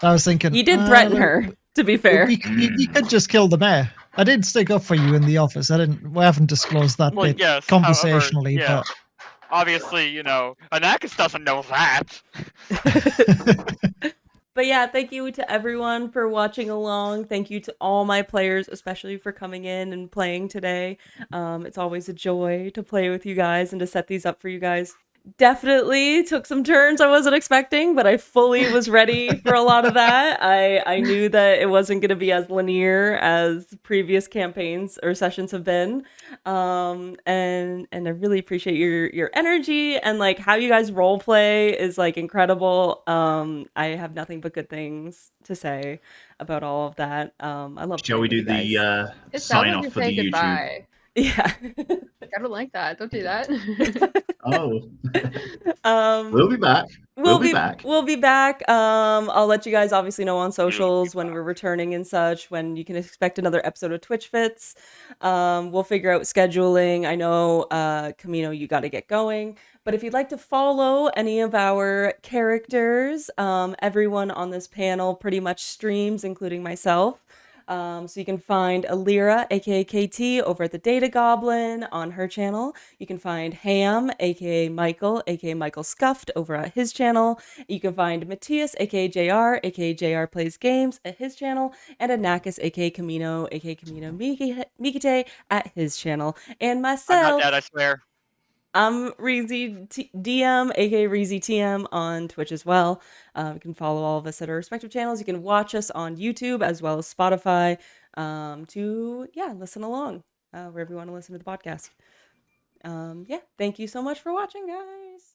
S5: I was thinking
S1: you did threaten her. To be fair,
S5: we could just kill the mayor. I did stick up for you in the office. We haven't disclosed that bit conversationally,
S3: however,
S5: but
S3: obviously, Anakis doesn't know that.
S1: But But yeah, thank you to everyone for watching along. Thank you to all my players, especially for coming in and playing today. It's always a joy to play with you guys and to set these up for you guys. Definitely took some turns I wasn't expecting, but I fully was ready for a lot of that. I knew that it wasn't going to be as linear as previous campaigns or sessions have been. And I really appreciate your energy and like how you guys role play is like incredible. I have nothing but good things to say about all of that. I love
S4: Shall
S1: playing
S4: we
S1: with
S4: do
S1: you guys.
S4: the
S2: It sounds
S4: sign
S2: like
S4: off
S2: you're
S4: for the
S2: saying
S4: YouTube?
S2: goodbye.
S1: Yeah.
S2: I don't like that. Don't do that.
S4: Oh,
S1: um
S4: we'll be back. We'll be back.
S1: We'll be back. I'll let you guys obviously know on socials when we're returning and such, when you can expect another episode of Twitchfits. We'll figure out scheduling. I know, Kamino, you got to get going. But if you'd like to follow any of our characters, everyone on this panel pretty much streams, including myself. So you can find Alira, aka KT, over at the Data Goblin on her channel. You can find Ham, aka Mykl, aka Mykl Scuffed, over at his channel. You can find Matthias, aka JR, aka JR Plays Games, at his channel, and Anakis, aka Kamino, aka Kamino Mikite, at his channel. And
S3: I'm not
S1: myself,
S3: dead, I swear.
S1: I'm Reezytm, aka Reezytm, on Twitch as well. You can follow all of us at our respective channels. You can watch us on YouTube as well as Spotify to listen along wherever you want to listen to the podcast. Thank you so much for watching, guys.